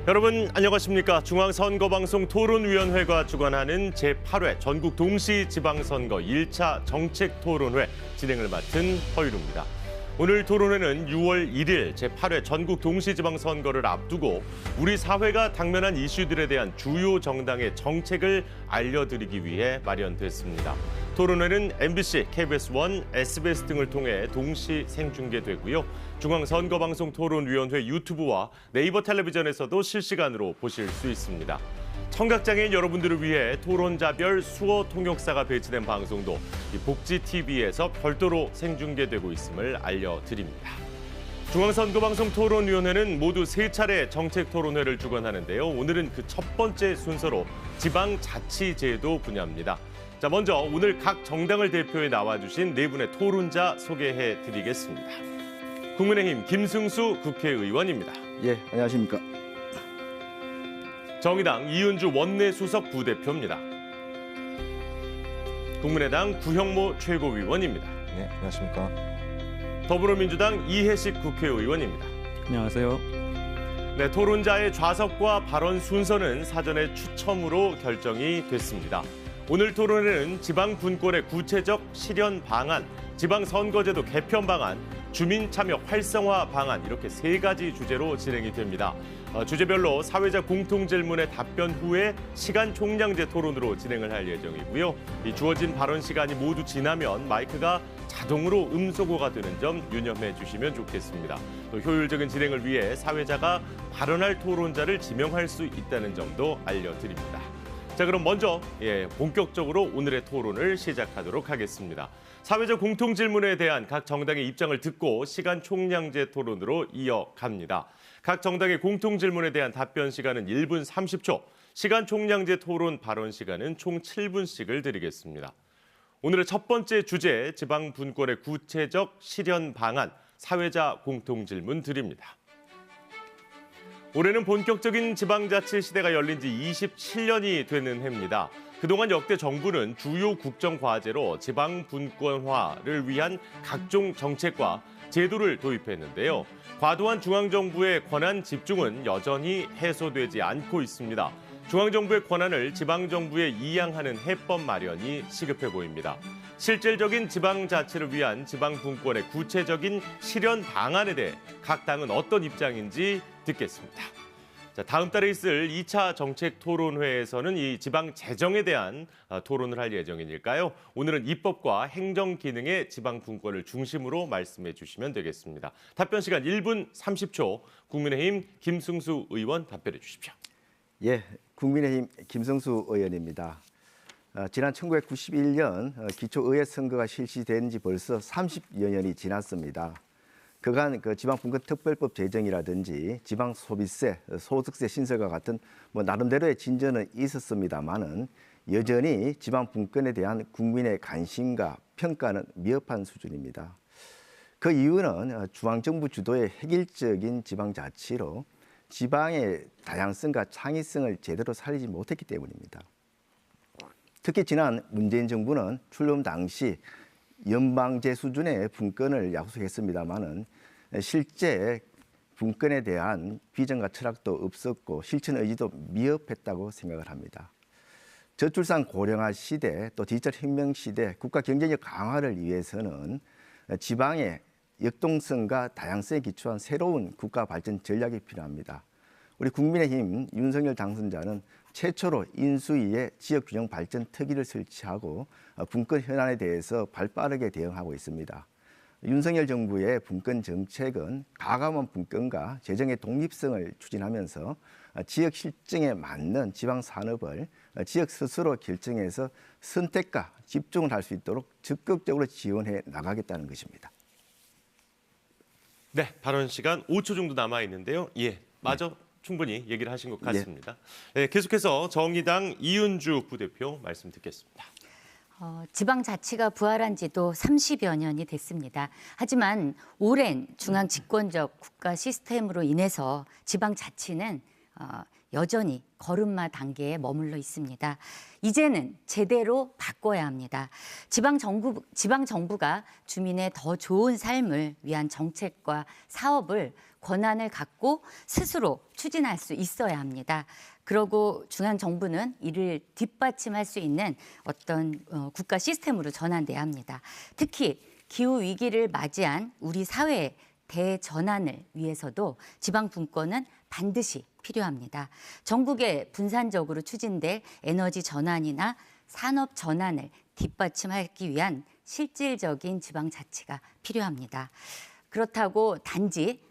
여러분 안녕하십니까? 중앙선거방송 토론위원회가 주관하는 제8회 전국 동시지방선거 1차 정책토론회 진행을 맡은 허유루입니다. 오늘 토론회는 6월 1일 제8회 전국 동시지방선거를 앞두고 우리 사회가 당면한 이슈들에 대한 주요 정당의 정책을 알려드리기 위해 마련됐습니다. 토론회는 MBC, KBS1, SBS 등을 통해 동시 생중계되고요. 중앙선거방송 토론위원회 유튜브와 네이버 텔레비전에서도 실시간으로 보실 수 있습니다. 청각장애인 여러분들을 위해 토론자별 수어 통역사가 배치된 방송도 복지TV에서 별도로 생중계되고 있음을 알려드립니다. 중앙선거방송 토론위원회는 모두 3차례 정책토론회를 주관하는데요. 오늘은 그 첫 번째 순서로 지방자치제도 분야입니다. 자, 먼저 오늘 각 정당을 대표해 나와주신 네 분의 토론자 소개해드리겠습니다. 국민의힘 김승수 국회의원입니다. 예, 안녕하십니까. 정의당 이은주 원내수석 부대표입니다. 국민의당 구형모 최고위원입니다. 네, 안녕하십니까. 더불어민주당 이해식 국회의원입니다. 안녕하세요. 네, 토론자의 좌석과 발언 순서는 사전에 추첨으로 결정이 됐습니다. 오늘 토론회는 지방 분권의 구체적 실현 방안, 지방선거제도 개편 방안, 주민참여 활성화 방안 이렇게 3가지 주제로 진행이 됩니다. 주제별로 사회자 공통질문에 답변 후에 시간 총량제 토론으로 진행을 할 예정이고요. 이 주어진 발언 시간이 모두 지나면 마이크가 자동으로 음소거가 되는 점 유념해 주시면 좋겠습니다. 또 효율적인 진행을 위해 사회자가 발언할 토론자를 지명할 수 있다는 점도 알려드립니다. 자, 그럼 먼저 본격적으로 오늘의 토론을 시작하도록 하겠습니다. 사회적 공통질문에 대한 각 정당의 입장을 듣고 시간 총량제 토론으로 이어갑니다. 각 정당의 공통질문에 대한 답변 시간은 1분 30초, 시간 총량제 토론 발언 시간은 총 7분씩을 드리겠습니다. 오늘의 첫 번째 주제, 지방 분권의 구체적 실현 방안, 사회자 공통질문 드립니다. 올해는 본격적인 지방자치 시대가 열린 지 27년이 되는 해입니다. 그동안 역대 정부는 주요 국정과제로 지방 분권화를 위한 각종 정책과 제도를 도입했는데요. 과도한 중앙정부의 권한 집중은 여전히 해소되지 않고 있습니다. 중앙정부의 권한을 지방정부에 이양하는 해법 마련이 시급해 보입니다. 실질적인 지방자치를 위한 지방분권의 구체적인 실현 방안에 대해 각 당은 어떤 입장인지 듣겠습니다. 자, 다음 달에 있을 2차 정책 토론회에서는 이 지방 재정에 대한 토론을 할 예정이니까요. 오늘은 입법과 행정 기능의 지방 분권을 중심으로 말씀해 주시면 되겠습니다. 답변 시간 1분 30초. 국민의힘 김승수 의원 답변해 주십시오. 예, 국민의힘 김승수 의원입니다. 지난 1991년 기초의회 선거가 실시된 지 벌써 30여 년이 지났습니다. 그간 지방분권 특별법 제정이라든지 지방소비세, 소득세 신설과 같은 나름대로의 진전은 있었습니다만은 여전히 지방분권에 대한 국민의 관심과 평가는 미흡한 수준입니다. 그 이유는 중앙정부 주도의 획일적인 지방자치로 지방의 다양성과 창의성을 제대로 살리지 못했기 때문입니다. 특히 지난 문재인 정부는 출범 당시 연방제 수준의 분권을 약속했습니다마는 실제 분권에 대한 비전과 철학도 없었고 실천 의지도 미흡했다고 생각을 합니다. 저출산 고령화 시대 또 디지털 혁명 시대 국가 경쟁력 강화를 위해서는 지방의 역동성과 다양성에 기초한 새로운 국가 발전 전략이 필요합니다. 우리 국민의힘 윤석열 당선자는 최초로 인수위에 지역균형 발전 특위를 설치하고 분권 현안에 대해서 발빠르게 대응하고 있습니다. 윤석열 정부의 분권 정책은 과감한 분권과 재정의 독립성을 추진하면서 지역 실정에 맞는 지방 산업을 지역 스스로 결정해서 선택과 집중을 할 수 있도록 적극적으로 지원해 나가겠다는 것입니다. 네, 발언 시간 5초 정도 남아 있는데요. 마저 충분히 얘기를 하신 것 같습니다. 네, 계속해서 정의당 이은주 부대표 말씀 듣겠습니다. 지방자치가 부활한 지도 30여 년이 됐습니다. 하지만 오랜 중앙 집권적 국가 시스템으로 인해서 지방자치는 여전히 걸음마 단계에 머물러 있습니다. 이제는 제대로 바꿔야 합니다. 지방 정부가 주민의 더 좋은 삶을 위한 정책과 사업을 권한을 갖고 스스로 추진할 수 있어야 합니다. 그러고 중앙 정부는 이를 뒷받침할 수 있는 어떤 국가 시스템으로 전환돼야 합니다. 특히 기후 위기를 맞이한 우리 사회의 대전환을 위해서도 지방 분권은 반드시 필요합니다. 전국에 분산적으로 추진될 에너지 전환이나 산업 전환을 뒷받침하기 위한 실질적인 지방 자치가 필요합니다. 그렇다고 단지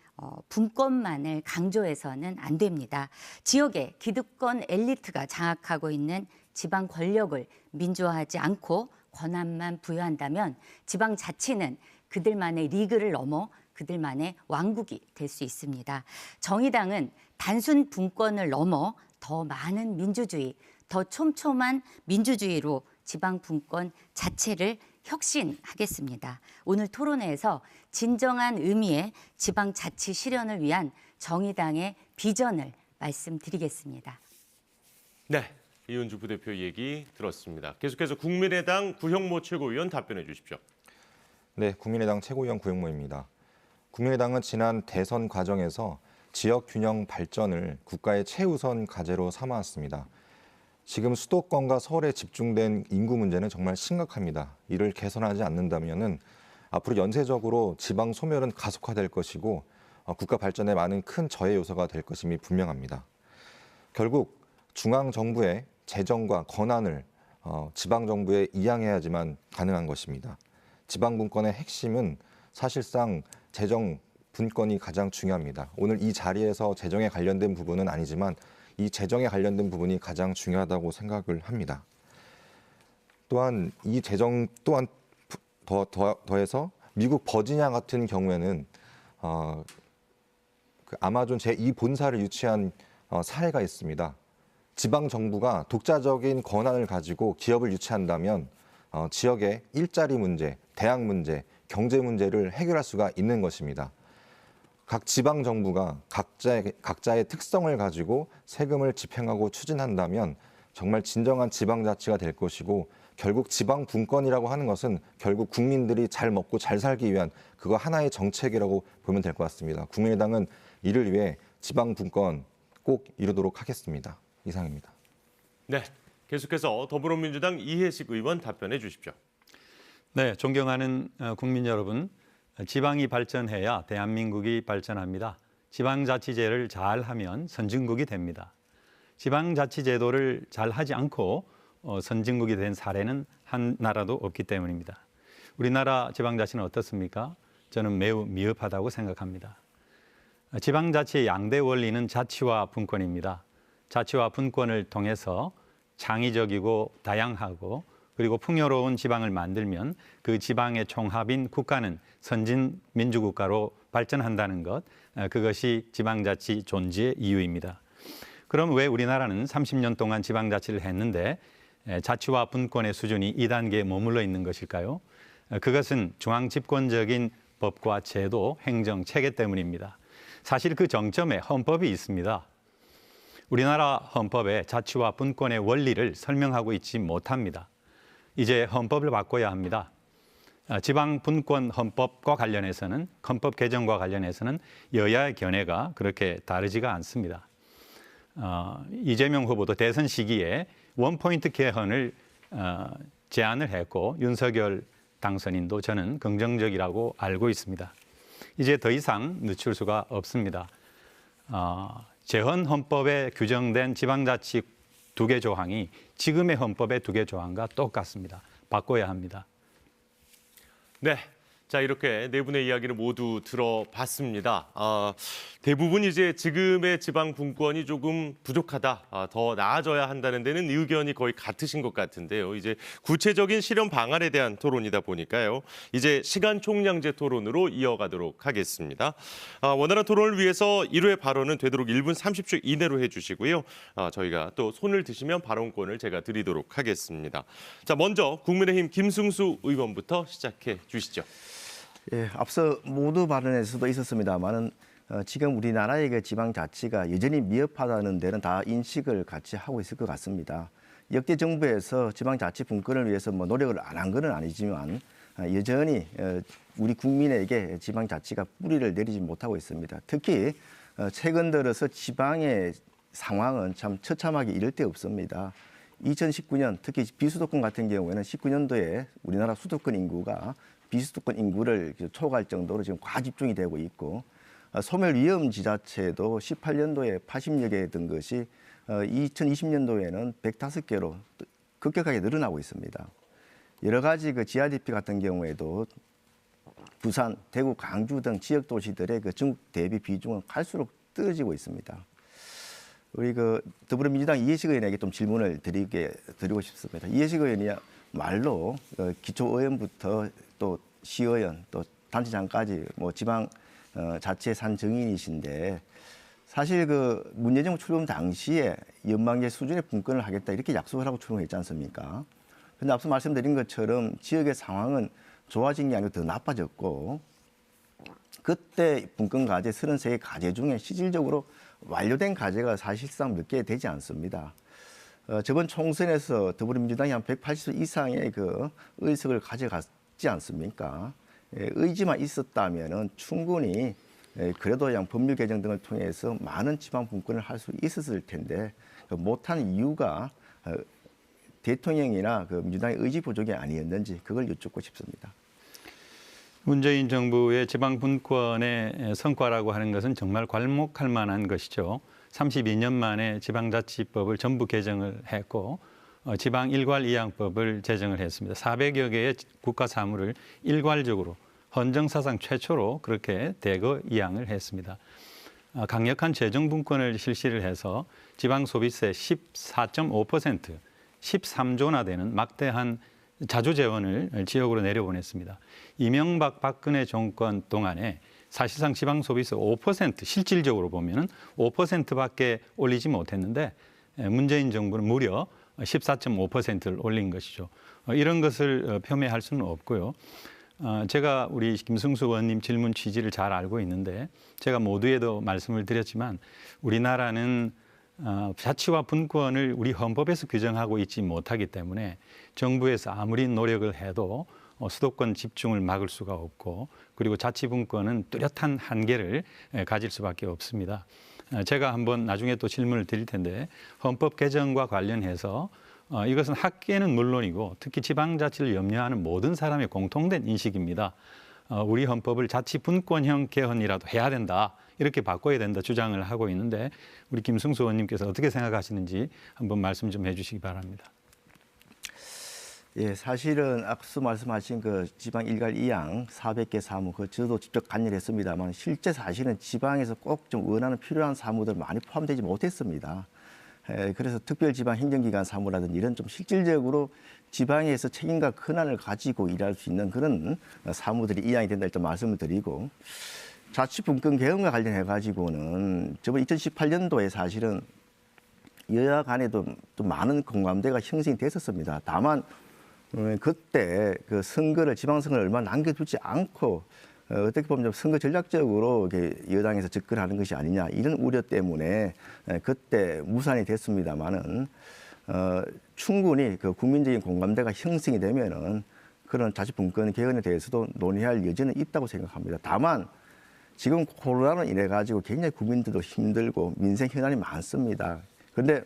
분권만을 강조해서는 안 됩니다. 지역의 기득권 엘리트가 장악하고 있는 지방 권력을 민주화하지 않고 권한만 부여한다면 지방 자치는 그들만의 리그를 넘어 그들만의 왕국이 될 수 있습니다. 정의당은 단순 분권을 넘어 더 많은 민주주의, 더 촘촘한 민주주의로 지방 분권 자체를 혁신하겠습니다. 오늘 토론회에서 진정한 의미의 지방 자치 실현을 위한 정의당의 비전을 말씀드리겠습니다. 네, 이은주 부대표 얘기 들었습니다. 계속해서 국민의당 구형모 최고위원 답변해 주십시오. 네, 국민의당 최고위원 구형모입니다. 국민의당은 지난 대선 과정에서 지역 균형 발전을 국가의 최우선 과제로 삼아왔습니다. 지금 수도권과 서울에 집중된 인구 문제는 정말 심각합니다. 이를 개선하지 않는다면 앞으로 연쇄적으로 지방 소멸은 가속화될 것이고 국가 발전에 많은 큰 저해 요소가 될 것임이 분명합니다. 결국 중앙 정부의 재정과 권한을 지방 정부에 이양해야지만 가능한 것입니다. 지방 분권의 핵심은 사실상 재정 분권이 가장 중요합니다. 오늘 이 자리에서 재정에 관련된 부분은 아니지만 이 재정에 관련된 부분이 가장 중요하다고 생각을 합니다. 또한 이 재정 또한 더해서 미국 버지니아 같은 경우에는 그 아마존 제2본사를 유치한 사례가 있습니다. 지방 정부가 독자적인 권한을 가지고 기업을 유치한다면 지역의 일자리 문제, 대학 문제, 경제 문제를 해결할 수가 있는 것입니다. 각 지방 정부가 각자의 특성을 가지고 세금을 집행하고 추진한다면 정말 진정한 지방자치가 될 것이고 결국 지방 분권이라고 하는 것은 결국 국민들이 잘 먹고 잘 살기 위한 그거 하나의 정책이라고 보면 될 것 같습니다. 국민의당은 이를 위해 지방 분권 꼭 이루도록 하겠습니다. 이상입니다. 네, 계속해서 더불어민주당 이해식 의원 답변해 주십시오. 네, 존경하는 국민 여러분, 지방이 발전해야 대한민국이 발전합니다. 지방자치제를 잘하면 선진국이 됩니다. 지방자치제도를 잘하지 않고 선진국이 된 사례는 한 나라도 없기 때문입니다. 우리나라 지방자치는 어떻습니까? 저는 매우 미흡하다고 생각합니다. 지방자치의 양대 원리는 자치와 분권입니다. 자치와 분권을 통해서 창의적이고 다양하고 그리고 풍요로운 지방을 만들면 그 지방의 총합인 국가는 선진 민주국가로 발전한다는 것, 그것이 지방자치 존재의 이유입니다. 그럼 왜 우리나라는 30년 동안 지방자치를 했는데 자치와 분권의 수준이 2단계에 머물러 있는 것일까요? 그것은 중앙집권적인 법과 제도, 행정, 체계 때문입니다. 사실 그 정점에 헌법이 있습니다. 우리나라 헌법에 자치와 분권의 원리를 설명하고 있지 못합니다. 이제 헌법을 바꿔야 합니다. 지방 분권 헌법과 관련해서는 헌법 개정과 관련해서는 여야의 견해가 그렇게 다르지가 않습니다. 이재명 후보도 대선 시기에 원포인트 개헌을 제안을 했고 윤석열 당선인도 저는 긍정적이라고 알고 있습니다. 이제 더 이상 늦출 수가 없습니다. 재헌 헌법에 규정된 지방자치 2개 조항이 지금의 헌법의 2개 조항과 똑같습니다. 바꿔야 합니다. 네, 자 이렇게 네 분의 이야기를 모두 들어봤습니다. 대부분 이제 지금의 지방 분권이 조금 부족하다, 더 나아져야 한다는 데는 의견이 거의 같으신 것 같은데요. 이제 구체적인 실현 방안에 대한 토론이다 보니까요. 이제 시간 총량제 토론으로 이어가도록 하겠습니다. 원활한 토론을 위해서 1회 발언은 되도록 1분 30초 이내로 해주시고요. 저희가 또 손을 드시면 발언권을 제가 드리도록 하겠습니다. 자, 먼저 국민의힘 김승수 의원부터 시작해 주시죠. 예, 앞서 모두 발언에서도 있었습니다만은 지금 우리나라의 그 지방자치가 여전히 미흡하다는 데는 다 인식을 같이 하고 있을 것 같습니다. 역대 정부에서 지방자치 분권을 위해서 뭐 노력을 안 한 건 아니지만 여전히 우리 국민에게 지방자치가 뿌리를 내리지 못하고 있습니다. 특히 최근 들어서 지방의 상황은 참 처참하게 이를 데 없습니다. 2019년 특히 비수도권 같은 경우에는 19년도에 우리나라 수도권 인구가 비수도권 인구를 초과할 정도로 지금 과집중이 되고 있고 소멸 위험 지자체도 18년도에 80여 개 된 것이 2020년도에는 105개로 급격하게 늘어나고 있습니다. 여러 가지 그 GRDP 같은 경우에도 부산, 대구, 강주 등 지역 도시들의 그 전국 대비 비중은 갈수록 떨어지고 있습니다. 우리 그 더불어민주당 이해식 의원에게 좀 질문을 드리고 싶습니다. 이해식 의원이야말로 기초의원부터 또 시의원 또 단체장까지 뭐 지방 자치의 산 증인이신데 사실 그 문재인 정부 출범 당시에 연방제 수준의 분권을 하겠다 이렇게 약속을 하고 출범했지 않습니까? 그런데 앞서 말씀드린 것처럼 지역의 상황은 좋아진 게 아니고 더 나빠졌고 그때 분권 과제 33개 과제 중에 실질적으로 완료된 과제가 사실상 몇 개 되지 않습니다. 저번 총선에서 더불어민주당이 한 180석 이상의 그 의석을 가져갔지 않습니까? 의지만 있었다면은 충분히 그래도 양 법률 개정 등을 통해서 많은 지방 분권을 할 수 있었을 텐데 못한 이유가 대통령이나 그 민주당의 의지 부족이 아니었는지 그걸 여쭙고 싶습니다. 문재인 정부의 지방 분권의 성과라고 하는 것은 정말 괄목할 만한 것이죠. 32년 만에 지방자치법을 전부 개정을 했고 지방 일괄 이양법을 제정을 했습니다. 400여 개의 국가 사무를 일괄적으로 헌정사상 최초로 그렇게 대거 이양을 했습니다. 강력한 재정분권을 실시를 해서 지방소비세 14.5%, 13조나 되는 막대한 자주재원을 지역으로 내려보냈습니다. 이명박 박근혜 정권 동안에 사실상 지방소비세 5% 실질적으로 보면 5%밖에 올리지 못했는데 문재인 정부는 무려 14.5%를 올린 것이죠. 이런 것을 폄훼할 수는 없고요. 제가 우리 김승수 의원님 질문 취지를 잘 알고 있는데 제가 모두에도 말씀을 드렸지만 우리나라는 자치와 분권을 우리 헌법에서 규정하고 있지 못하기 때문에 정부에서 아무리 노력을 해도 수도권 집중을 막을 수가 없고 그리고 자치분권은 뚜렷한 한계를 가질 수밖에 없습니다. 제가 한번 나중에 또 질문을 드릴 텐데 헌법 개정과 관련해서 이것은 학계는 물론이고 특히 지방자치를 염려하는 모든 사람의 공통된 인식입니다. 우리 헌법을 자치분권형 개헌이라도 해야 된다. 이렇게 바꿔야 된다 주장을 하고 있는데 우리 김승수 의원님께서 어떻게 생각하시는지 한번 말씀 좀 해주시기 바랍니다. 예, 사실은 앞서 말씀하신 그 지방 일괄 이양 400개 사무 그 저도 직접 관여했습니다만 실제 사실은 지방에서 꼭 좀 원하는 필요한 사무들 많이 포함되지 못했습니다. 그래서 특별지방 행정기관 사무라든지 이런 좀 실질적으로 지방에서 책임과 권한을 가지고 일할 수 있는 그런 사무들이 이양이 된다 일단 말씀을 드리고 자치분권 개헌과 관련해 가지고는 저번 2018년도에 사실은 여야 간에도 또 많은 공감대가 형성이 됐었습니다. 다만 그때 그 선거를 지방선거를 얼마 남겨두지 않고 어떻게 보면 좀 선거 전략적으로 이렇게 여당에서 접근하는 것이 아니냐 이런 우려 때문에 그때 무산이 됐습니다만은 충분히 그 국민적인 공감대가 형성이 되면은 그런 자치분권 개헌에 대해서도 논의할 여지는 있다고 생각합니다. 다만 지금 코로나로 인해 가지고 굉장히 국민들도 힘들고 민생 현안이 많습니다. 그런데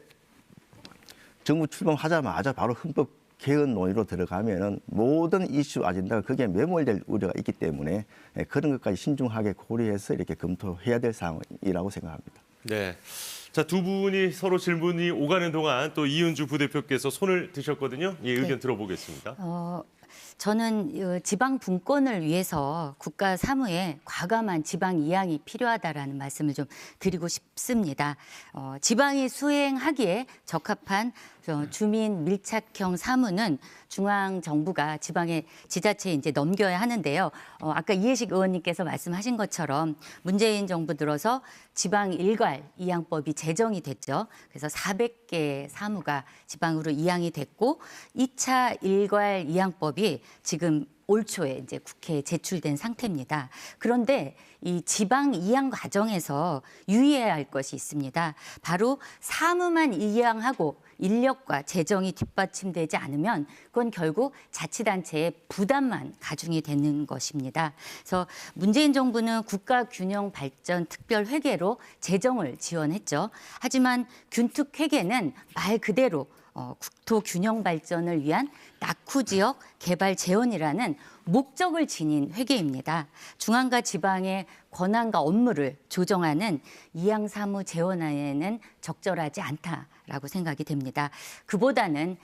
정부 출범하자마자 바로 헌법 개헌 논의로 들어가면은 모든 이슈 아젠다가 거기에 매몰될 우려가 있기 때문에 그런 것까지 신중하게 고려해서 이렇게 검토해야 될 상황이라고 생각합니다. 네. 자, 두 분이 서로 질문이 오가는 동안 또 이은주 부대표께서 손을 드셨거든요. 예, 의견 네. 들어보겠습니다. 저는 지방 분권을 위해서 국가 사무에 과감한 지방 이양이 필요하다라는 말씀을 좀 드리고 싶습니다. 지방이 수행하기에 적합한 주민 밀착형 사무는 중앙 정부가 지방의 지자체에 이제 넘겨야 하는데요. 아까 이해식 의원님께서 말씀하신 것처럼 문재인 정부 들어서 지방 일괄 이양법이 제정이 됐죠. 그래서 400개 사무가 지방으로 이양이 됐고 2차 일괄 이양법이 지금 올 초에 이제 국회에 제출된 상태입니다. 그런데 이 지방 이양 과정에서 유의해야 할 것이 있습니다. 바로 사무만 이양하고 인력과 재정이 뒷받침되지 않으면 그건 결국 자치단체의 부담만 가중이 되는 것입니다. 그래서 문재인 정부는 국가균형발전특별회계로 재정을 지원했죠. 하지만 균특회계는 말 그대로 국토 균형 발전을 위한 낙후 지역 개발 재원이라는 목적을 지닌 회계입니다. 중앙과 지방의 권한과 업무를 조정하는 이양 사무 재원에는 적절하지 않다라고 생각이 됩니다. 그보다는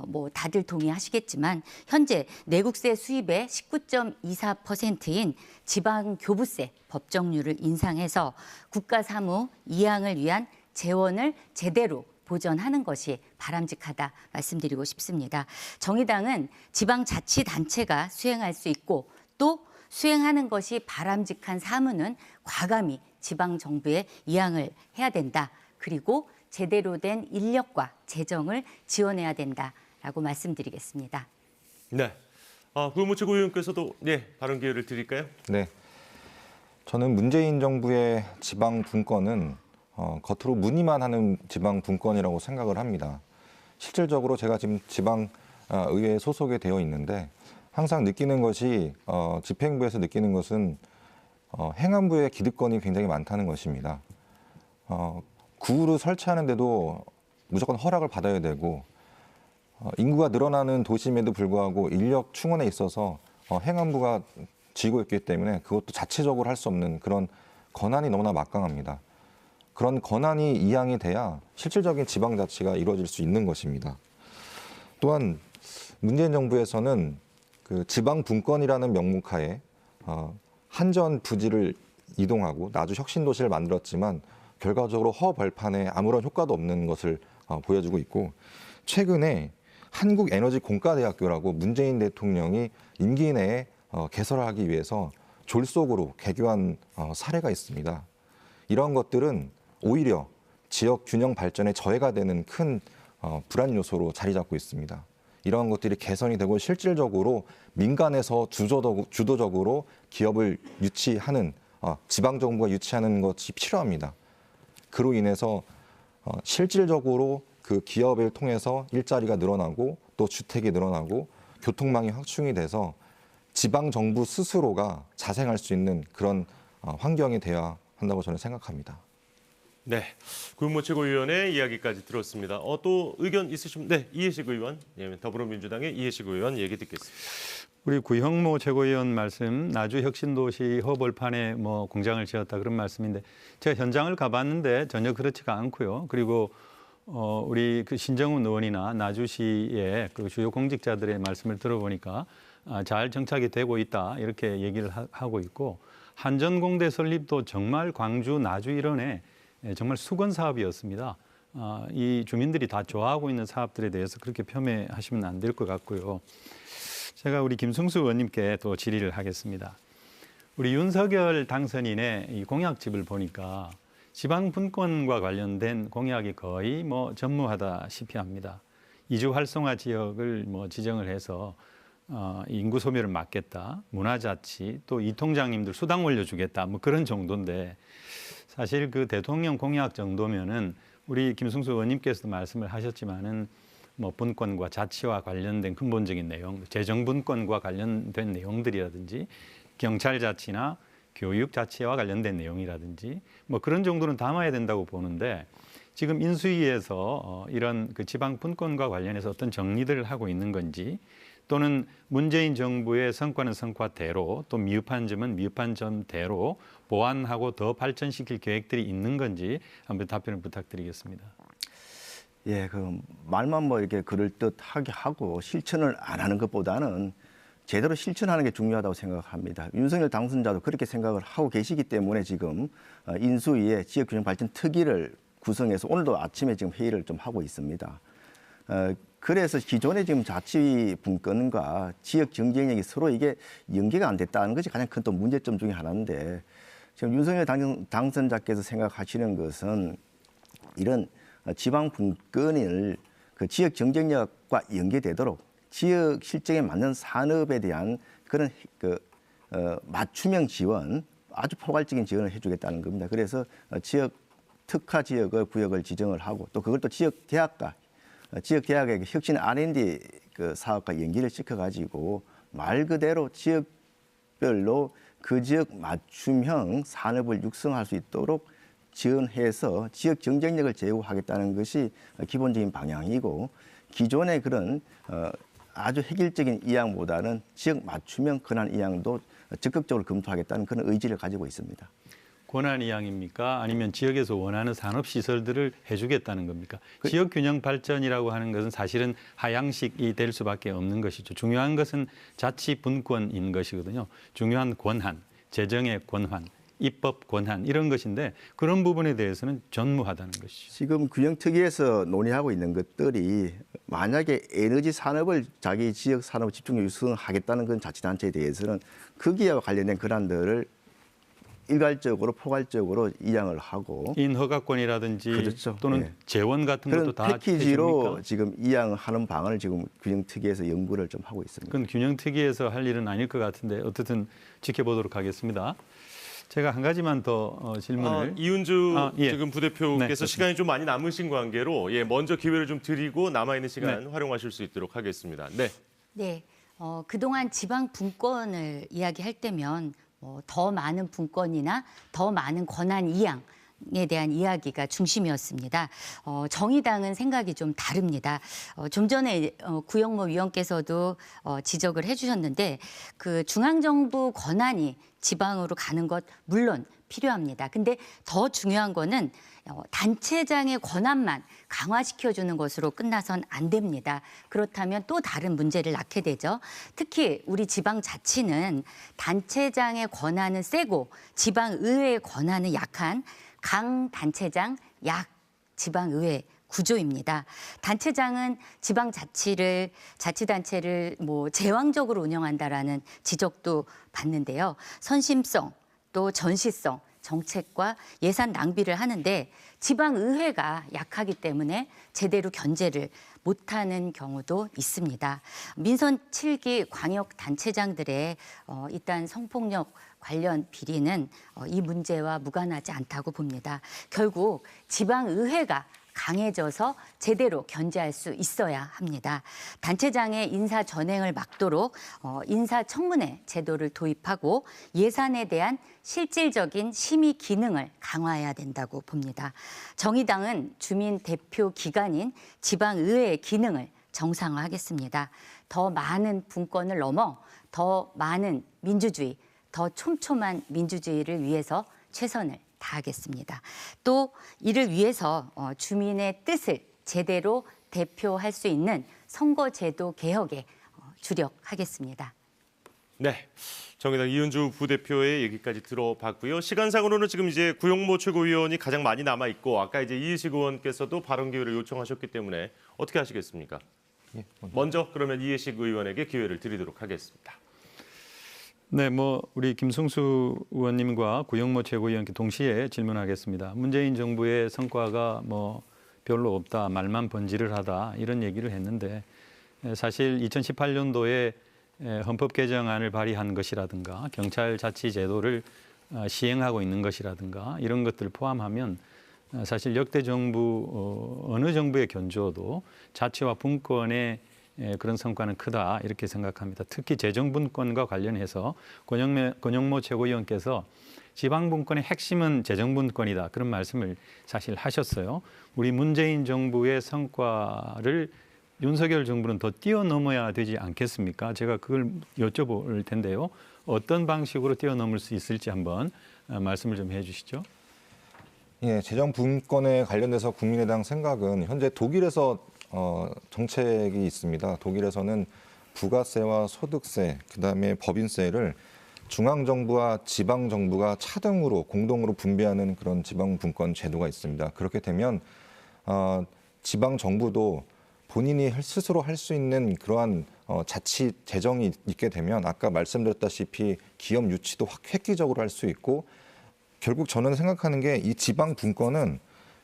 뭐 다들 동의하시겠지만 현재 내국세 수입의 19.24%인 지방 교부세 법정률을 인상해서 국가 사무 이양을 위한 재원을 제대로 보전하는 것이 바람직하다 말씀드리고 싶습니다. 정의당은 지방자치단체가 수행할 수 있고 또 수행하는 것이 바람직한 사무는 과감히 지방정부에 이양을 해야 된다. 그리고 제대로 된 인력과 재정을 지원해야 된다라고 말씀드리겠습니다. 네. 구현모 최고위원께서도 발언 기회를 드릴까요? 네. 저는 문재인 정부의 지방 분권은 겉으로 문의만 하는 지방 분권이라고 생각을 합니다. 실질적으로 제가 지금 지방 의회에 소속이 되어 있는데 항상 느끼는 것이 집행부에서 느끼는 것은 행안부의 기득권이 굉장히 많다는 것입니다. 구를 설치하는데도 무조건 허락을 받아야 되고 인구가 늘어나는 도심에도 불구하고 인력 충원에 있어서 행안부가 쥐고 있기 때문에 그것도 자체적으로 할 수 없는 그런 권한이 너무나 막강합니다. 그런 권한이 이양이 돼야 실질적인 지방자치가 이루어질 수 있는 것입니다. 또한 문재인 정부에서는 그 지방 분권이라는 명목하에 한전 부지를 이동하고 나주 혁신도시를 만들었지만 결과적으로 허벌판에 아무런 효과도 없는 것을 보여주고 있고 최근에 한국에너지공과대학교라고 문재인 대통령이 임기 내에 개설하기 위해서 졸속으로 개교한 사례가 있습니다. 이런 것들은 오히려 지역 균형 발전에 저해가 되는 큰 불안 요소로 자리 잡고 있습니다. 이러한 것들이 개선이 되고 실질적으로 민간에서 주도적으로 기업을 유치하는 지방정부가 유치하는 것이 필요합니다. 그로 인해서 실질적으로 그 기업을 통해서 일자리가 늘어나고 또 주택이 늘어나고 교통망이 확충이 돼서 지방정부 스스로가 자생할 수 있는 그런 환경이 되어야 한다고 저는 생각합니다. 네, 구현모 최고위원의 이야기까지 들었습니다. 또 의견 있으시면 이해식 의원, 더불어민주당의 이해식 의원 얘기 듣겠습니다. 우리 구형모 최고위원 말씀, 나주 혁신도시 허벌판에 공장을 지었다 그런 말씀인데 제가 현장을 가봤는데 전혀 그렇지가 않고요. 그리고 우리 그 신정훈 의원이나 나주시의 그 주요 공직자들의 말씀을 들어보니까 잘 정착이 되고 있다 이렇게 얘기를 하고 있고 한전공대 설립도 정말 광주, 나주 일원에 정말 수건 사업이었습니다. 이 주민들이 다 좋아하고 있는 사업들에 대해서 그렇게 폄훼하시면 안 될 것 같고요. 제가 우리 김승수 의원님께 또 질의를 하겠습니다. 우리 윤석열 당선인의 이 공약집을 보니까 지방 분권과 관련된 공약이 거의 전무하다시피 합니다. 이주 활성화 지역을 지정을 해서 인구 소멸을 막겠다, 문화자치, 또 이 통장님들 수당 올려주겠다, 그런 정도인데 사실 그 대통령 공약 정도면은 우리 김승수 의원님께서도 말씀을 하셨지만은 분권과 자치와 관련된 근본적인 내용, 재정 분권과 관련된 내용들이라든지 경찰 자치나 교육 자치와 관련된 내용이라든지 그런 정도는 담아야 된다고 보는데 지금 인수위에서 이런 그 지방 분권과 관련해서 어떤 정리들을 하고 있는 건지 또는 문재인 정부의 성과는 성과대로 또 미흡한 점은 미흡한 점대로 보완하고 더 발전시킬 계획들이 있는 건지 한번 답변을 부탁드리겠습니다. 예, 그 말만 이렇게 그럴듯하게 하고 실천을 안 하는 것보다는 제대로 실천하는 게 중요하다고 생각합니다. 윤석열 당선자도 그렇게 생각을 하고 계시기 때문에 지금 인수위의 지역균형발전특위를 구성해서 오늘도 아침에 지금 회의를 좀 하고 있습니다. 그래서 기존의 지금 자치 분권과 지역 경쟁력이 서로 이게 연계가 안 됐다는 것이 가장 큰 또 문제점 중에 하나인데 지금 윤석열 당선자께서 생각하시는 것은 이런 지방 분권을 그 지역 경쟁력과 연계되도록 지역 실정에 맞는 산업에 대한 그런 맞춤형 지원, 아주 포괄적인 지원을 해주겠다는 겁니다. 그래서 지역 특화 지역의 구역을 지정을 하고 또 그걸 또 지역 대학의 혁신 R&D 사업과 연계를 시켜가지고 말 그대로 지역별로 그 지역 맞춤형 산업을 육성할 수 있도록 지원해서 지역 경쟁력을 제고하겠다는 것이 기본적인 방향이고, 기존의 그런 아주 획일적인 이양보다는 지역 맞춤형 권한 이양도 적극적으로 검토하겠다는 그런 의지를 가지고 있습니다. 권한 이양입니까? 아니면 지역에서 원하는 산업 시설들을 해주겠다는 겁니까? 지역 균형 발전이라고 하는 것은 사실은 하향식이 될 수밖에 없는 것이죠. 중요한 것은 자치 분권인 것이거든요. 중요한 권한, 재정의 권한, 입법 권한 이런 것인데 그런 부분에 대해서는 전무하다는 것이죠. 지금 균형특위에서 논의하고 있는 것들이 만약에 에너지 산업을 자기 지역 산업 집중력 육성하겠다는 그런 자치단체에 대해서는 거기와 관련된 권한들을 일괄적으로 포괄적으로 이양을 하고 인허가권이라든지 그렇죠. 또는 네. 재원 같은 것도 그런 다 패키지로 해줍니까? 지금 이양하는 방안을 지금 균형특위에서 연구를 좀 하고 있습니다. 그건 균형특위에서 할 일은 아닐 것 같은데 어쨌든 지켜보도록 하겠습니다. 제가 한 가지만 더 질문을. 이은주 예. 지금 부대표께서 네, 시간이 좀 많이 남으신 관계로 먼저 기회를 좀 드리고 남아있는 시간 활용하실 수 있도록 하겠습니다. 네. 네, 그동안 지방 분권을 이야기할 때면 더 많은 분권이나 더 많은 권한 이양에 대한 이야기가 중심이었습니다. 정의당은 생각이 좀 다릅니다. 좀 전에 구영모 위원께서도 지적을 해주셨는데 그 중앙정부 권한이 지방으로 가는 것 물론 필요합니다. 근데 더 중요한 거는 단체장의 권한만 강화시켜주는 것으로 끝나선 안 됩니다. 그렇다면 또 다른 문제를 낳게 되죠. 특히 우리 지방자치는 단체장의 권한은 세고 지방의회의 권한은 약한 강단체장, 약지방의회 구조입니다. 단체장은 자치단체를 제왕적으로 운영한다라는 지적도 받는데요. 선심성, 또 전시성, 정책과 예산 낭비를 하는데 지방의회가 약하기 때문에 제대로 견제를 못하는 경우도 있습니다. 민선 7기 광역단체장들의 일단 성폭력 관련 비리는 이 문제와 무관하지 않다고 봅니다. 결국 지방의회가 강해져서 제대로 견제할 수 있어야 합니다. 단체장의 인사 전횡을 막도록 인사청문회 제도를 도입하고 예산에 대한 실질적인 심의 기능을 강화해야 된다고 봅니다. 정의당은 주민 대표 기관인 지방의회의 기능을 정상화하겠습니다. 더 많은 분권을 넘어 더 많은 민주주의, 더 촘촘한 민주주의를 위해서 최선을 다하겠습니다. 또 이를 위해서 주민의 뜻을 제대로 대표할 수 있는 선거제도 개혁에 주력하겠습니다. 네, 정의당 이은주 부대표의 얘기까지 들어봤고요. 시간상으로는 지금 이제 구영모 최고위원이 가장 많이 남아 있고 아까 이제 이해식 의원께서도 발언 기회를 요청하셨기 때문에 어떻게 하시겠습니까? 먼저 그러면 이해식 의원에게 기회를 드리도록 하겠습니다. 네, 우리 김승수 의원님과 구영모 최고위원께 동시에 질문하겠습니다. 문재인 정부의 성과가 별로 없다, 말만 번지를 하다 이런 얘기를 했는데 사실 2018년도에 헌법 개정안을 발의한 것이라든가 경찰 자치 제도를 시행하고 있는 것이라든가 이런 것들을 포함하면 사실 역대 정부 어느 정부의 견주어도 자치와 분권의 그런 성과는 크다 이렇게 생각합니다. 특히 재정분권과 관련해서 권영모 최고위원께서 지방분권의 핵심은 재정분권이다 그런 말씀을 사실 하셨어요. 우리 문재인 정부의 성과를 윤석열 정부는 더 뛰어넘어야 되지 않겠습니까? 제가 그걸 여쭤볼 텐데요. 어떤 방식으로 뛰어넘을 수 있을지 한번 말씀을 좀 해주시죠. 예, 재정분권에 관련돼서 국민의당 생각은 현재 독일에서 정책이 있습니다. 독일에서는 부가세와 소득세, 그다음에 법인세를 중앙정부와 지방정부가 차등으로 공동으로 분배하는 그런 지방분권 제도가 있습니다. 그렇게 되면 지방정부도 본인이 스스로 할 수 있는 그러한 자치 재정이 있게 되면 아까 말씀드렸다시피 기업 유치도 획기적으로 할 수 있고 결국 저는 생각하는 게 이 지방분권은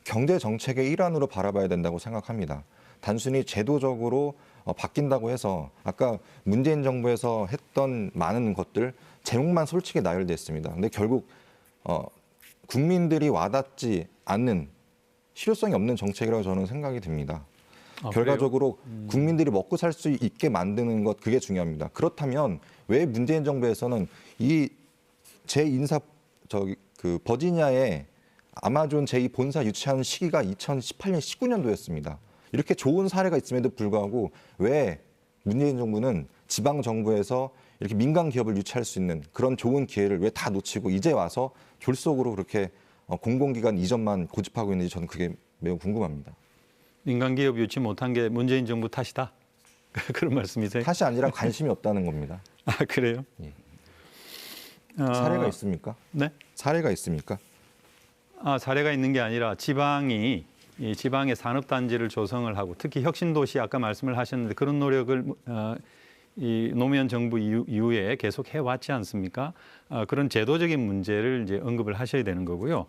경제 정책의 일환으로 바라봐야 된다고 생각합니다. 단순히 제도적으로 바뀐다고 해서 아까 문재인 정부에서 했던 많은 것들 제목만 솔직히 나열됐습니다. 근데 결국 국민들이 와닿지 않는 실효성이 없는 정책이라고 저는 생각이 듭니다. 결과적으로 국민들이 먹고 살 수 있게 만드는 것 그게 중요합니다. 그렇다면 왜 문재인 정부에서는 이 제 그 버지니아에 아마존 제2본사 유치하는 시기가 2018년 19년도였습니다. 이렇게 좋은 사례가 있음에도 불구하고 왜 문재인 정부는 지방 정부에서 이렇게 민간 기업을 유치할 수 있는 그런 좋은 기회를 왜 다 놓치고 이제 와서 졸속으로 그렇게 공공기관 이전만 고집하고 있는지 저는 그게 매우 궁금합니다. 민간 기업 유치 못한 게 문재인 정부 탓이다. 그런 말씀이세요? 탓이 아니라 관심이 없다는 겁니다. 아, 그래요? 예. 사례가 있습니까? 네? 사례가 있습니까? 사례가 있는 게 아니라 이 지방의 산업단지를 조성을 하고 특히 혁신도시 아까 말씀을 하셨는데 그런 노력을 이 노무현 정부 이후에 계속 해왔지 않습니까? 그런 제도적인 문제를 이제 언급을 하셔야 되는 거고요.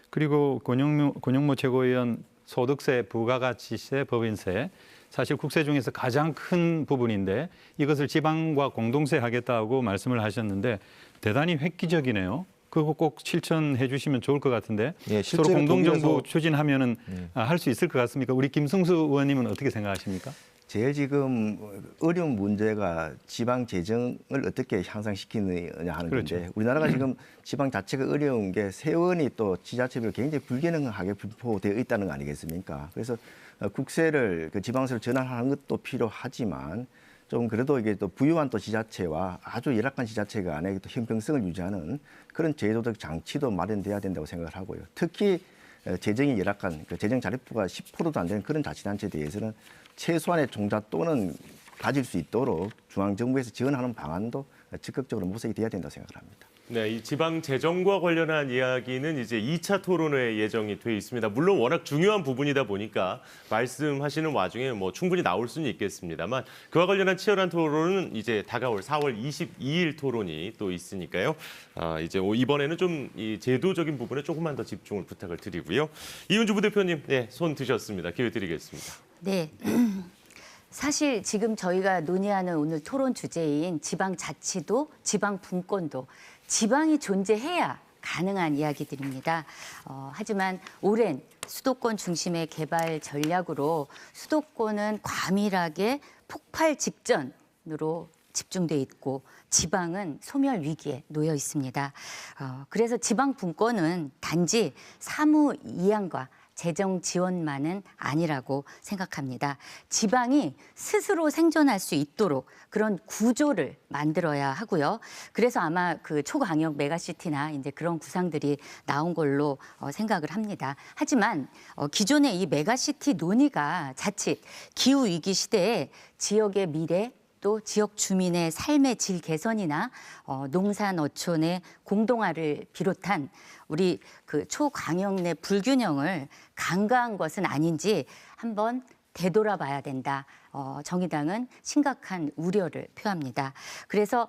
그리고 권영모 최고위원 소득세, 부가가치세, 법인세 사실 국세 중에서 가장 큰 부분인데 이것을 지방과 공동세 하겠다고 말씀을 하셨는데 대단히 획기적이네요. 그거 꼭 실천해 주시면 좋을 것 같은데 예, 서로 공동정부 추진하면은 할 수 있을 것 같습니까? 우리 김승수 의원님은 어떻게 생각하십니까? 제일 지금 어려운 문제가 지방 재정을 어떻게 향상시키느냐 하는 그렇죠. 건데 우리나라가 지금 지방 자체가 어려운 게 세원이 또 지자체별로 굉장히 불균형하게 분포되어 있다는 거 아니겠습니까? 그래서 국세를 지방세로 전환하는 것도 필요하지만 좀 그래도 이게 또 부유한 또 지자체와 아주 열악한 지자체 간의 또 형평성을 유지하는 그런 제도적 장치도 마련돼야 된다고 생각을 하고요. 특히 재정이 열악한 재정 자립도가 10%도 안 되는 그런 자치단체에 대해서는 최소한의 종잣돈은 가질 수 있도록 중앙정부에서 지원하는 방안도 적극적으로 모색이 돼야 된다고 생각을 합니다. 네, 이 지방 재정과 관련한 이야기는 이제 2차 토론회 예정이 돼 있습니다. 물론 워낙 중요한 부분이다 보니까 말씀하시는 와중에 뭐 충분히 나올 수는 있겠습니다만 그와 관련한 치열한 토론은 이제 다가올 4월 22일 토론이 또 있으니까요. 이제 이번에는 좀 이 제도적인 부분에 조금만 더 집중을 부탁을 드리고요. 이은주 부대표님, 네, 손 드셨습니다. 기회 드리겠습니다. 네. 사실 지금 저희가 논의하는 오늘 토론 주제인 지방자치도 지방분권도 지방이 존재해야 가능한 이야기들입니다. 하지만 오랜 수도권 중심의 개발 전략으로 수도권은 과밀하게 폭발 직전으로 집중돼 있고 지방은 소멸 위기에 놓여 있습니다. 그래서 지방분권은 단지 사무 이양과 재정 지원만은 아니라고 생각합니다. 지방이 스스로 생존할 수 있도록 그런 구조를 만들어야 하고요. 그래서 아마 그 초강력 메가시티나 이제 그런 구상들이 나온 걸로 생각을 합니다. 하지만 기존의 이 메가시티 논의가 자칫 기후 위기 시대에 지역의 미래 또 지역 주민의 삶의 질 개선이나 농산 어촌의 공동화를 비롯한 우리 그 초강역 내 불균형을 간과한 것은 아닌지 한번 되돌아봐야 된다. 정의당은 심각한 우려를 표합니다. 그래서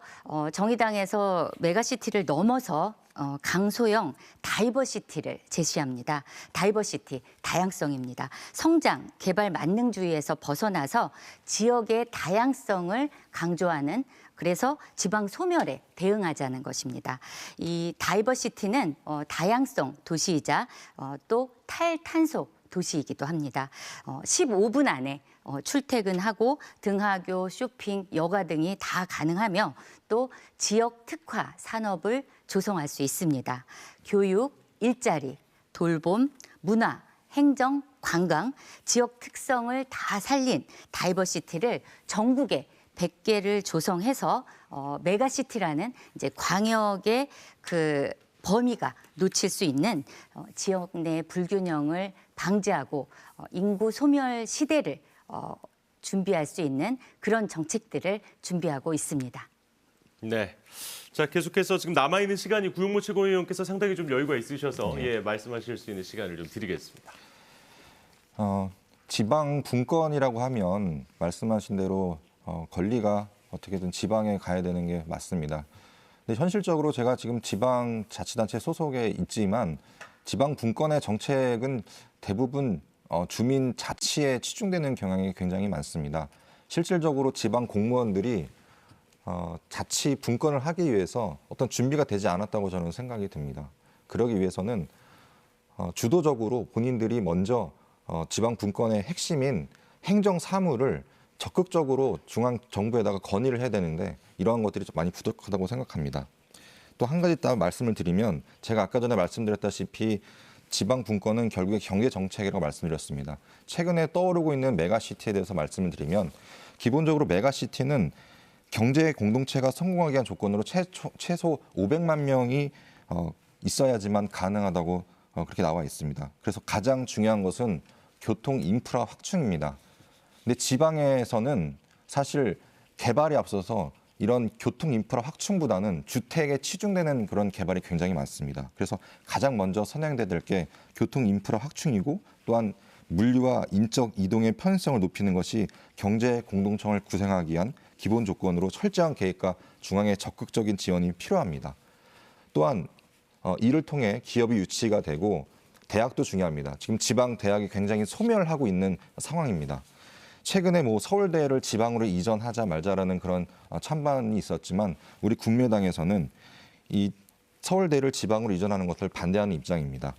정의당에서 메가시티를 넘어서 강소형 다이버시티를 제시합니다. 다이버시티, 다양성입니다. 성장, 개발 만능주의에서 벗어나서 지역의 다양성을 강조하는 그래서 지방 소멸에 대응하자는 것입니다. 이 다이버시티는 다양성 도시이자 또 탈탄소 도시이기도 합니다. 15분 안에 출퇴근하고 등하교, 쇼핑, 여가 등이 다 가능하며 또 지역 특화 산업을 조성할 수 있습니다. 교육, 일자리, 돌봄, 문화, 행정, 관광, 지역 특성을 다 살린 다이버시티를 전국에 100개를 조성해서 메가시티라는 이제 광역의 그 범위가 놓칠 수 있는 지역 내 불균형을 방지하고 인구 소멸 시대를 준비할 수 있는 그런 정책들을 준비하고 있습니다. 네. 자, 계속해서 지금 남아있는 시간이 구용모 최고위원께서 상당히 좀 여유가 있으셔서 말씀하실 수 있는 시간을 좀 드리겠습니다. 지방 분권이라고 하면 말씀하신 대로 권리가 어떻게든 지방에 가야 되는 게 맞습니다. 근데 현실적으로 제가 지금 지방자치단체 소속에 있지만 지방 분권의 정책은 대부분 주민 자치에 치중되는 경향이 굉장히 많습니다. 실질적으로 지방 공무원들이 자치 분권을 하기 위해서 어떤 준비가 되지 않았다고 저는 생각이 듭니다. 그러기 위해서는 주도적으로 본인들이 먼저 지방 분권의 핵심인 행정 사무를 적극적으로 중앙 정부에다가 건의를 해야 되는데 이러한 것들이 좀 많이 부족하다고 생각합니다. 또 한 가지 더 말씀을 드리면 제가 아까 전에 말씀드렸다시피 지방 분권은 결국에 경제 정책이라고 말씀드렸습니다. 최근에 떠오르고 있는 메가시티에 대해서 말씀을 드리면 기본적으로 메가시티는 경제 공동체가 성공하기 위한 조건으로 최소 500만 명이 있어야지만 가능하다고 그렇게 나와 있습니다. 그래서 가장 중요한 것은 교통 인프라 확충입니다. 근데 지방에서는 사실 개발에 앞서서 이런 교통 인프라 확충보다는 주택에 치중되는 그런 개발이 굉장히 많습니다. 그래서 가장 먼저 선행돼야 될 게 교통 인프라 확충이고 또한 물류와 인적 이동의 편의성을 높이는 것이 경제 공동체를 구성하기 위한 기본 조건으로 철저한 계획과 중앙의 적극적인 지원이 필요합니다. 또한 이를 통해 기업이 유치가 되고 대학도 중요합니다. 지금 지방 대학이 굉장히 소멸하고 있는 상황입니다. 최근에 서울대를 지방으로 이전하자 말자라는 그런 찬반이 있었지만 우리 국민의당에서는 이 서울대를 지방으로 이전하는 것을 반대하는 입장입니다.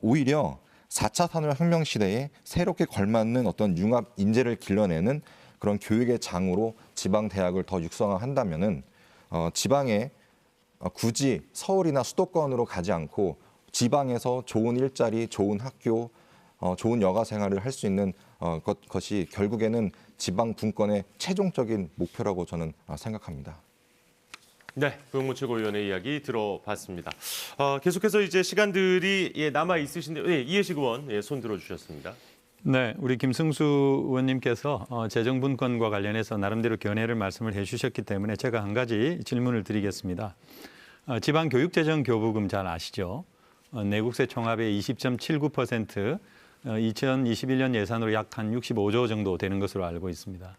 오히려 4차 산업혁명 시대에 새롭게 걸맞는 어떤 융합 인재를 길러내는 그런 교육의 장으로 지방 대학을 더 육성한다면은 지방에 굳이 서울이나 수도권으로 가지 않고 지방에서 좋은 일자리, 좋은 학교, 좋은 여가 생활을 할 수 있는 것이 결국에는 지방 분권의 최종적인 목표라고 저는 생각합니다. 네, 고용무 최고위원의 이야기 들어봤습니다. 계속해서 이제 시간들이 남아 있으신데 이해식 의원 손 들어주셨습니다. 네, 우리 김승수 의원님께서 재정분권과 관련해서 나름대로 견해를 말씀을 해주셨기 때문에 제가 한 가지 질문을 드리겠습니다. 지방교육재정교부금 잘 아시죠? 내국세 총합의 20.79%, 2021년 예산으로 약 한 65조 정도 되는 것으로 알고 있습니다.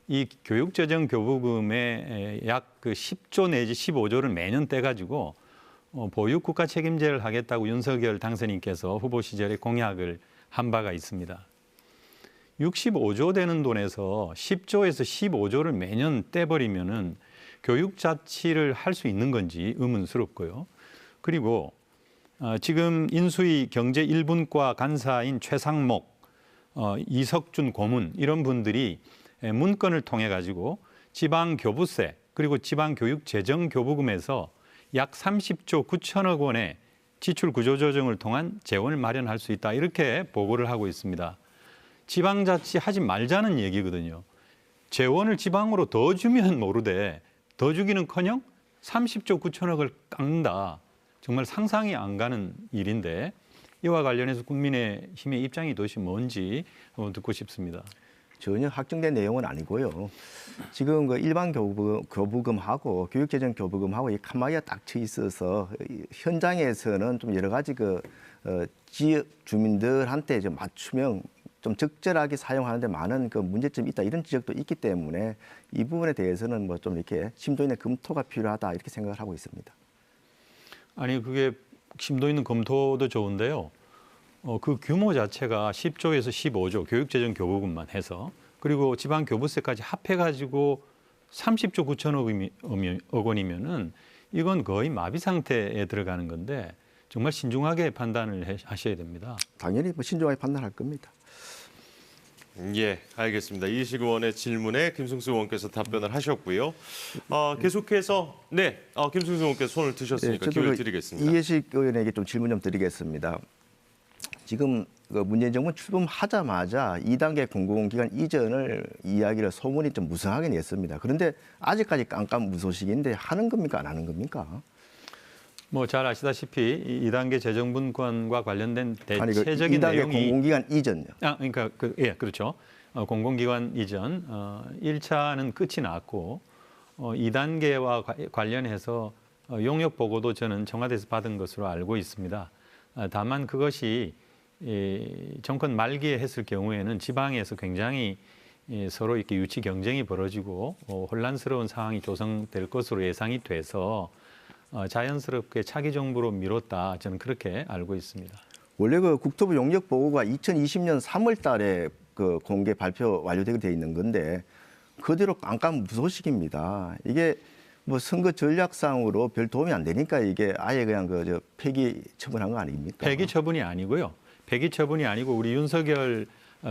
이 교육재정교부금의 약 10조 내지 15조를 매년 떼가지고 보육 국가 책임제를 하겠다고 윤석열 당선인께서 후보 시절에 공약을 한 바가 있습니다. 65조 되는 돈에서 10조에서 15조를 매년 떼버리면은 교육 자치를 할 수 있는 건지 의문스럽고요. 그리고 지금 인수위 경제 1분과 간사인 최상목, 이석준 고문 이런 분들이 문건을 통해 가지고 지방 교부세 그리고 지방 교육 재정 교부금에서 약 30조 9천억 원의 지출 구조 조정을 통한 재원을 마련할 수 있다 이렇게 보고를 하고 있습니다. 지방자치 하지 말자는 얘기거든요. 재원을 지방으로 더 주면 모르되 더 주기는커녕 30조 9천억을 깎는다. 정말 상상이 안 가는 일인데 이와 관련해서 국민의힘의 입장이 도대체 뭔지 한번 듣고 싶습니다. 전혀 확정된 내용은 아니고요. 지금 그 일반 교부금하고 교육재정 교부금하고 이 칸막이가 딱 쳐 있어서 현장에서는 좀 여러 가지 지역 주민들한테 좀 맞추면 좀 적절하게 사용하는데 많은 문제점이 있다 이런 지적도 있기 때문에 이 부분에 대해서는 좀 이렇게 심도 있는 검토가 필요하다 이렇게 생각을 하고 있습니다. 아니 그게 심도 있는 검토도 좋은데요. 그 규모 자체가 10조에서 15조 교육재정 교부금만 해서 그리고 지방 교부세까지 합해가지고 30조 9천억 원이면은 이건 거의 마비 상태에 들어가는 건데 정말 신중하게 판단을 하셔야 됩니다. 당연히 신중하게 판단할 겁니다. 예, 알겠습니다. 이해식 의원의 질문에 김승수 의원께서 답변을 하셨고요. 계속해서 김승수 의원께서 손을 드셨으니까 기회를 드리겠습니다. 이해식 의원에게 좀 질문 좀 드리겠습니다. 지금 문재인 정부 출범하자마자 2단계 공공기관 이전을 이야기를 소문이 좀 무성하게 냈습니다. 그런데 아직까지 깜깜무소식인데 하는 겁니까 안 하는 겁니까? 잘 아시다시피 2단계 재정분권과 관련된 대체적인 2단계 내용이 공공기관 이전요. 그러니까 그렇죠. 공공기관 이전 1차는 끝이 났고 2단계와 관련해서 용역 보고도 저는 청와대에서 받은 것으로 알고 있습니다. 다만 그것이 정권 말기에 했을 경우에는 지방에서 굉장히 서로 이렇게 유치 경쟁이 벌어지고 혼란스러운 상황이 조성될 것으로 예상이 돼서 자연스럽게 차기 정부로 미뤘다 저는 그렇게 알고 있습니다. 원래 그 국토부 용역 보고가 2020년 3월 달에 그 공개 발표 완료되게 돼 있는 건데 그대로 깜깜 무소식입니다. 이게 뭐 선거 전략상으로 별 도움이 안 되니까 이게 아예 그냥 저 폐기 처분한 거 아닙니까? 폐기 처분이 아니고요. 폐기 처분이 아니고 우리 윤석열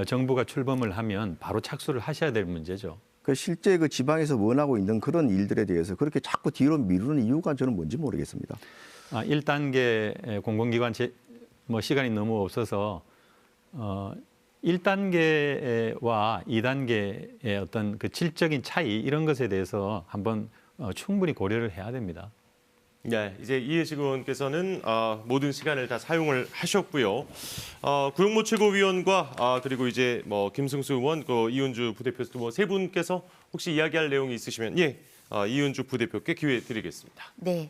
정부가 출범을 하면 바로 착수를 하셔야 될 문제죠. 그 실제 그 지방에서 원하고 있는 그런 일들에 대해서 그렇게 자꾸 뒤로 미루는 이유가 저는 뭔지 모르겠습니다. 1단계 공공기관 뭐 시간이 너무 없어서 1단계와 2단계의 어떤 그 질적인 차이 이런 것에 대해서 한번 충분히 고려를 해야 됩니다. 네, 이제 이해식 의원께서는 모든 시간을 다 사용을 하셨고요. 구용모 최고위원과 그리고 이제 뭐 김승수 의원, 그 이은주 부대표도 뭐 세 분께서 혹시 이야기할 내용이 있으시면 이은주 부대표께 기회 드리겠습니다. 네.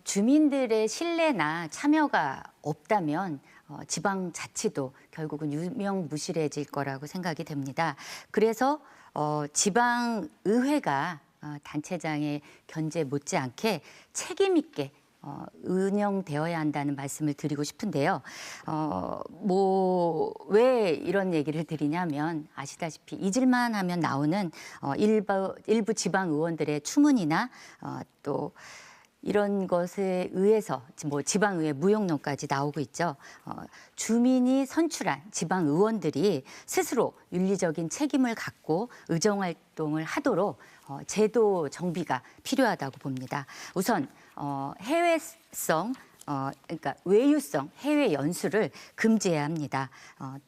주민들의 신뢰나 참여가 없다면 지방자치도 결국은 유명무실해질 거라고 생각이 됩니다. 그래서 지방의회가 단체장의 견제 못지않게 책임 있게 운영되어야 한다는 말씀을 드리고 싶은데요. 왜 이런 얘기를 드리냐면 아시다시피 잊을만 하면 나오는 일부 지방 의원들의 추문이나 또 이런 것에 의해서 뭐 지방의회 무용론까지 나오고 있죠. 주민이 선출한 지방 의원들이 스스로 윤리적인 책임을 갖고 의정활동을 하도록 제도 정비가 필요하다고 봅니다. 우선 해외성 그러니까 외유성 해외 연수를 금지해야 합니다.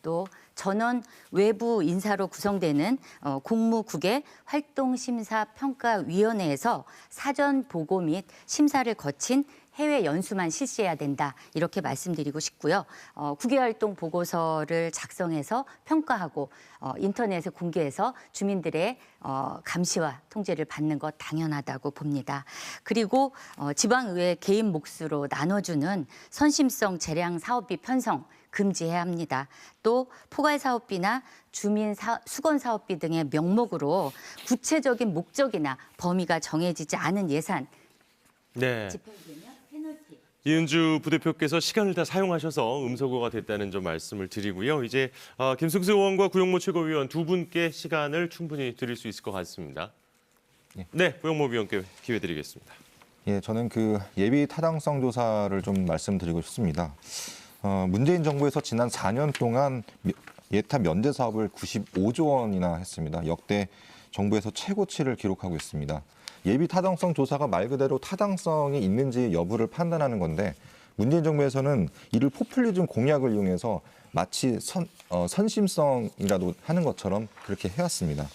또 전원 외부 인사로 구성되는 공무국의 활동심사평가위원회에서 사전 보고 및 심사를 거친 해외 연수만 실시해야 된다. 이렇게 말씀드리고 싶고요. 국외활동 보고서를 작성해서 평가하고 인터넷에 공개해서 주민들의 감시와 통제를 받는 것 당연하다고 봅니다. 그리고 지방의회 개인 몫으로 나눠주는 선심성 재량 사업비 편성 금지해야 합니다. 또 포괄사업비나 주민 수건 사업비 등의 명목으로 구체적인 목적이나 범위가 정해지지 않은 예산 네. 집행되면 페널티. 이은주 부대표께서 시간을 다 사용하셔서 음소거가 됐다는 점 말씀을 드리고요. 이제 김승수 의원과 구용모 최고위원 두 분께 시간을 충분히 드릴 수 있을 것 같습니다. 네, 구용모 위원께 기회 드리겠습니다. 예, 저는 그 예비 타당성 조사를 좀 말씀드리고 싶습니다. 문재인 정부에서 지난 4년 동안 예타 면제 사업을 95조 원이나 했습니다. 역대 정부에서 최고치를 기록하고 있습니다. 예비 타당성 조사가 말 그대로 타당성이 있는지 여부를 판단하는 건데 문재인 정부에서는 이를 포퓰리즘 공약을 이용해서 마치 선심성이라도 하는 것처럼 그렇게 해왔습니다.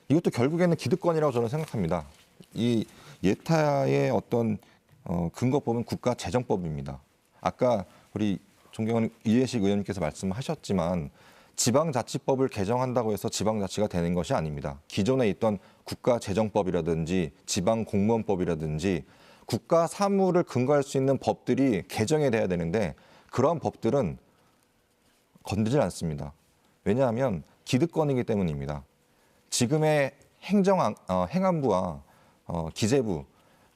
이것도 결국에는 기득권이라고 저는 생각합니다. 이 예타의 어떤 근거법은 국가재정법입니다. 아까 우리 존경하는 이해식 의원님께서 말씀하셨지만 지방자치법을 개정한다고 해서 지방자치가 되는 것이 아닙니다. 기존에 있던 국가재정법이라든지 지방공무원법이라든지 국가 사무를 근거할 수 있는 법들이 개정이 돼야 되는데 그러한 법들은 건드질 않습니다. 왜냐하면 기득권이기 때문입니다. 지금의 행안부와 기재부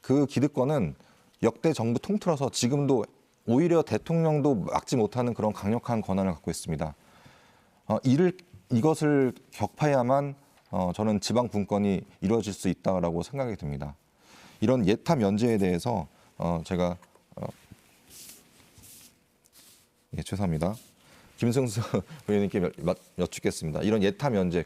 그 기득권은 역대 정부 통틀어서 지금도 오히려 대통령도 막지 못하는 그런 강력한 권한을 갖고 있습니다. 이것을 격파해야만 저는 지방 분권이 이루어질 수 있다고 생각이 듭니다. 이런 예타 면제에 대해서 제가 죄송합니다. 김승수 의원님께 여쭙겠습니다. 이런 예타 면제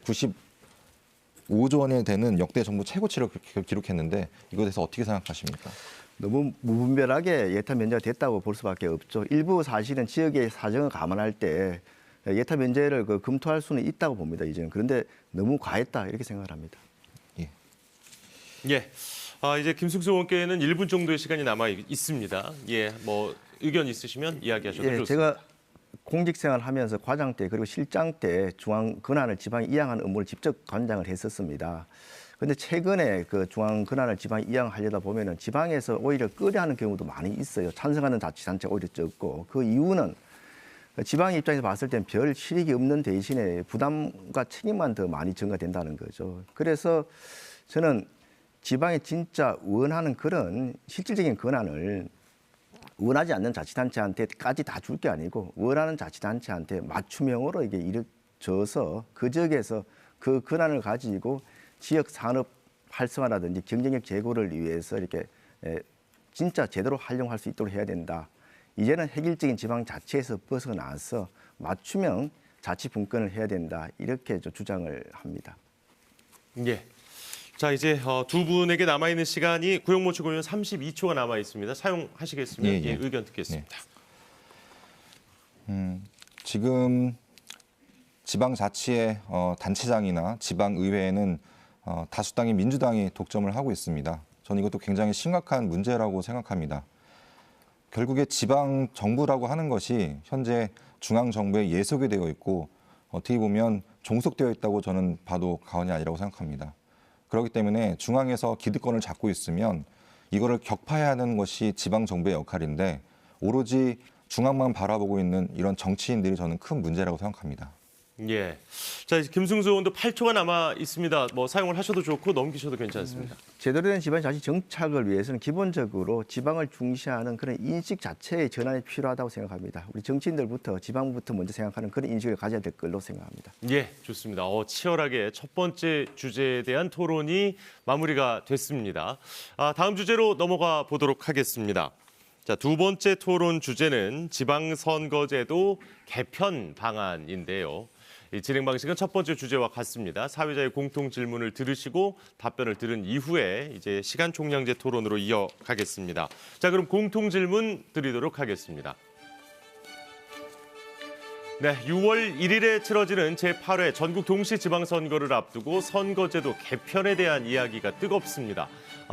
95조 원에 되는 역대 정부 최고치를 기록했는데 이것에 대해서 어떻게 생각하십니까? 너무 무분별하게 예타 면제가 됐다고 볼 수밖에 없죠. 일부 사실은 지역의 사정을 감안할 때 예타 면제를 검토할 수는 있다고 봅니다. 이제는. 그런데 너무 과했다 이렇게 생각을 합니다. 예. 이제 김승수 의원께는 1분 정도의 시간이 남아 있습니다. 예, 뭐 의견 있으시면 이야기하셔도 좋습니다. 제가 공직생활 하면서 과장 때 그리고 실장 때 중앙 권한을 지방에 이양하는 업무를 직접 관장을 했었습니다. 그런데 최근에 그 중앙 권한을 지방에 이양하려다 보면은 지방에서 오히려 꺼려하는 경우도 많이 있어요. 찬성하는 자치단체가 오히려 적고 그 이유는 지방 입장에서 봤을 땐 별 실익이 없는 대신에 부담과 책임만 더 많이 증가된다는 거죠. 그래서 저는 지방에 진짜 원하는 그런 실질적인 권한을 원하지 않는 자치단체한테까지 다 줄 게 아니고 원하는 자치단체한테 맞춤형으로 이게 이를 줘서 그 지역에서 그 권한을 가지고 지역 산업 활성화라든지 경쟁력 제고를 위해서 이렇게 진짜 제대로 활용할 수 있도록 해야 된다. 이제는 획일적인 지방 자치에서 벗어나서 맞춤형 자치 분권을 해야 된다. 이렇게 주장을 합니다. 예. 자, 이제 두 분에게 남아 있는 시간이 구용모 최고위원 32초가 남아 있습니다. 사용하시겠으면 예. 의견 듣겠습니다. 지금 지방자치의 단체장이나 지방의회에는 다수당인 민주당이 독점을 하고 있습니다. 저는 이것도 굉장히 심각한 문제라고 생각합니다. 결국에 지방정부라고 하는 것이 현재 중앙정부에 예속이 되어 있고 어떻게 보면 종속되어 있다고 저는 봐도 과언이 아니라고 생각합니다. 그렇기 때문에 중앙에서 기득권을 잡고 있으면 이거를 격파해야 하는 것이 지방정부의 역할인데 오로지 중앙만 바라보고 있는 이런 정치인들이 저는 큰 문제라고 생각합니다. 예. 자, 이제 김승수 의원도 8초가 남아 있습니다. 뭐 사용을 하셔도 좋고 넘기셔도 괜찮습니다. 제대로 된 지방자치 정착을 위해서는 기본적으로 지방을 중시하는 그런 인식 자체의 전환이 필요하다고 생각합니다. 우리 정치인들부터 지방부터 먼저 생각하는 그런 인식을 가져야 될 걸로 생각합니다. 예, 좋습니다. 치열하게 첫 번째 주제에 대한 토론이 마무리가 됐습니다. 다음 주제로 넘어가 보도록 하겠습니다. 자, 두 번째 토론 주제는 지방선거제도 개편 방안인데요. 이 진행 방식은 첫 번째 주제와 같습니다. 사회자의 공통 질문을 들으시고 답변을 들은 이후에 이제 시간 총량제 토론으로 이어가겠습니다. 자, 그럼 공통 질문 드리도록 하겠습니다. 네, 6월 1일에 치러지는 제8회 전국 동시 지방선거를 앞두고 선거제도 개편에 대한 이야기가 뜨겁습니다.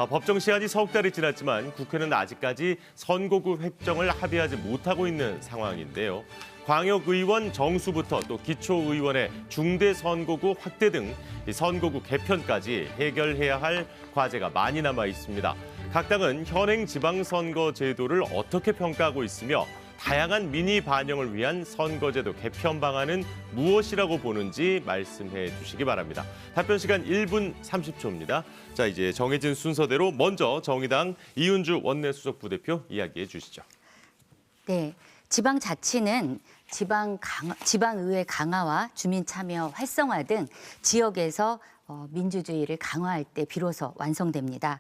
법정 시한이 석 달이 지났지만 국회는 아직까지 선거구 획정을 합의하지 못하고 있는 상황인데요. 광역의원 정수부터 또 기초의원의 중대선거구 확대 등 선거구 개편까지 해결해야 할 과제가 많이 남아 있습니다. 각 당은 현행 지방선거 제도를 어떻게 평가하고 있으며 다양한 민의 반영을 위한 선거제도 개편 방안은 무엇이라고 보는지 말씀해 주시기 바랍니다. 답변 시간 1분 30초입니다. 자, 이제 정해진 순서대로 먼저 정의당 이은주 원내수석 부대표 이야기해 주시죠. 네, 지방자치는 지방의회 강화와 주민 참여 활성화 등 지역에서 민주주의를 강화할 때 비로소 완성됩니다.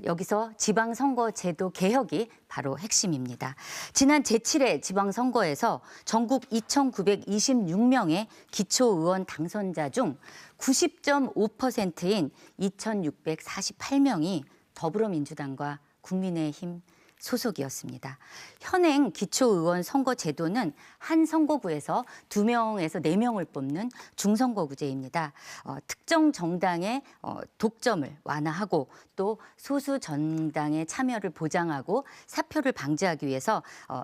여기서 지방선거제도 개혁이 바로 핵심입니다. 지난 제7회 지방선거에서 전국 2,926명의 기초의원 당선자 중 90.5%인 2,648명이 더불어민주당과 국민의힘 소속이었습니다. 현행 기초의원 선거 제도는 한 선거구에서 2명에서 4명을 뽑는 중선거구제입니다. 특정 정당의 독점을 완화하고 또 소수 정당의 참여를 보장하고 사표를 방지하기 위해서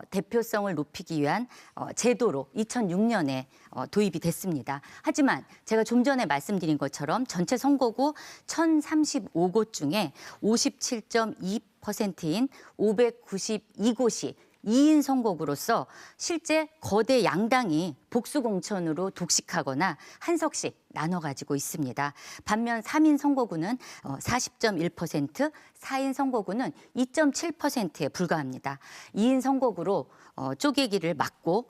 대표성을 높이기 위한 제도로 2006년에 도입이 됐습니다. 하지만 제가 좀 전에 말씀드린 것처럼 전체 선거구 1,035곳 중에 57.2%인 592곳이 2인 선거구로서 실제 거대 양당이 복수공천으로 독식하거나 한 석씩 나눠 가지고 있습니다. 반면 3인 선거구는 40.1%, 4인 선거구는 2.7%에 불과합니다. 2인 선거구로 쪼개기를 막고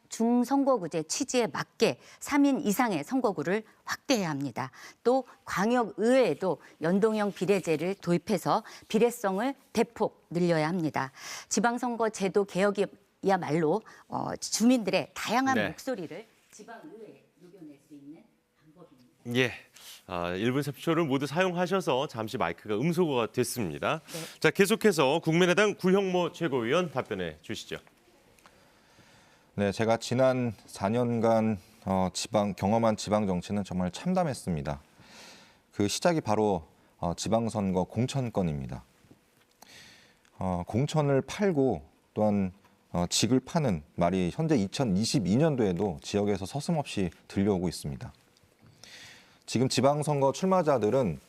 중선거구제 취지에 맞게 3인 이상의 선거구를 확대해야 합니다. 또 광역의회에도 연동형 비례제를 도입해서 비례성을 대폭 늘려야 합니다. 지방선거 제도 개혁이야말로 주민들의 다양한 목소리를 지방의회에 녹여낼 수 있는 방법입니다. 예. 1분 30초를 모두 사용하셔서 잠시 마이크가 음소거가 됐습니다. 네. 자, 계속해서 국민의당 구형모 최고위원 답변해 주시죠. 네, 제가 지난 4년간 경험한 지방 정치는 정말 참담했습니다. 그 시작이 바로 지방선거 공천권입니다. 공천을 팔고 또한 직을 파는 말이 현재 2022년도에도 지역에서 서슴없이 들려오고 있습니다. 지금 지방선거 출마자들은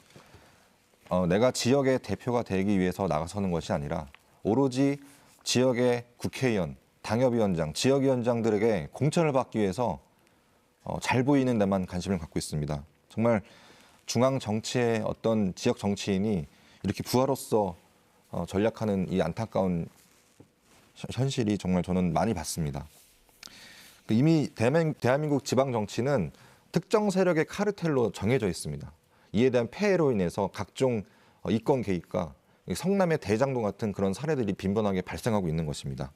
내가 지역의 대표가 되기 위해서 나가서는 것이 아니라 오로지 지역의 국회의원, 당협위원장, 지역위원장들에게 공천을 받기 위해서 잘 보이는 데만 관심을 갖고 있습니다. 정말 중앙 정치의 어떤 지역 정치인이 이렇게 부하로서 전략하는 이 안타까운 현실이 정말 저는 많이 봤습니다. 이미 대한민국 지방 정치는 특정 세력의 카르텔로 정해져 있습니다. 이에 대한 폐해로 인해서 각종 이권 개입과 성남의 대장동 같은 그런 사례들이 빈번하게 발생하고 있는 것입니다.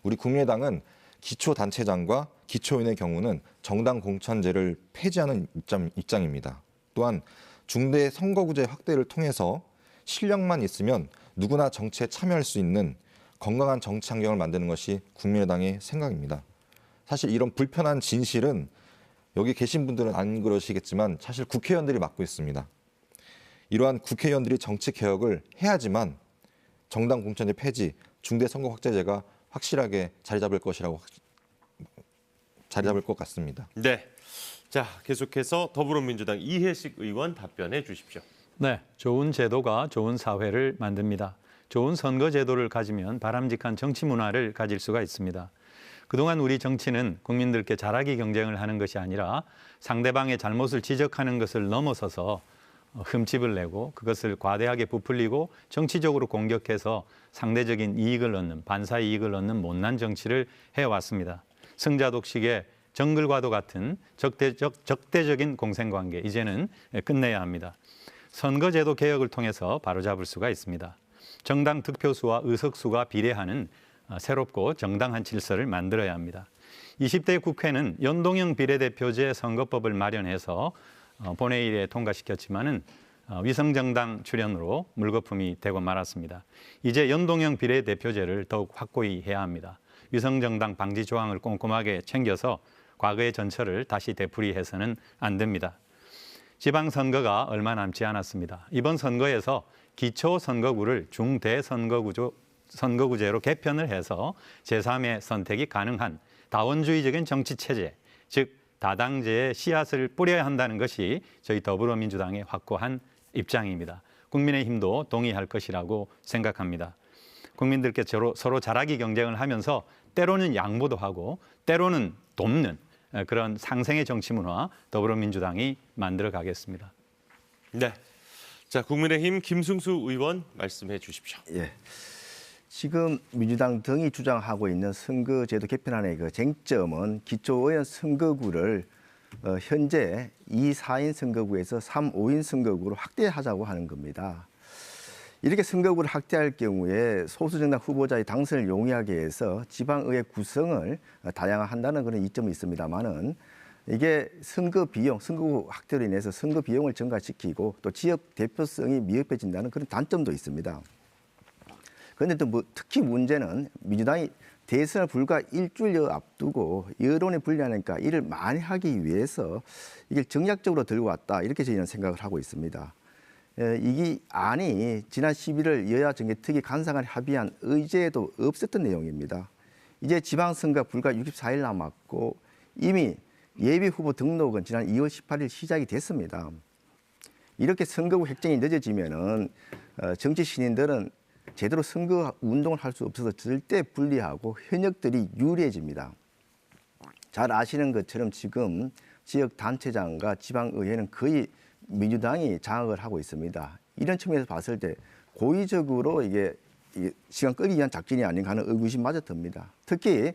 우리 국민의당은 기초단체장과 기초의원의 경우는 정당 공천제를 폐지하는 입장입니다. 또한 중대 선거구제 확대를 통해서 실력만 있으면 누구나 정치에 참여할 수 있는 건강한 정치 환경을 만드는 것이 국민의당의 생각입니다. 사실 이런 불편한 진실은 여기 계신 분들은 안 그러시겠지만 사실 국회의원들이 맡고 있습니다. 이러한 국회의원들이 정치 개혁을 해야지만 정당 공천제 폐지, 중대 선거 확대제가 확실하게 자리 잡을 것 같습니다. 네. 자, 계속해서 더불어민주당 이해식 의원 답변해 주십시오. 네, 좋은 제도가 좋은 사회를 만듭니다. 좋은 선거 제도를 가지면 바람직한 정치 문화를 가질 수가 있습니다. 그동안 우리 정치는 국민들께 잘하기 경쟁을 하는 것이 아니라 상대방의 잘못을 지적하는 것을 넘어서서 흠집을 내고 그것을 과대하게 부풀리고 정치적으로 공격해서 상대적인 이익을 얻는, 반사 이익을 얻는 못난 정치를 해왔습니다. 승자독식의 정글과도 같은 적대적인 공생관계, 이제는 끝내야 합니다. 선거제도 개혁을 통해서 바로잡을 수가 있습니다. 정당 득표수와 의석수가 비례하는 새롭고 정당한 질서를 만들어야 합니다. 20대 국회는 연동형 비례대표제 선거법을 마련해서 본회의에 통과시켰지만은 위성정당 출연으로 물거품이 되고 말았습니다. 이제 연동형 비례대표제를 더욱 확고히 해야 합니다. 위성정당 방지 조항을 꼼꼼하게 챙겨서 과거의 전철을 다시 되풀이해서는 안 됩니다. 지방선거가 얼마 남지 않았습니다. 이번 선거에서 기초선거구를 중대선거구제로 개편을 해서 제3의 선택이 가능한 다원주의적인 정치체제, 즉 다당제의 씨앗을 뿌려야 한다는 것이 저희 더불어민주당의 확고한 입장입니다. 국민의힘도 동의할 것이라고 생각합니다. 국민들께 서로 잘하기 경쟁을 하면서 때로는 양보도 하고 때로는 돕는 그런 상생의 정치 문화 더불어민주당이 만들어 가겠습니다. 네. 자, 국민의힘 김승수 의원 말씀해 주십시오. 예. 지금 민주당 등이 주장하고 있는 선거제도 개편안의 그 쟁점은 기초의원 선거구를 현재 2, 4인 선거구에서 3, 5인 선거구로 확대하자고 하는 겁니다. 이렇게 선거구를 확대할 경우에 소수정당 후보자의 당선을 용이하게 해서 지방의회 구성을 다양화한다는 그런 이점이 있습니다만은 이게 선거 비용, 선거구 확대로 인해서 선거 비용을 증가시키고 또 지역 대표성이 미흡해진다는 그런 단점도 있습니다. 그런데 또 특히 문제는 민주당이 대선을 불과 일주일여 앞두고 여론이 불리하니까 이를 만회하기 위해서 이걸 정략적으로 들고 왔다, 이렇게 저희는 생각을 하고 있습니다. 이 안이 지난 11월 여야 정개특위 간사간에 합의한 의제에도 없었던 내용입니다. 이제 지방선거 불과 64일 남았고 이미 예비 후보 등록은 지난 2월 18일 시작이 됐습니다. 이렇게 선거구 획정이 늦어지면은 정치 신인들은 제대로 선거 운동을 할 수 없어서 절대 불리하고 현역들이 유리해집니다. 잘 아시는 것처럼 지금 지역 단체장과 지방의회는 거의 민주당이 장악을 하고 있습니다. 이런 측면에서 봤을 때 고의적으로 이게 시간 끌기 위한 작전이 아닌가 하는 의구심마저 듭니다. 특히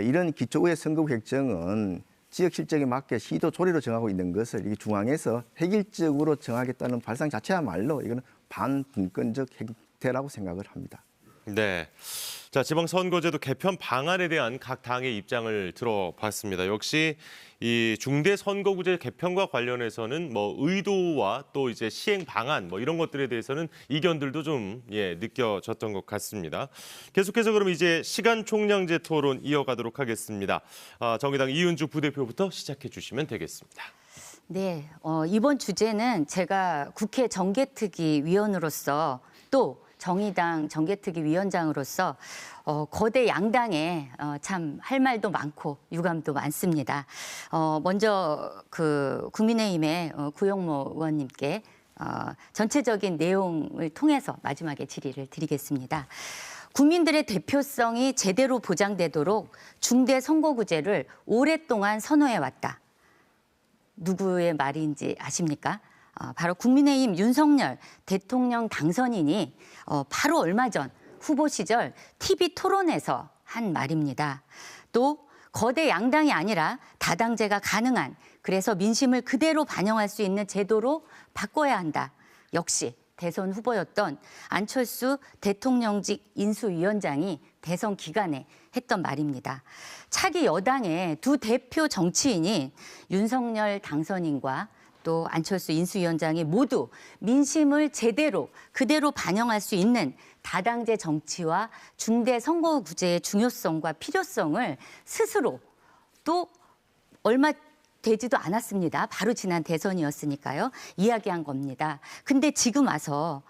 이런 기초의회 선거구 획정은 지역 실정에 맞게 시도 조례로 정하고 있는 것을 이 중앙에서 획일적으로 정하겠다는 발상 자체야말로 이거는 반분권적 행태라고 생각을 합니다. 네. 자, 지방선거제도 개편 방안에 대한 각 당의 입장을 들어봤습니다. 역시 이 중대선거구제 개편과 관련해서는 뭐 의도와 또 이제 시행 방안 뭐 이런 것들에 대해서는 이견들도 좀 느껴졌던 것 같습니다. 계속해서 그럼 이제 시간 총량제 토론 이어가도록 하겠습니다. 정의당 이은주 부대표부터 시작해 주시면 되겠습니다. 네, 이번 주제는 제가 국회 정개특위 위원으로서 또 정의당 정개특위 위원장으로서 거대 양당에 참 할 말도 많고 유감도 많습니다. 먼저 그 국민의힘의 구용모 의원님께 전체적인 내용을 통해서 마지막에 질의를 드리겠습니다. 국민들의 대표성이 제대로 보장되도록 중대선거구제를 오랫동안 선호해왔다. 누구의 말인지 아십니까? 바로 국민의힘 윤석열 대통령 당선인이 바로 얼마 전 후보 시절 TV 토론에서 한 말입니다. 또 거대 양당이 아니라 다당제가 가능한, 그래서 민심을 그대로 반영할 수 있는 제도로 바꿔야 한다. 역시 대선 후보였던 안철수 대통령직 인수위원장이 대선 기간에 했던 말입니다. 차기 여당의 두 대표 정치인인 윤석열 당선인과 또 안철수 인수위원장이 모두 민심을 제대로 그대로 반영할 수 있는 다당제 정치와 중대 선거구제의 중요성과 필요성을 스스로 또 얼마 되지도 않았습니다. 바로 지난 대선이었으니까요. 이야기한 겁니다. 근데 지금 와서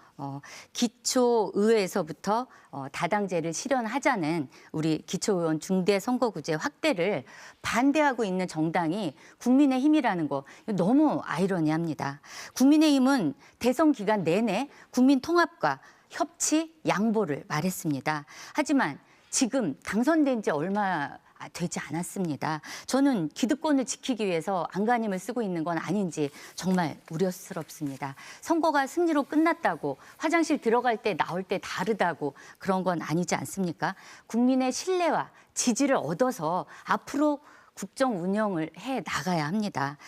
기초의회에서부터 다당제를 실현하자는 우리 기초의원 중대선거구제 확대를 반대하고 있는 정당이 국민의힘이라는 거 너무 아이러니합니다. 국민의힘은 대선 기간 내내 국민 통합과 협치, 양보를 말했습니다. 하지만 지금 당선된 지 얼마 되지 않았습니다. 저는 기득권을 지키기 위해서 안간힘을 쓰고 있는 건 아닌지 정말 우려스럽습니다. 선거가 승리로 끝났다고 화장실 들어갈 때 나올 때 다르다고 그런 건 아니지 않습니까? 국민의 신뢰와 지지를 얻어서 앞으로 국정 운영을 해 나가야 합니다.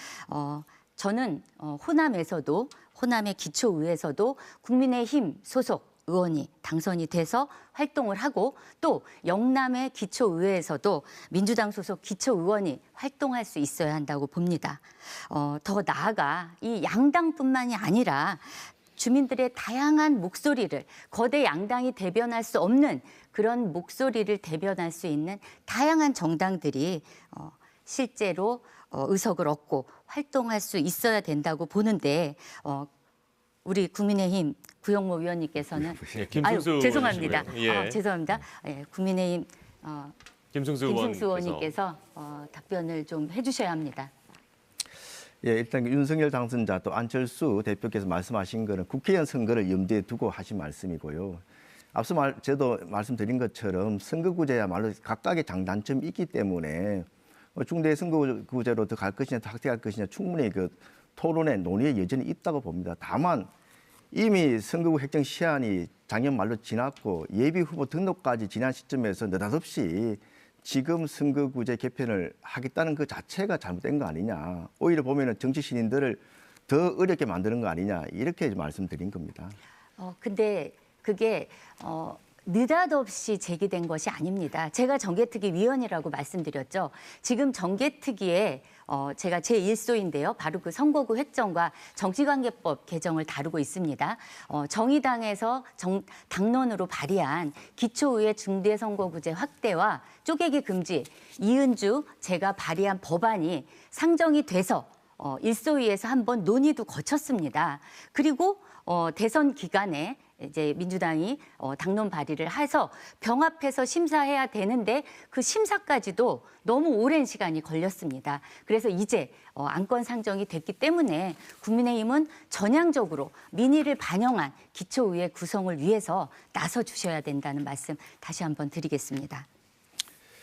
저는 호남의 기초의회에서도 국민의힘 소속 의원이 당선이 돼서 활동을 하고 또 영남의 기초의회에서도 민주당 소속 기초의원이 활동할 수 있어야 한다고 봅니다. 더 나아가 이 양당뿐만이 아니라 주민들의 다양한 목소리를 거대 양당이 대변할 수 없는 그런 목소리를 대변할 수 있는 다양한 정당들이 실제로 의석을 얻고 활동할 수 있어야 된다고 보는데 우리 국민의힘 구영모 위원님께서는 네, 김승수 죄송합니다. 의원이시고요. 예. 죄송합니다. 국민의힘 김승수 의원님께서 답변을 좀 해주셔야 합니다. 예, 일단 윤석열 당선자 또 안철수 대표께서 말씀하신 거는 국회의원 선거를 염두에 두고 하신 말씀이고요. 앞서 저도 말씀드린 것처럼 선거구제야말로 각각의 장단점이 있기 때문에 중대 선거구제로 더 갈 것이냐, 더 확대할 것이냐 충분히 그 토론의 논의의 여전히 있다고 봅니다. 다만 이미 선거구 획정 시한이 작년 말로 지났고 예비 후보 등록까지 지난 시점에서 느닷없이 지금 선거구제 개편을 하겠다는 그 자체가 잘못된 거 아니냐. 오히려 보면은 정치 신인들을 더 어렵게 만드는 거 아니냐. 이렇게 말씀드린 겁니다. 근데 그게 느닷없이 제기된 것이 아닙니다. 제가 정개특위 위원이라고 말씀드렸죠. 지금 정개특위에 제가 제1소인데요. 바로 그 선거구 획정과 정치관계법 개정을 다루고 있습니다. 정의당에서 당론으로 발의한 기초의회 중대선거구제 확대와 쪼개기 금지, 이은주 제가 발의한 법안이 상정이 돼서 일소위에서 한번 논의도 거쳤습니다. 그리고 대선 기간에 이제 민주당이 당론 발의를 해서 병합해서 심사해야 되는데 그 심사까지도 너무 오랜 시간이 걸렸습니다. 그래서 이제 안건 상정이 됐기 때문에 국민의힘은 전향적으로 민의를 반영한 기초의회 구성을 위해서 나서 주셔야 된다는 말씀 다시 한번 드리겠습니다.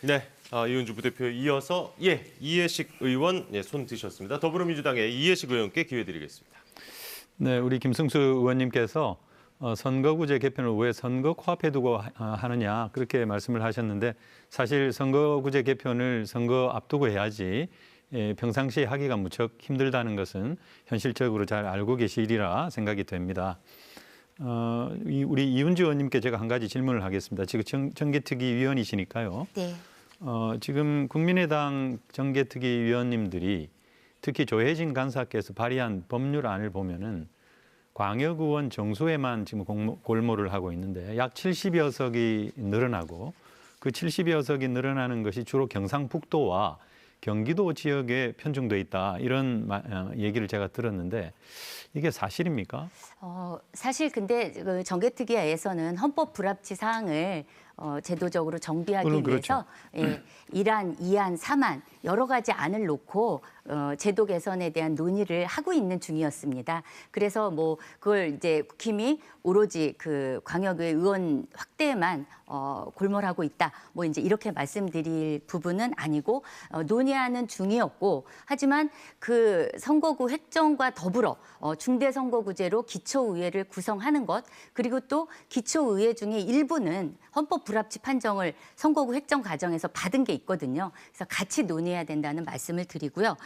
네, 이은주 부대표 이어서 이해식 의원 손 드셨습니다. 더불어민주당의 이해식 의원께 기회 드리겠습니다. 네, 우리 김승수 의원님께서 선거구제 개편을 왜 선거 코앞에 두고 하느냐 그렇게 말씀을 하셨는데 사실 선거구제 개편을 선거 앞두고 해야지 평상시에 하기가 무척 힘들다는 것은 현실적으로 잘 알고 계시리라 생각이 됩니다. 우리 이은주 의원님께 제가 한 가지 질문을 하겠습니다. 지금 정개특위 위원이시니까요. 네. 지금 국민의당 정개특위 위원님들이 특히 조혜진 간사께서 발의한 법률안을 보면은 광역의원 정수에만 지금 골몰을 하고 있는데 약 70여 석이 늘어나고 그 70여 석이 늘어나는 것이 주로 경상북도와 경기도 지역에 편중돼 있다 이런 얘기를 제가 들었는데 이게 사실입니까? 사실 근데 그 정개특위에서는 헌법 불합치 사항을 제도적으로 정비하기 물론 위해서 예, 1안, 2안, 3안 여러 가지 안을 놓고 제도 개선에 대한 논의를 하고 있는 중이었습니다. 그래서 뭐 그걸 이제 국힘이 오로지 그 광역의 의원 확대에만 골몰하고 있다. 뭐 이제 이렇게 말씀드릴 부분은 아니고 논의하는 중이었고, 하지만 그 선거구 획정과 더불어 중대선거구제로 기초의회를 구성하는 것, 그리고 또 기초의회 중에 일부는 헌법 불합치 판정을 선거구 획정 과정에서 받은 게 있거든요. 그래서 같이 논의해야 된다는 말씀을 드리고요.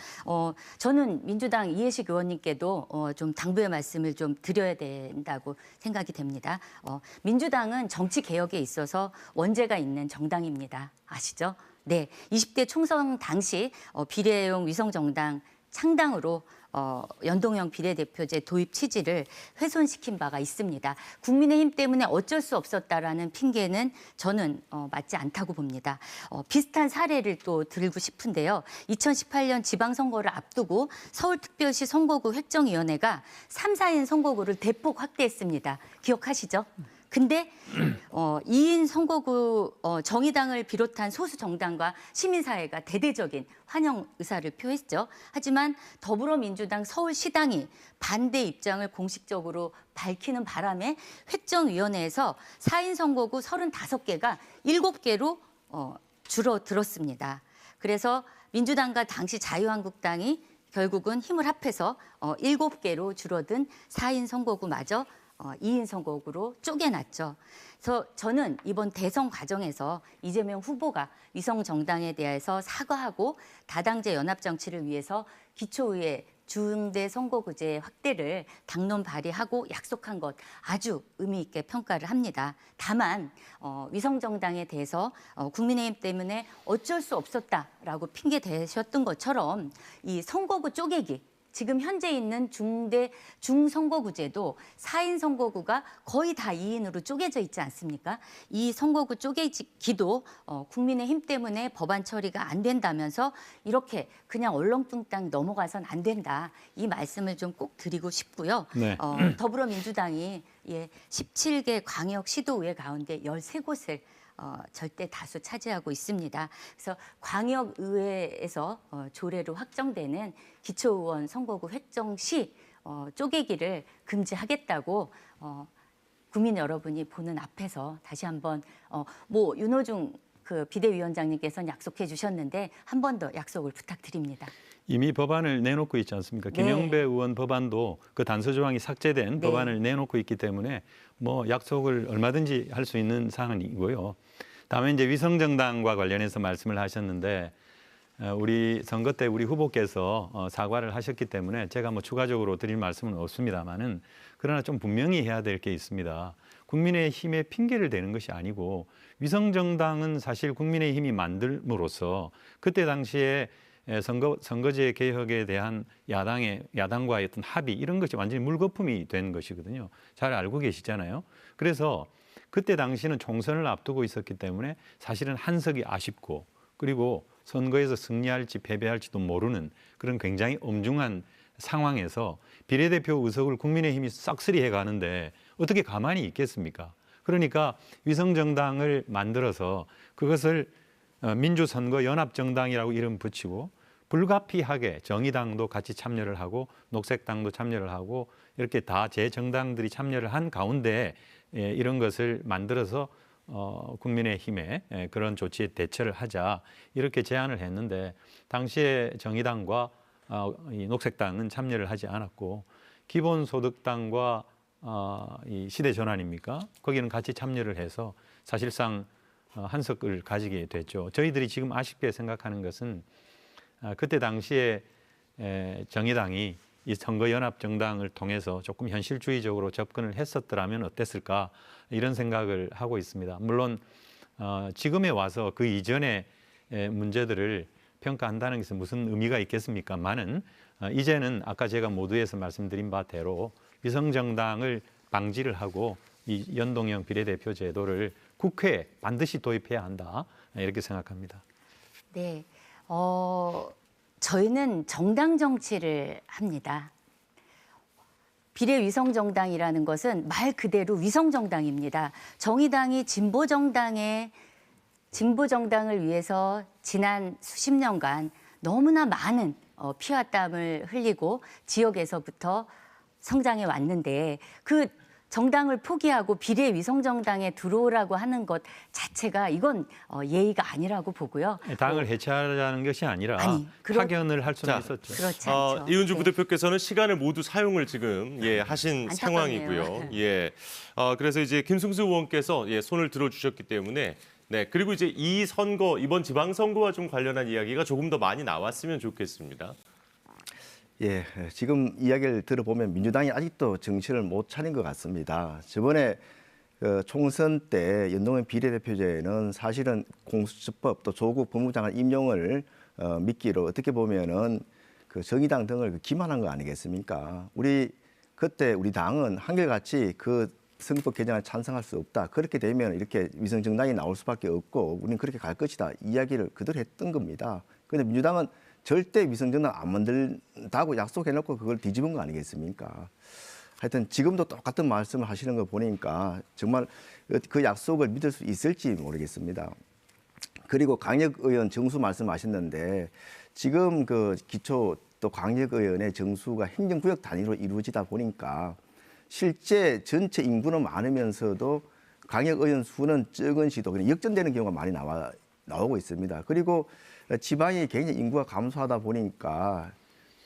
저는 민주당 이해식 의원님께도 좀 당부의 말씀을 좀 드려야 된다고 생각이 됩니다. 민주당은 정치 개혁에 있어서 원죄가 있는 정당입니다. 아시죠? 네, 20대 총선 당시 비례용 위성정당 창당으로 연동형 비례대표제 도입 취지를 훼손시킨 바가 있습니다. 국민의힘 때문에 어쩔 수 없었다라는 핑계는 저는 맞지 않다고 봅니다. 비슷한 사례를 또 들고 싶은데요. 2018년 지방선거를 앞두고 서울특별시 선거구 획정위원회가 3, 4인 선거구를 대폭 확대했습니다. 기억하시죠? 근데 2인 선거구 정의당을 비롯한 소수 정당과 시민사회가 대대적인 환영 의사를 표했죠. 하지만 더불어민주당 서울시당이 반대 입장을 공식적으로 밝히는 바람에 획정위원회에서 4인 선거구 35개가 7개로 줄어들었습니다. 그래서 민주당과 당시 자유한국당이 결국은 힘을 합해서 7개로 줄어든 4인 선거구마저 2인 선거구로 쪼개놨죠. 그래서 저는 이번 대선 과정에서 이재명 후보가 위성 정당에 대해서 사과하고 다당제 연합 정치를 위해서 기초의회 중대 선거구제 확대를 당론 발의하고 약속한 것 아주 의미 있게 평가를 합니다. 다만 위성 정당에 대해서 국민의힘 때문에 어쩔 수 없었다라고 핑계 대셨던 것처럼 이 선거구 쪼개기, 지금 현재 있는 중선거구제도 4인 선거구가 거의 다 2인으로 쪼개져 있지 않습니까? 이 선거구 쪼개기도 국민의힘 때문에 법안 처리가 안 된다면서 이렇게 그냥 얼렁뚱땅 넘어가선 안 된다. 이 말씀을 좀 꼭 드리고 싶고요. 네. 더불어민주당이 17개 광역시도의회 가운데 13곳을 절대 다수 차지하고 있습니다. 그래서 광역의회에서 조례로 확정되는 기초의원 선거구 획정 시 쪼개기를 금지하겠다고 국민 여러분이 보는 앞에서 다시 한번 뭐 윤호중 그 비대위원장님께서는 약속해 주셨는데 한 번 더 약속을 부탁드립니다. 이미 법안을 내놓고 있지 않습니까? 네. 김영배 의원 법안도 그 단서 조항이 삭제된 네. 법안을 내놓고 있기 때문에 뭐 약속을 얼마든지 할 수 있는 사안이고요. 다음에 이제 위성정당과 관련해서 말씀을 하셨는데 우리 선거 때 우리 후보께서 사과를 하셨기 때문에 제가 뭐 추가적으로 드릴 말씀은 없습니다만은 그러나 좀 분명히 해야 될 게 있습니다. 국민의힘의 핑계를 대는 것이 아니고 위성정당은 사실 국민의힘이 만들므로써 그때 당시에 선거제 개혁에 대한 야당과의 어떤 합의 이런 것이 완전히 물거품이 된 것이거든요. 잘 알고 계시잖아요. 그래서 그때 당시는 총선을 앞두고 있었기 때문에 사실은 한석이 아쉽고 그리고 선거에서 승리할지 패배할지도 모르는 그런 굉장히 엄중한 상황에서 비례대표 의석을 국민의힘이 싹쓸이 해가는데 어떻게 가만히 있겠습니까? 그러니까 위성정당을 만들어서 그것을 민주선거연합정당이라고 이름 붙이고 불가피하게 정의당도 같이 참여를 하고 녹색당도 참여를 하고 이렇게 다 제 정당들이 참여를 한 가운데 이런 것을 만들어서 국민의힘에 그런 조치에 대처를 하자 이렇게 제안을 했는데 당시에 정의당과 이 녹색당은 참여를 하지 않았고 기본소득당과 이 시대전환입니까? 거기는 같이 참여를 해서 사실상 한석을 가지게 됐죠. 저희들이 지금 아쉽게 생각하는 것은 그때 당시에 정의당이 이 선거연합정당을 통해서 조금 현실주의적으로 접근을 했었더라면 어땠을까 이런 생각을 하고 있습니다. 물론 지금에 와서 그 이전의 문제들을 평가한다는 것은 무슨 의미가 있겠습니까만은 이제는 아까 제가 모두에서 말씀드린 바대로 위성정당을 방지를 하고 이 연동형 비례대표 제도를 국회에 반드시 도입해야 한다 이렇게 생각합니다. 네, 저희는 정당 정치를 합니다. 비례위성정당이라는 것은 말 그대로 위성정당입니다. 정의당이 진보정당을 위해서 지난 수십 년간 너무나 많은 피와 땀을 흘리고 지역에서부터 성장해 왔는데 그 정당을 포기하고 비례위성정당에 들어오라고 하는 것 자체가 이건 예의가 아니라고 보고요. 당을 해체하자는 것이 아니라 파견을 할 수는 있었죠. 그렇지 않죠. 이은주 네. 부대표께서는 시간을 모두 사용을 지금 하신 안타깝네요. 상황이고요. 그래서 이제 김승수 의원께서 손을 들어주셨기 때문에 그리고 이제 이 선거 이번 지방선거와 좀 관련한 이야기가 조금 더 많이 나왔으면 좋겠습니다. 지금 이야기를 들어보면 민주당이 아직도 정신을 못 차린 것 같습니다. 저번에 총선 때 연동형 비례대표제는 사실은 공수처법 또 조국 법무장관 임용을 미끼로 어떻게 보면은 그 정의당 등을 기만한 거 아니겠습니까? 그때 우리 당은 한결같이 그 선거법 개정을 찬성할 수 없다. 그렇게 되면 이렇게 위성정당이 나올 수밖에 없고 우리는 그렇게 갈 것이다. 이야기를 그대로 했던 겁니다. 그런데 민주당은 절대 위성정당 안 만들다고 약속해놓고 그걸 뒤집은 거 아니겠습니까? 하여튼 지금도 똑같은 말씀을 하시는 거 보니까 정말 그 약속을 믿을 수 있을지 모르겠습니다. 그리고 강력의원 정수 말씀하셨는데 지금 그 기초 또 강력의원의 정수가 행정구역 단위로 이루어지다 보니까 실제 전체 인구는 많으면서도 강력의원 수는 적은 시도 그냥 역전되는 경우가 많이 나오고 있습니다. 그리고 지방이 굉장히 인구가 감소하다 보니까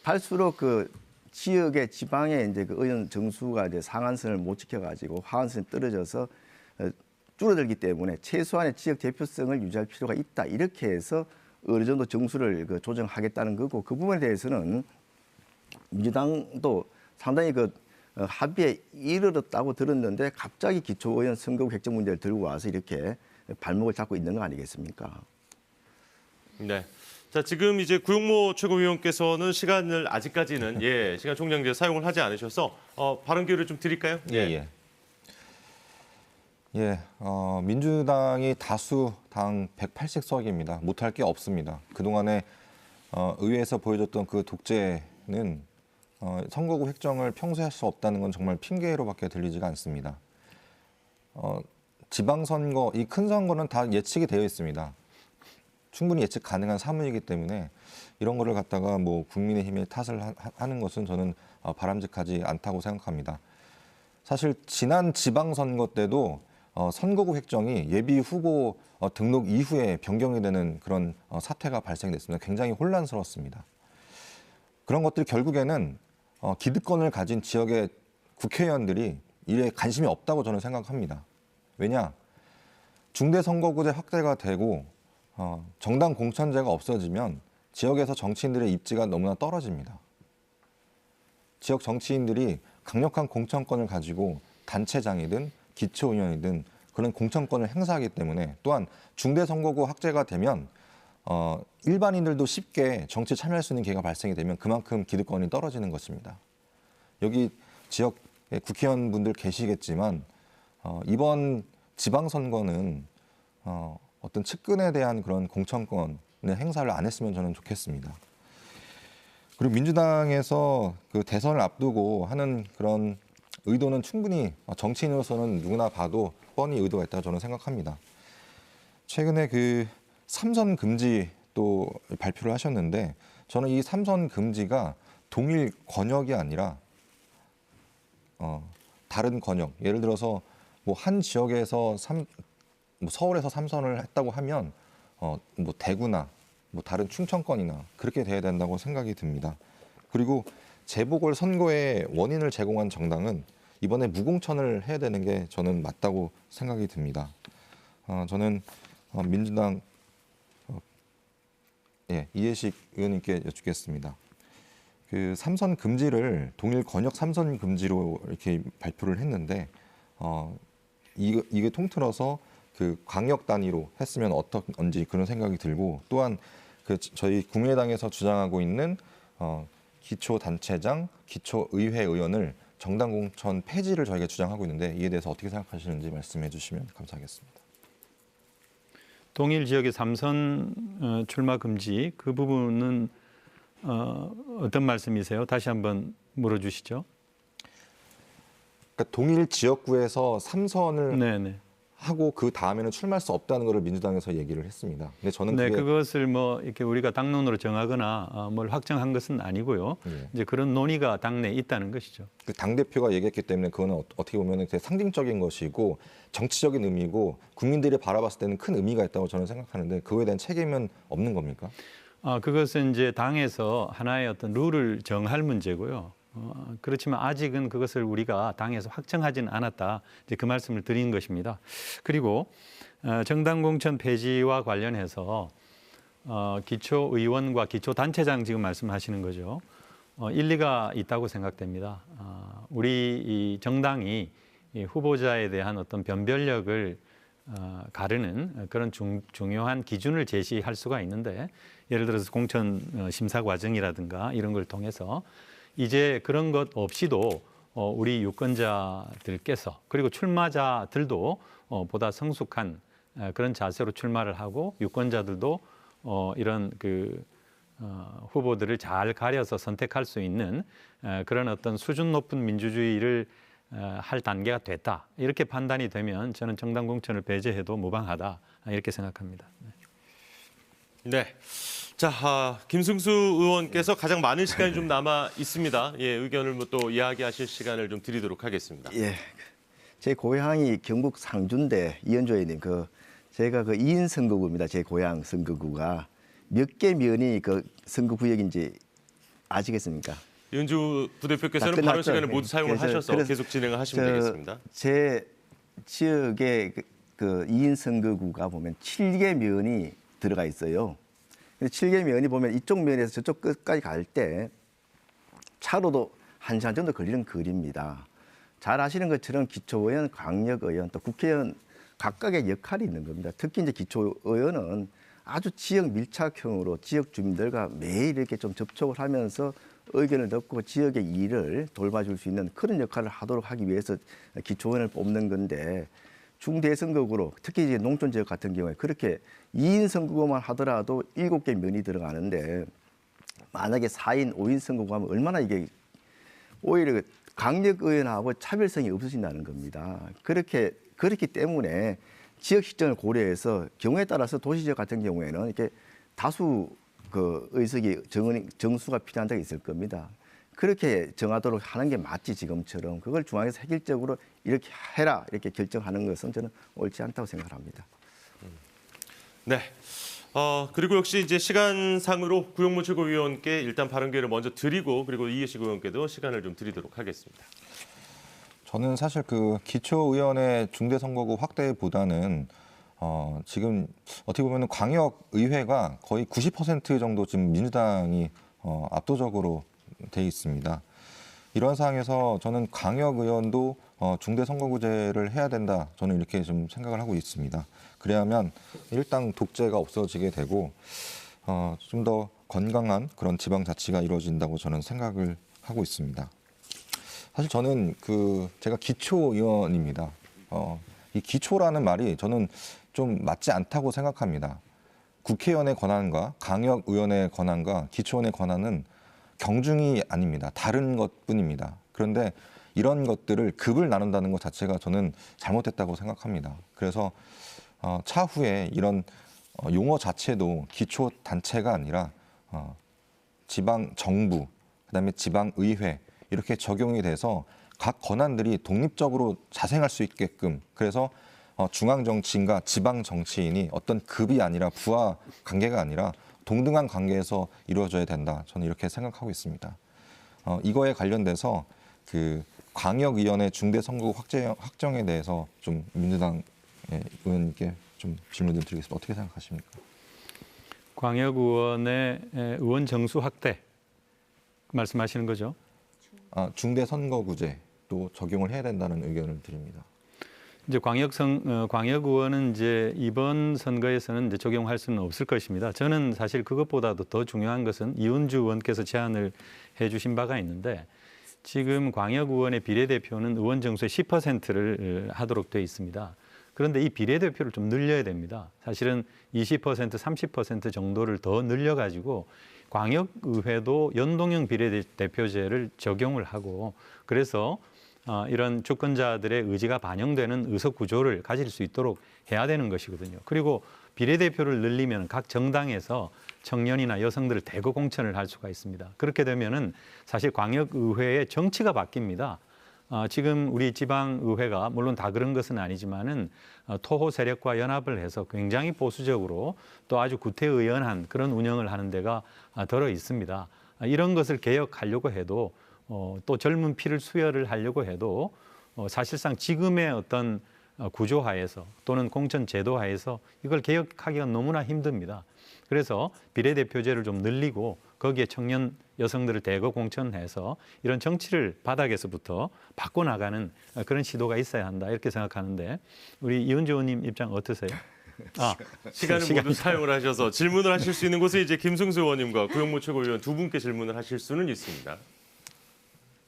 갈수록 그 지역의 지방의 이제 그 의원 정수가 이제 상한선을 못 지켜가지고 하한선이 떨어져서 줄어들기 때문에 최소한의 지역 대표성을 유지할 필요가 있다. 이렇게 해서 어느 정도 정수를 조정하겠다는 거고 그 부분에 대해서는 민주당도 상당히 합의에 이르렀다고 들었는데 갑자기 기초의원 선거구 획정 문제를 들고 와서 이렇게 발목을 잡고 있는 거 아니겠습니까? 네. 자, 지금 이제 구용모 최고위원께서는 시간을 아직까지는 시간 총량제 사용을 하지 않으셔서 발언 기회를 좀 드릴까요? 민주당이 다수 당 180석입니다. 못할 게 없습니다. 그동안에 의회에서 보여줬던 그 독재는 선거구 획정을 평소에 할 수 없다는 건 정말 핑계로밖에 들리지가 않습니다. 지방선거, 이 큰 선거는 다 예측이 되어 있습니다. 충분히 예측 가능한 사무이기 때문에 이런 거를 갖다가 뭐 국민의힘에 탓을 하는 것은 저는 바람직하지 않다고 생각합니다. 사실 지난 지방선거 때도 선거구 획정이 예비 후보 등록 이후에 변경이 되는 그런 사태가 발생됐습니다. 굉장히 혼란스러웠습니다. 그런 것들이 결국에는 기득권을 가진 지역의 국회의원들이 이에 관심이 없다고 저는 생각합니다. 왜냐? 중대선거구제 확대가 되고 정당 공천제가 없어지면 지역에서 정치인들의 입지가 너무나 떨어집니다. 지역 정치인들이 강력한 공천권을 가지고 단체장이든 기초의원이든 그런 공천권을 행사하기 때문에 또한 중대선거구 확대가 되면 일반인들도 쉽게 정치에 참여할 수 있는 기회가 발생이 되면 그만큼 기득권이 떨어지는 것입니다. 여기 지역 국회의원분들 계시겠지만 이번 지방선거는 어떤 측근에 대한 그런 공천권의 행사를 안 했으면 저는 좋겠습니다. 그리고 민주당에서 그 대선을 앞두고 하는 그런 의도는 충분히 정치인으로서는 누구나 봐도 뻔히 의도가 있다고 저는 생각합니다. 최근에 그 3선 금지 또 발표를 하셨는데 저는 이 3선 금지가 동일 권역이 아니라 다른 권역, 예를 들어서 뭐 한 지역에서 서울에서 3선을 했다고 하면 뭐 대구나 뭐 다른 충청권이나 그렇게 돼야 된다고 생각이 듭니다. 그리고 재보궐 선거의 원인을 제공한 정당은 이번에 무공천을 해야 되는 게 저는 맞다고 생각이 듭니다. 저는 민주당 이해식 의원님께 여쭙겠습니다. 그 3선 금지를 동일 권역 3선 금지로 이렇게 발표를 했는데 이게 통틀어서 그 광역 단위로 했으면 어떤지 그런 생각이 들고 또한 그 저희 국민의당에서 주장하고 있는 기초 단체장, 기초 의회 의원을 정당 공천 폐지를 저희가 주장하고 있는데 이에 대해서 어떻게 생각하시는지 말씀해 주시면 감사하겠습니다. 동일 지역의 3선 출마 금지 그 부분은 어떤 말씀이세요? 다시 한번 물어주시죠. 그러니까 동일 지역구에서 3선을 네네. 하고 그 다음에는 출마할 수 없다는 것을 민주당에서 얘기를 했습니다. 근데 저는 네, 그게 그것을 뭐 이렇게 우리가 당론으로 정하거나 뭘 확정한 것은 아니고요. 예. 이제 그런 논의가 당내에 있다는 것이죠. 그 당대표가 얘기했기 때문에 그거는 어떻게 보면 되게 상징적인 것이고 정치적인 의미고 국민들이 바라봤을 때는 큰 의미가 있다고 저는 생각하는데 그거에 대한 책임은 없는 겁니까? 그것은 이제 당에서 하나의 어떤 룰을 정할 문제고요. 그렇지만 아직은 그것을 우리가 당에서 확정하지는 않았다. 이제 그 말씀을 드린 것입니다. 그리고 정당 공천 폐지와 관련해서 기초의원과 기초단체장 지금 말씀하시는 거죠. 일리가 있다고 생각됩니다. 우리 이 정당이 이 후보자에 대한 어떤 변별력을 가르는 그런 중요한 기준을 제시할 수가 있는데 예를 들어서 공천 심사 과정이라든가 이런 걸 통해서 이제 그런 것 없이도 우리 유권자들께서 그리고 출마자들도 보다 성숙한 그런 자세로 출마를 하고 유권자들도 이런 그 후보들을 잘 가려서 선택할 수 있는 그런 어떤 수준 높은 민주주의를 할 단계가 됐다. 이렇게 판단이 되면 저는 정당 공천을 배제해도 무방하다. 이렇게 생각합니다. 네. 자, 김승수 의원께서 가장 많은 시간이 좀 남아 있습니다. 예, 의견을 뭐 또 이야기하실 시간을 좀 드리도록 하겠습니다. 예, 제 고향이 경북 상주인데 이현주 의원님 제가 그 2인 선거구입니다. 제 고향 선거구가 몇 개 면이 그 선거구역인지 아시겠습니까? 윤주 부대표께서는 다 발언 끝났죠. 시간을 모두 사용을 그래서- 하셔서 그래서 계속 진행을 하시면 되겠습니다. 제 지역에 그 2인 선거구가 보면 7개 면이 들어가 있어요. 근데 7개 면이 보면 이쪽 면에서 저쪽 끝까지 갈 때 차로도 1시간 정도 걸리는 거리입니다. 잘 아시는 것처럼 기초의원, 광역의원, 또 국회의원 각각의 역할이 있는 겁니다. 특히 이제 기초의원은 아주 지역 밀착형으로 지역 주민들과 매일 이렇게 좀 접촉을 하면서 의견을 듣고 지역의 일을 돌봐줄 수 있는 그런 역할을 하도록 하기 위해서 기초의원을 뽑는 건데 중대선거구로 특히 이제 농촌 지역 같은 경우에 그렇게 2인 선거구만 하더라도 7개 면이 들어가는데 만약에 4인, 5인 선거구 하면 얼마나 이게 오히려 강력의원하고 차별성이 없어진다는 겁니다. 그렇기 때문에 지역 실정을 고려해서 경우에 따라서 도시 지역 같은 경우에는 이렇게 다수 그 의석이 정수가 필요한 데가 있을 겁니다. 그렇게 정하도록 하는 게 맞지 지금처럼 그걸 중앙에서 획일적으로 이렇게 해라 이렇게 결정하는 것은 저는 옳지 않다고 생각합니다. 네. 그리고 역시 이제 시간상으로 구용문 최고위원께 일단 발언 기회를 먼저 드리고 그리고 이해식 의원께도 시간을 좀 드리도록 하겠습니다. 저는 사실 그 기초의원의 중대선거구 확대보다는 지금 어떻게 보면 광역의회가 거의 90% 정도 지금 민주당이 압도적으로 돼 있습니다. 이런 상황에서 저는 광역의원도 중대선거구제를 해야 된다. 저는 이렇게 좀 생각을 하고 있습니다. 그래야만 일당 독재가 없어지게 되고 좀 더 건강한 그런 지방자치가 이루어진다고 저는 생각을 하고 있습니다. 사실 저는 제가 기초의원입니다. 이 기초라는 말이 저는 좀 맞지 않다고 생각합니다. 국회의원의 권한과 광역의원의 권한과 기초의원의 권한은 경중이 아닙니다. 다른 것뿐입니다. 그런데 이런 것들을 급을 나눈다는 것 자체가 저는 잘못됐다고 생각합니다. 그래서 차후에 이런 용어 자체도 기초 단체가 아니라 지방 정부, 그다음에 지방 의회 이렇게 적용이 돼서 각 권한들이 독립적으로 자생할 수 있게끔 그래서 중앙 정치인과 지방 정치인이 어떤 급이 아니라 부하 관계가 아니라 동등한 관계에서 이루어져야 된다. 저는 이렇게 생각하고 있습니다. 이거에 관련돼서 그 광역위원회 중대선거구 확정에 대해서 좀 민주당 의원님께 좀 질문을 드리겠습니다. 어떻게 생각하십니까? 광역의원의 의원 정수 확대 말씀하시는 거죠? 중대선거구제도 적용을 해야 된다는 의견을 드립니다. 이제 광역의원은 이제 이번 선거에서는 이제 적용할 수는 없을 것입니다. 저는 사실 그것보다도 더 중요한 것은 이은주 의원께서 제안을 해주신 바가 있는데 지금 광역의원의 비례대표는 의원 정수의 10%를 하도록 되어 있습니다. 그런데 이 비례대표를 좀 늘려야 됩니다. 사실은 20%, 30% 정도를 더 늘려가지고 광역의회도 연동형 비례대표제를 적용을 하고 그래서 이런 주권자들의 의지가 반영되는 의석 구조를 가질 수 있도록 해야 되는 것이거든요. 그리고 비례대표를 늘리면 각 정당에서 청년이나 여성들을 대거 공천을 할 수가 있습니다. 그렇게 되면은 사실 광역의회의 정치가 바뀝니다. 지금 우리 지방의회가 물론 다 그런 것은 아니지만은 토호 세력과 연합을 해서 굉장히 보수적으로 또 아주 구태의연한 그런 운영을 하는 데가 들어 있습니다. 이런 것을 개혁하려고 해도 또 젊은 피를 수혈을 하려고 해도 사실상 지금의 어떤 구조하에서 또는 공천 제도하에서 이걸 개혁하기가 너무나 힘듭니다. 그래서 비례대표제를 좀 늘리고 거기에 청년 여성들을 대거 공천해서 이런 정치를 바닥에서부터 바꿔나가는 그런 시도가 있어야 한다 이렇게 생각하는데 우리 이은주 의원님 입장 어떠세요? 시간을 모두 사용을 하셔서 질문을 하실 수 있는 곳에 이제 김승수 의원님과 구영모 최고위원 두 분께 질문을 하실 수는 있습니다.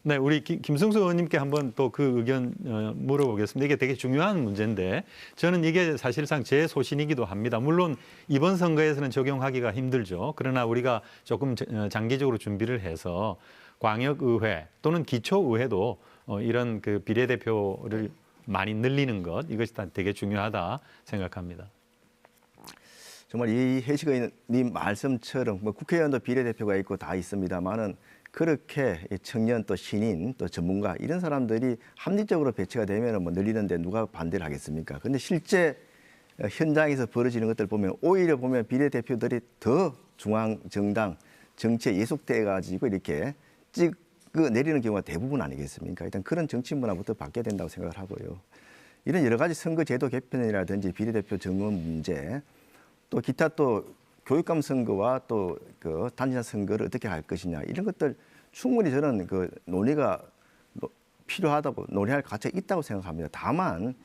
네, 우리 김승수 의원님께 한번 또 그 의견 물어보겠습니다. 이게 되게 중요한 문제인데 저는 이게 사실상 제 소신이기도 합니다. 물론 이번 선거에서는 적용하기가 힘들죠. 그러나 우리가 조금 장기적으로 준비를 해서 광역의회 또는 기초의회도 이런 그 비례대표를 많이 늘리는 것 이것이 되게 중요하다 생각합니다. 정말 이 해식 의원님 말씀처럼 뭐 국회의원도 비례대표가 있고 다 있습니다만은 그렇게 청년 또 신인 또 전문가 이런 사람들이 합리적으로 배치가 되면 뭐 늘리는데 누가 반대를 하겠습니까? 그런데 실제 현장에서 벌어지는 것들 보면 오히려 보면 비례대표들이 더 중앙 정당 정치에 예속돼 가지고 이렇게 찍어 내리는 경우가 대부분 아니겠습니까? 일단 그런 정치 문화부터 바뀌어야 된다고 생각을 하고요. 이런 여러 가지 선거제도 개편이라든지 비례대표 정원 문제 또 기타 또 교육감 선거와 또 그 단지자 선거를 어떻게 할 것이냐 이런 것들 충분히 저는 그 논의가 필요하다고 논의할 가치가 있다고 생각합니다. 다만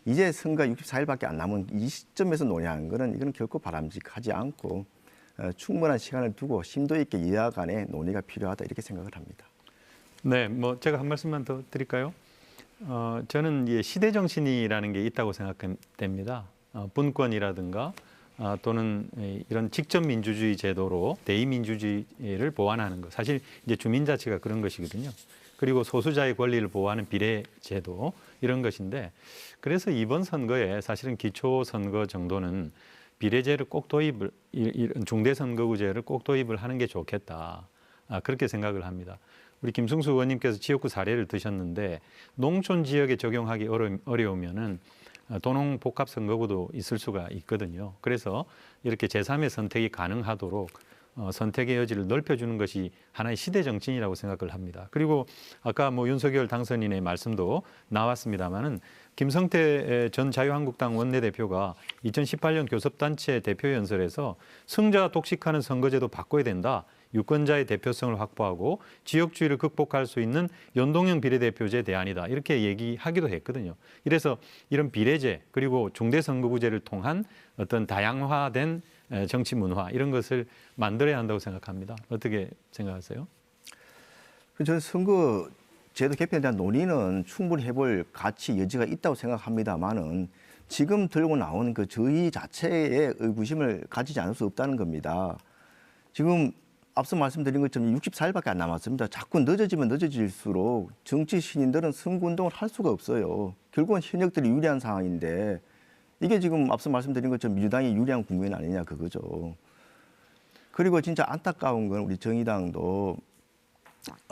이제 선거 64일밖에 안 남은 이 시점에서 논의하는 거는 이건 결코 바람직하지 않고 충분한 시간을 두고 심도 있게 여야 간의 논의가 필요하다 이렇게 생각을 합니다. 네, 뭐 제가 한 말씀만 더 드릴까요? 저는 이 시대 정신이라는 게 있다고 생각됩니다. 분권이라든가 또는 이런 직접 민주주의 제도로 대의민주주의를 보완하는 것. 사실 이제 주민자치가 그런 것이거든요. 그리고 소수자의 권리를 보호하는 비례제도 이런 것인데 그래서 이번 선거에 사실은 기초선거 정도는 비례제를 꼭 도입을 중대선거구제를 꼭 도입을 하는 게 좋겠다. 그렇게 생각을 합니다. 우리 김승수 의원님께서 지역구 사례를 드셨는데 농촌 지역에 적용하기 어려우면은 도농 복합 선거구도 있을 수가 있거든요. 그래서 이렇게 제3의 선택이 가능하도록 선택의 여지를 넓혀주는 것이 하나의 시대 정신이라고 생각을 합니다. 그리고 아까 뭐 윤석열 당선인의 말씀도 나왔습니다마는 김성태 전 자유한국당 원내대표가 2018년 교섭단체 대표연설에서 승자 독식하는 선거제도 바꿔야 된다. 유권자의 대표성을 확보하고 지역주의를 극복할 수 있는 연동형 비례대표제 대안이다. 이렇게 얘기하기도 했거든요. 이래서 이런 비례제 그리고 중대선거구제를 통한 어떤 다양화된 정치 문화 이런 것을 만들어야 한다고 생각합니다. 어떻게 생각하세요? 저는 선거 제도 개편에 대한 논의는 충분히 해볼 가치 여지가 있다고 생각합니다만은 지금 들고 나오는 그 저희 자체의 의구심을 가지지 않을 수 없다는 겁니다. 지금 앞서 말씀드린 것처럼 64일밖에 안 남았습니다. 자꾸 늦어지면 늦어질수록 정치 신인들은 선거운동을 할 수가 없어요. 결국은 현역들이 유리한 상황인데 이게 지금 앞서 말씀드린 것처럼 민주당이 유리한 국면 아니냐 그거죠. 그리고 진짜 안타까운 건 우리 정의당도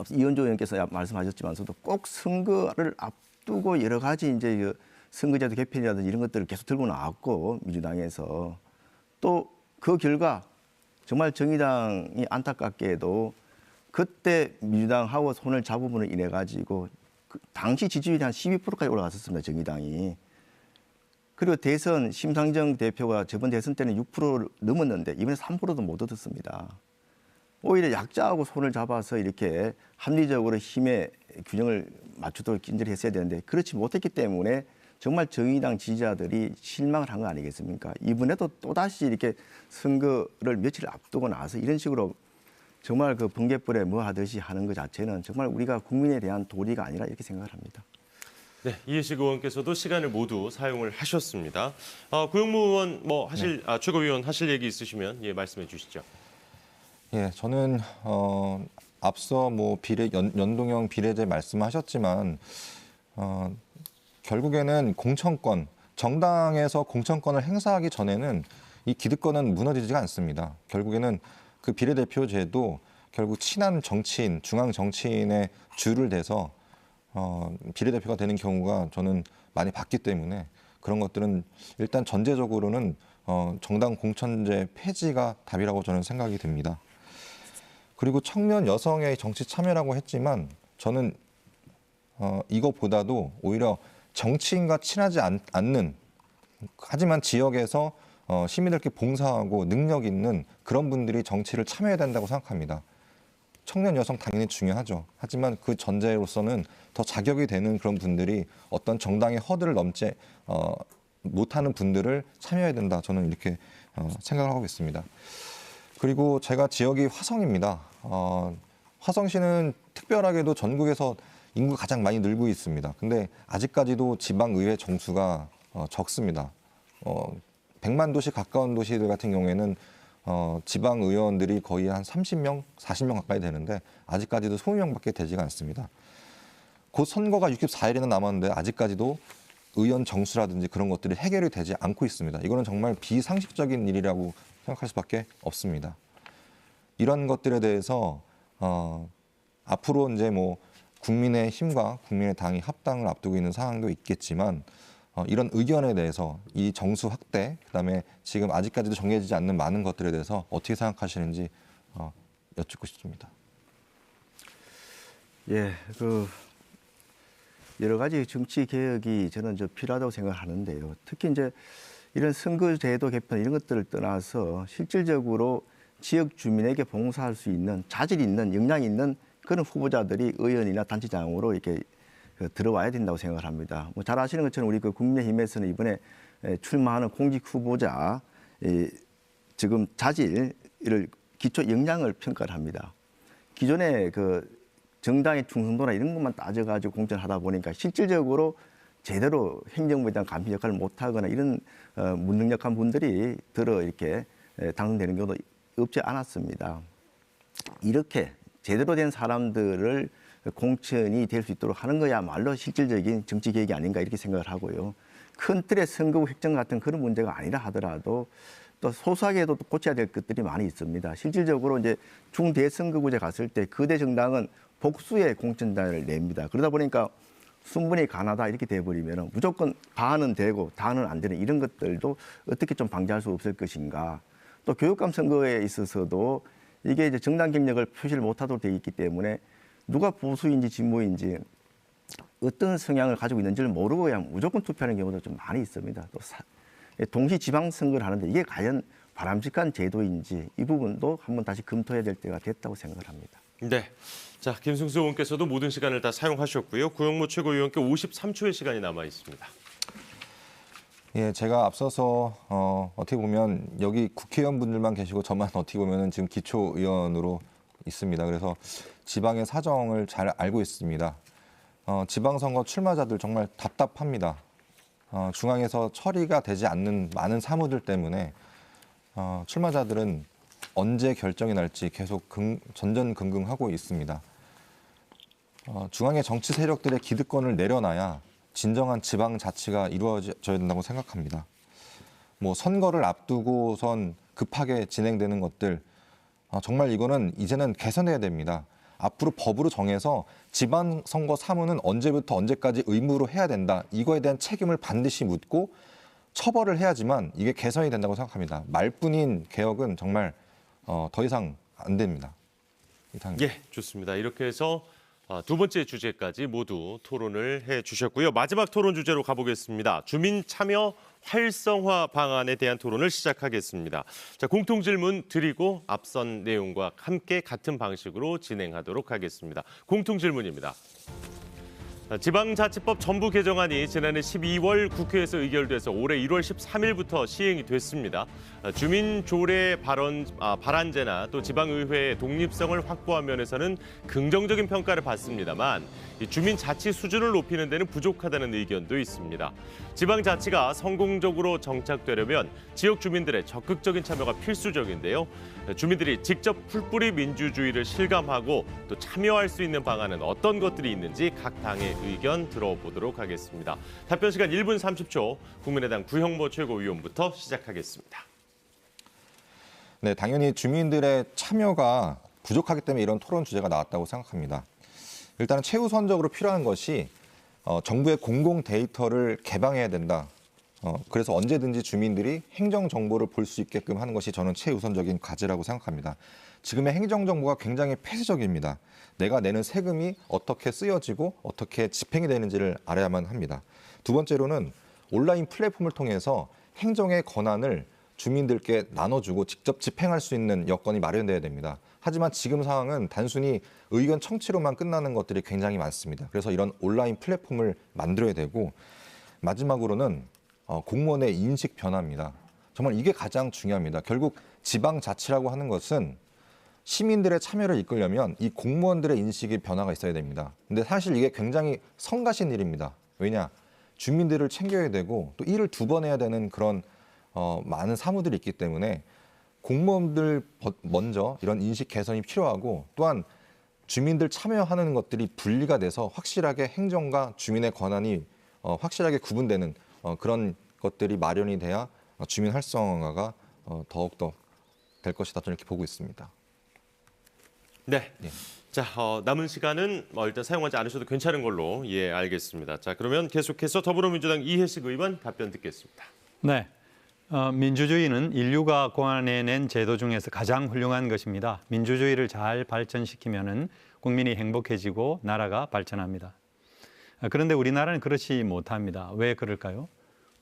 이현주 의원께서 말씀하셨지만서도 꼭 선거를 앞두고 여러 가지 이제 그 선거제도 개편이라든지 이런 것들을 계속 들고 나왔고 민주당에서 또 그 결과 정말 정의당이 안타깝게도 그때 민주당하고 손을 잡음으로 인해 가지고 그 당시 지지율이 한 12%까지 올라갔었습니다. 정의당이. 그리고 대선 심상정 대표가 저번 대선 때는 6% 넘었는데 이번에 3%도 못 얻었습니다. 오히려 약자하고 손을 잡아서 이렇게 합리적으로 힘의 균형을 맞추도록 진전을 했어야 되는데 그렇지 못했기 때문에 정말 정의당 지지자들이 실망을 한 거 아니겠습니까? 이번에도 또다시 이렇게 선거를 며칠 앞두고 나서 이런 식으로 정말 그 번갯불에 뭐 하듯이 하는 것 자체는 정말 우리가 국민에 대한 도리가 아니라 이렇게 생각을 합니다. 네, 이해식 의원께서도 시간을 모두 사용을 하셨습니다. 구영모 의원 뭐 하실 최고위원 하실 얘기 있으시면 예 말씀해 주시죠. 예, 저는 앞서 뭐 연동형 비례제 말씀하셨지만 결국에는 공천권, 정당에서 공천권을 행사하기 전에는 이 기득권은 무너지지가 않습니다. 결국에는 그 비례대표제도 결국 친한 정치인, 중앙 정치인의 줄을 대서 비례대표가 되는 경우가 저는 많이 봤기 때문에 그런 것들은 일단 전제적으로는 정당 공천제 폐지가 답이라고 저는 생각이 듭니다. 그리고 청년 여성의 정치 참여라고 했지만 저는 이거보다도 오히려 정치인과 친하지 않는 하지만 지역에서 시민들께 봉사하고 능력 있는 그런 분들이 정치를 참여해야 된다고 생각합니다. 청년 여성 당연히 중요하죠. 하지만 그 전제로서는 더 자격이 되는 그런 분들이 어떤 정당의 허들을 넘지 못하는 분들을 참여해야 된다. 저는 이렇게 생각을 하고 있습니다. 그리고 제가 지역이 화성입니다. 화성시는 특별하게도 전국에서 인구가 가장 많이 늘고 있습니다. 근데 아직까지도 지방의회 정수가 적습니다. 100만 도시 가까운 도시들 같은 경우에는 지방의원들이 거의 한 30명, 40명 가까이 되는데 아직까지도 20명밖에 되지가 않습니다. 곧 선거가 64일이나 남았는데 아직까지도 의원 정수라든지 그런 것들이 해결이 되지 않고 있습니다. 이거는 정말 비상식적인 일이라고 생각할 수밖에 없습니다. 이런 것들에 대해서 앞으로 이제 뭐 국민의힘과 국민의당이 합당을 앞두고 있는 상황도 있겠지만 이런 의견에 대해서 이 정수 확대, 그다음에 지금 아직까지도 정해지지 않는 많은 것들에 대해서 어떻게 생각하시는지 여쭙고 싶습니다. 예, 여러 가지 정치 개혁이 저는 필요하다고 생각하는데요. 특히 이제 이런 선거제도 개편 이런 것들을 떠나서 실질적으로 지역 주민에게 봉사할 수 있는 자질 있는 역량 있는 그런 후보자들이 의원이나 단체장으로 이렇게 들어와야 된다고 생각을 합니다. 뭐 잘 아시는 것처럼 우리 국민의힘에서는 이번에 출마하는 공직 후보자 지금 자질을 기초 역량을 평가를 합니다. 기존에 정당의 충성도나 이런 것만 따져가지고 공천하다 보니까 실질적으로 제대로 행정부에 대한 감시 역할을 못하거나 이런 무능력한 분들이 이렇게 당선되는 경우도 없지 않았습니다. 이렇게 제대로 된 사람들을 공천이 될 수 있도록 하는 거야말로 실질적인 정치 개혁이 아닌가 이렇게 생각을 하고요. 큰 틀의 선거구 획정 같은 그런 문제가 아니라 하더라도 또 소소하게도 고쳐야 될 것들이 많이 있습니다. 실질적으로 이제 중대선거구제 갔을 때 거대 정당은 복수의 공천단을 냅니다. 그러다 보니까 순번이 가나다 이렇게 돼버리면 무조건 반은 되고 다는 안 되는 이런 것들도 어떻게 좀 방지할 수 없을 것인가. 또 교육감 선거에 있어서도 이게 이제 정당 경력을 표시를 못하도록 되어 있기 때문에 누가 보수인지 진보인지 어떤 성향을 가지고 있는지를 모르고 그냥 무조건 투표하는 경우도 좀 많이 있습니다. 또 동시 지방선거를 하는데 이게 과연 바람직한 제도인지 이 부분도 한번 다시 검토해야 될 때가 됐다고 생각을 합니다. 네. 자, 김승수 의원께서도 모든 시간을 다 사용하셨고요. 구영모 최고위원께 53초의 시간이 남아 있습니다. 예, 제가 앞서서 어떻게 보면 여기 국회의원분들만 계시고 저만 어떻게 보면 지금 기초의원으로 있습니다. 그래서 지방의 사정을 잘 알고 있습니다. 지방선거 출마자들 정말 답답합니다. 중앙에서 처리가 되지 않는 많은 사무들 때문에 출마자들은 언제 결정이 날지 계속 전전긍긍하고 있습니다. 중앙의 정치 세력들의 기득권을 내려놔야 진정한 지방 자치가 이루어져야 된다고 생각합니다. 뭐 선거를 앞두고선 급하게 진행되는 것들 정말 이거는 이제는 개선해야 됩니다. 앞으로 법으로 정해서 지방선거 사무는 언제부터 언제까지 의무로 해야 된다. 이거에 대한 책임을 반드시 묻고 처벌을 해야지만 이게 개선이 된다고 생각합니다. 말뿐인 개혁은 정말 더 이상 안 됩니다. 이상입니다. 예, 좋습니다. 이렇게 해서 두 번째 주제까지 모두 토론을 해주셨고요. 마지막 토론 주제로 가보겠습니다. 주민 참여 활성화 방안에 대한 토론을 시작하겠습니다. 자, 공통 질문 드리고 앞선 내용과 함께 같은 방식으로 진행하도록 하겠습니다. 공통 질문입니다. 지방자치법 전부 개정안이 지난해 12월 국회에서 의결돼서 올해 1월 13일부터 시행이 됐습니다. 주민조례 발안제나 또 지방의회의 독립성을 확보한 면에서는 긍정적인 평가를 받습니다만 주민자치 수준을 높이는 데는 부족하다는 의견도 있습니다. 지방자치가 성공적으로 정착되려면 지역 주민들의 적극적인 참여가 필수적인데요. 주민들이 직접 풀뿌리 민주주의를 실감하고 또 참여할 수 있는 방안은 어떤 것들이 있는지 각 당의 의견 들어보도록 하겠습니다. 답변 시간 1분 30초, 국민의당 구형모 최고위원부터 시작하겠습니다. 네, 당연히 주민들의 참여가 부족하기 때문에 이런 토론 주제가 나왔다고 생각합니다. 일단은 최우선적으로 필요한 것이 정부의 공공 데이터를 개방해야 된다. 그래서 언제든지 주민들이 행정 정보를 볼 수 있게끔 하는 것이 저는 최우선적인 과제라고 생각합니다. 지금의 행정 정보가 굉장히 폐쇄적입니다. 내가 내는 세금이 어떻게 쓰여지고 어떻게 집행이 되는지를 알아야만 합니다. 두 번째로는 온라인 플랫폼을 통해서 행정의 권한을 주민들께 나눠주고 직접 집행할 수 있는 여건이 마련돼야 됩니다. 하지만 지금 상황은 단순히 의견 청취로만 끝나는 것들이 굉장히 많습니다. 그래서 이런 온라인 플랫폼을 만들어야 되고, 마지막으로는 공무원의 인식 변화입니다. 정말 이게 가장 중요합니다. 결국 지방자치라고 하는 것은 시민들의 참여를 이끌려면 이 공무원들의 인식의 변화가 있어야 됩니다. 근데 사실 이게 굉장히 성가신 일입니다. 왜냐? 주민들을 챙겨야 되고 또 일을 두 번 해야 되는 그런 많은 사무들이 있기 때문에 공무원들 먼저 이런 인식 개선이 필요하고, 또한 주민들 참여하는 것들이 분리가 돼서 확실하게 행정과 주민의 권한이 확실하게 구분되는 그런 것들이 마련이 돼야 주민 활성화가 더욱더 될 것이다, 저는 이렇게 보고 있습니다. 네. 예. 자, 남은 시간은 일단 사용하지 않으셔도 괜찮은 걸로 알겠습니다. 자, 그러면 계속해서 더불어민주당 이해식 의원 답변 듣겠습니다. 네. 민주주의는 인류가 고안해낸 제도 중에서 가장 훌륭한 것입니다. 민주주의를 잘 발전시키면은 국민이 행복해지고 나라가 발전합니다. 그런데 우리나라는 그렇지 못합니다. 왜 그럴까요?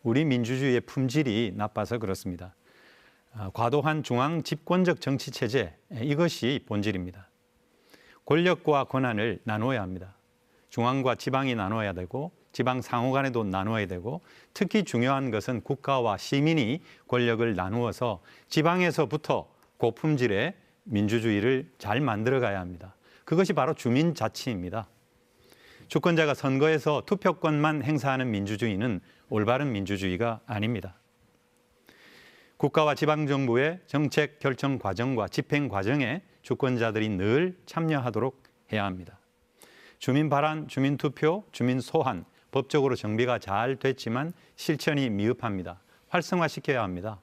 우리 민주주의의 품질이 나빠서 그렇습니다. 과도한 중앙 집권적 정치 체제, 이것이 본질입니다. 권력과 권한을 나눠야 합니다. 중앙과 지방이 나눠야 되고 지방 상호 간에도 나눠야 되고, 특히 중요한 것은 국가와 시민이 권력을 나누어서 지방에서부터 고품질의 민주주의를 잘 만들어가야 합니다. 그것이 바로 주민자치입니다. 주권자가 선거에서 투표권만 행사하는 민주주의는 올바른 민주주의가 아닙니다. 국가와 지방정부의 정책 결정 과정과 집행 과정에 주권자들이 늘 참여하도록 해야 합니다. 주민 발안, 주민 투표, 주민 소환, 법적으로 정비가 잘 됐지만 실천이 미흡합니다. 활성화시켜야 합니다.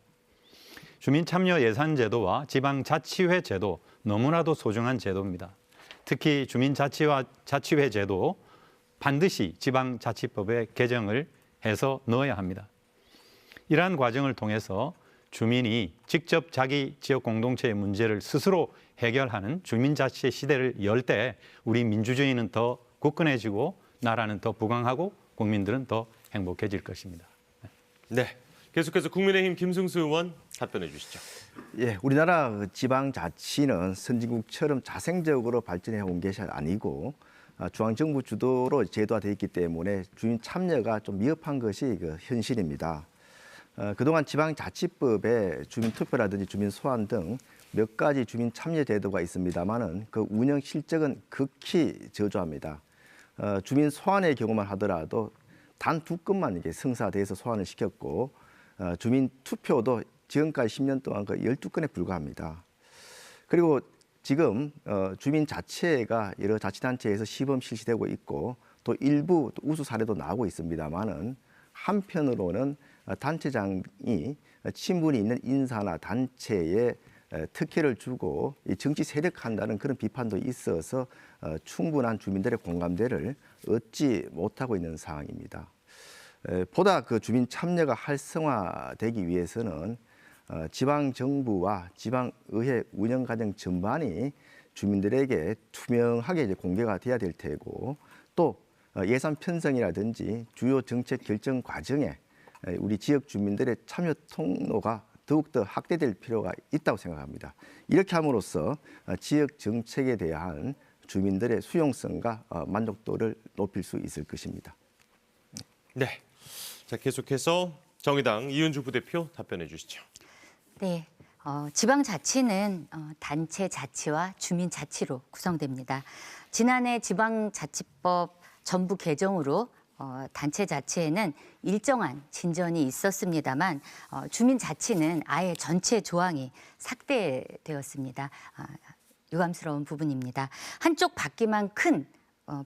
주민 참여 예산 제도와 지방자치회 제도, 너무나도 소중한 제도입니다. 특히 주민자치회 제도 반드시 지방자치법에 개정을 해서 넣어야 합니다. 이러한 과정을 통해서 주민이 직접 자기 지역 공동체의 문제를 스스로 해결하는 주민자치의 시대를 열 때 우리 민주주의는 더 굳건해지고 나라는 더 부강하고 국민들은 더 행복해질 것입니다. 네. 계속해서 국민의힘 김승수 의원 답변해 주시죠. 예, 우리나라 지방자치는 선진국처럼 자생적으로 발전해 온 것이 아니고 중앙정부 주도로 제도화되어 있기 때문에 주민 참여가 좀 미흡한 것이 현실입니다. 그동안 지방자치법에 주민투표라든지 주민소환 등 몇 가지 주민 참여 제도가 있습니다만은 그 운영 실적은 극히 저조합니다. 주민 소환의 경우만 하더라도 단 2건만 이게 성사돼서 소환을 시켰고, 주민 투표도 지금까지 10년 동안 그 12건에 불과합니다. 그리고 지금 주민자치회가 여러 자치단체에서 시범 실시되고 있고, 또 일부 우수 사례도 나오고 있습니다만은 한편으로는 단체장이 친분이 있는 인사나 단체에 특혜를 주고 정치 세력한다는 그런 비판도 있어서 충분한 주민들의 공감대를 얻지 못하고 있는 상황입니다. 보다 그 주민 참여가 활성화되기 위해서는 지방 정부와 지방 의회 운영 과정 전반이 주민들에게 투명하게 이제 공개가 돼야 될 테고, 또 예산 편성이라든지 주요 정책 결정 과정에 우리 지역 주민들의 참여 통로가 더욱더 확대될 필요가 있다고 생각합니다. 이렇게 함으로써 지역 정책에 대한 주민들의 수용성과 만족도를 높일 수 있을 것입니다. 네. 자, 계속해서 정의당 이은주 부대표 답변해 주시죠. 네. 지방자치는 단체 자치와 주민 자치로 구성됩니다. 지난해 지방자치법 전부 개정으로 단체 자치에는 일정한 진전이 있었습니다만 주민 자치는 아예 전체 조항이 삭제되었습니다. 유감스러운 부분입니다. 한쪽 받기만 큰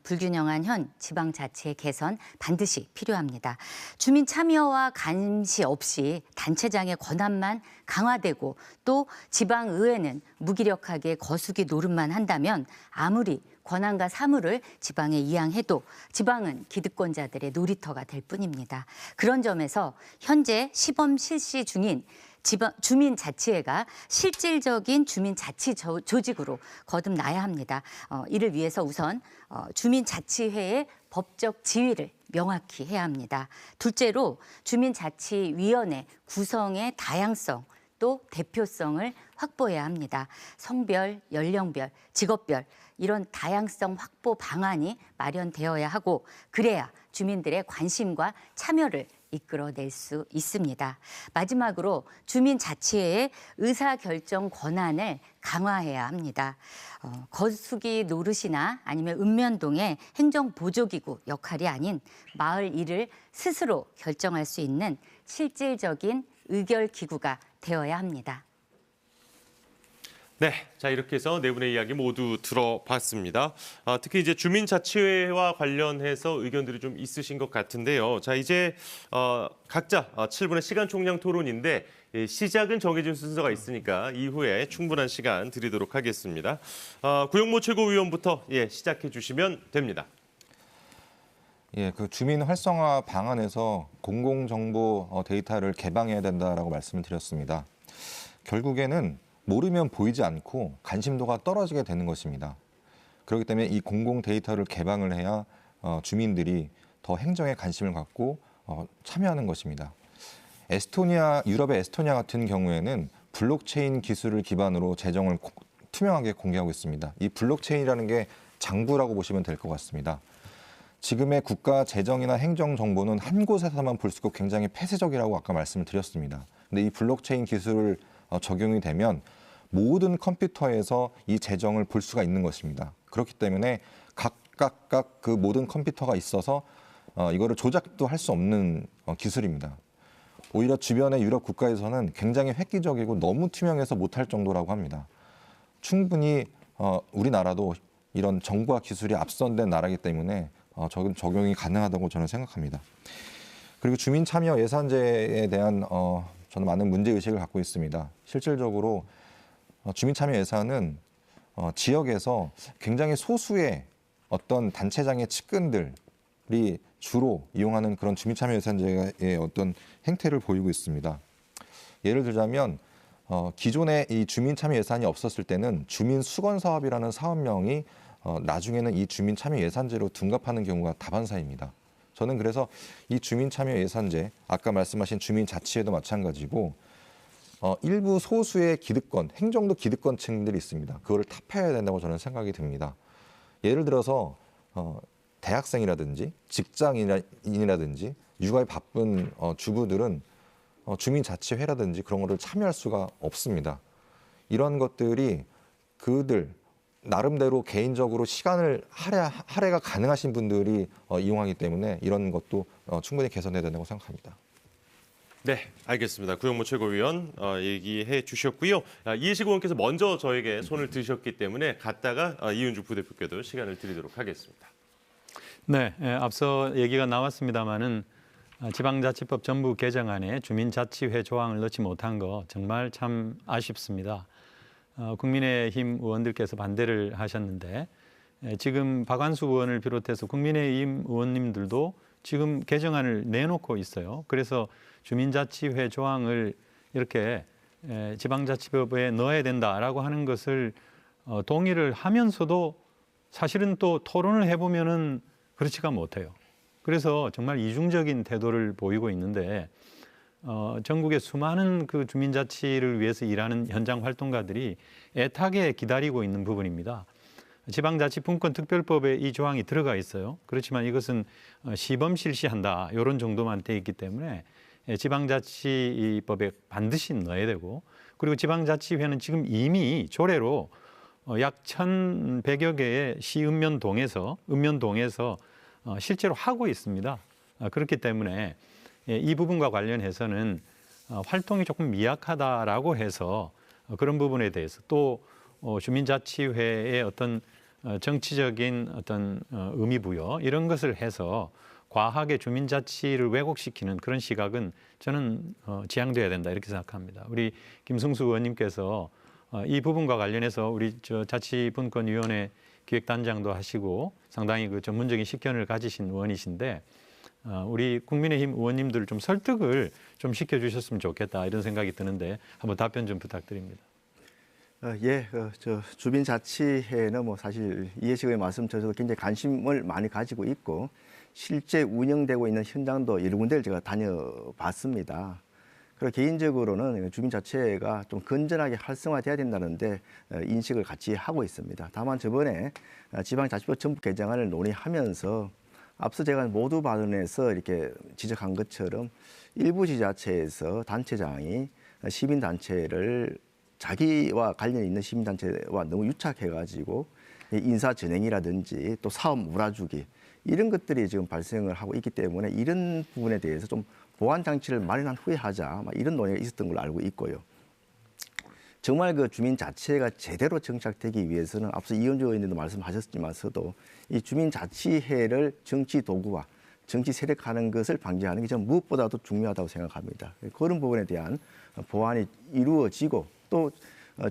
불균형한 현 지방자치의 개선 반드시 필요합니다. 주민 참여와 감시 없이 단체장의 권한만 강화되고 또 지방의회는 무기력하게 거수기 노릇만 한다면 아무리 권한과 사무를 지방에 이양해도 지방은 기득권자들의 놀이터가 될 뿐입니다. 그런 점에서 현재 시범 실시 중인 주민자치회가 실질적인 주민자치 조직으로 거듭나야 합니다. 이를 위해서 우선 주민자치회의 법적 지위를 명확히 해야 합니다. 둘째로 주민자치위원회 구성의 다양성 또 대표성을 확보해야 합니다. 성별, 연령별, 직업별 이런 다양성 확보 방안이 마련되어야 하고 그래야 주민들의 관심과 참여를 이끌어낼 수 있습니다. 마지막으로 주민자치회의 의사결정 권한을 강화해야 합니다. 거수기 노릇이나 아니면 읍면동의 행정보조기구 역할이 아닌 마을 일을 스스로 결정할 수 있는 실질적인 의결기구가 되어야 합니다. 네, 자 이렇게 해서 네 분의 이야기 모두 들어봤습니다. 특히 이제 주민자치회와 관련해서 의견들이 좀 있으신 것 같은데요. 자 이제 각자 7분의 시간 총량 토론인데 시작은 정해진 순서가 있으니까 이후에 충분한 시간 드리도록 하겠습니다. 구용모 최고위원부터 시작해 주시면 됩니다. 그 주민 활성화 방안에서 공공정보 데이터를 개방해야 된다라고 말씀을 드렸습니다. 결국에는 모르면 보이지 않고 관심도가 떨어지게 되는 것입니다. 그렇기 때문에 이 공공 데이터를 개방을 해야 주민들이 더 행정에 관심을 갖고 참여하는 것입니다. 유럽의 에스토니아 같은 경우에는 블록체인 기술을 기반으로 재정을 투명하게 공개하고 있습니다. 이 블록체인이라는 게 장부라고 보시면 될 것 같습니다. 지금의 국가 재정이나 행정 정보는 한 곳에서만 볼 수 있고 굉장히 폐쇄적이라고 아까 말씀을 드렸습니다. 근데 이 블록체인 기술을 적용이 되면 모든 컴퓨터에서 이 재정을 볼 수가 있는 것입니다. 그렇기 때문에 각각 그 모든 컴퓨터가 있어서 이거를 조작도 할 수 없는 기술입니다. 오히려 주변의 유럽 국가에서는 굉장히 획기적이고 너무 투명해서 못할 정도라고 합니다. 충분히 우리나라도 이런 정보화 기술이 앞선된 나라이기 때문에 적용이 가능하다고 저는 생각합니다. 그리고 주민 참여 예산제에 대한 저는 많은 문제의식을 갖고 있습니다. 실질적으로 주민 참여 예산은 지역에서 굉장히 소수의 어떤 단체장의 측근들이 주로 이용하는 그런 주민 참여 예산제의 어떤 행태를 보이고 있습니다. 예를 들자면 기존에 이 주민 참여 예산이 없었을 때는 주민 수건 사업이라는 사업명이 나중에는 이 주민 참여 예산제로 둔갑하는 경우가 다반사입니다. 저는 그래서 이 주민 참여 예산제, 아까 말씀하신 주민 자치회도 마찬가지고 일부 소수의 기득권, 행정도 기득권층들이 있습니다. 그거를 타파해야 된다고 저는 생각이 듭니다. 예를 들어서 대학생이라든지 직장인이라든지 육아에 바쁜 주부들은 주민 자치회라든지 그런 거를 참여할 수가 없습니다. 이런 것들이 그들 나름대로 개인적으로 시간을 할애가 가능하신 분들이 이용하기 때문에 이런 것도 충분히 개선해야 된다고 생각합니다. 네, 알겠습니다. 구용모 최고위원 얘기해 주셨고요. 이해식 의원께서 먼저 저에게 손을 드셨기 때문에 갔다가 이은주 부대표께도 시간을 드리도록 하겠습니다. 네, 앞서 얘기가 나왔습니다마는 지방자치법 전부 개정안에 주민자치회 조항을 넣지 못한 거 정말 참 아쉽습니다. 국민의힘 의원들께서 반대를 하셨는데 지금 박완수 의원을 비롯해서 국민의힘 의원님들도 지금 개정안을 내놓고 있어요. 그래서 주민자치회 조항을 이렇게 지방자치법에 넣어야 된다라고 하는 것을 동의를 하면서도 사실은 또 토론을 해보면은 그렇지가 못해요. 그래서 정말 이중적인 태도를 보이고 있는데 전국의 수많은 그 주민자치를 위해서 일하는 현장 활동가들이 애타게 기다리고 있는 부분입니다. 지방자치분권특별법에 이 조항이 들어가 있어요. 그렇지만 이것은 시범 실시한다 이런 정도만 돼 있기 때문에 지방자치법에 반드시 넣어야 되고 그리고 지방자치회는 지금 이미 조례로 약 1,100여 개의 시읍면동에서 실제로 하고 있습니다. 그렇기 때문에 이 부분과 관련해서는 활동이 조금 미약하다라고 해서 그런 부분에 대해서 또 주민자치회의 어떤 정치적인 어떤 의미 부여 이런 것을 해서 과하게 주민자치를 왜곡시키는 그런 시각은 저는 지양돼야 된다 이렇게 생각합니다. 우리 김승수 의원님께서 이 부분과 관련해서 우리 자치분권위원회 기획단장도 하시고 상당히 그 전문적인 식견을 가지신 의원이신데 우리 국민의힘 의원님들을 좀 설득을 좀 시켜주셨으면 좋겠다 이런 생각이 드는데 한번 답변 좀 부탁드립니다. 예, 주민자치회는 뭐 사실 이해식 의원 말씀처럼 굉장히 관심을 많이 가지고 있고 실제 운영되고 있는 현장도 여러 군데를 제가 다녀봤습니다. 그리고 개인적으로는 주민자치회가 좀 건전하게 활성화돼야 된다는데 인식을 같이 하고 있습니다. 다만 저번에 지방자치법 전부 개정안을 논의하면서 앞서 제가 모두 발언에서 이렇게 지적한 것처럼 일부 지자체에서 단체장이 시민단체를 자기와 관련 있는 시민단체와 너무 유착해가지고 인사전횡이라든지 또 사업 몰아주기 이런 것들이 지금 발생을 하고 있기 때문에 이런 부분에 대해서 좀 보완 장치를 마련한 후에 하자 이런 논의가 있었던 걸로 알고 있고요. 정말 그 주민 자치회가 제대로 정착되기 위해서는 앞서 이현주 의원님도 말씀하셨지만서도 이 주민자치회를 정치 도구화, 정치 세력화하는 것을 방지하는 게 저는 무엇보다도 중요하다고 생각합니다. 그런 부분에 대한 보완이 이루어지고 또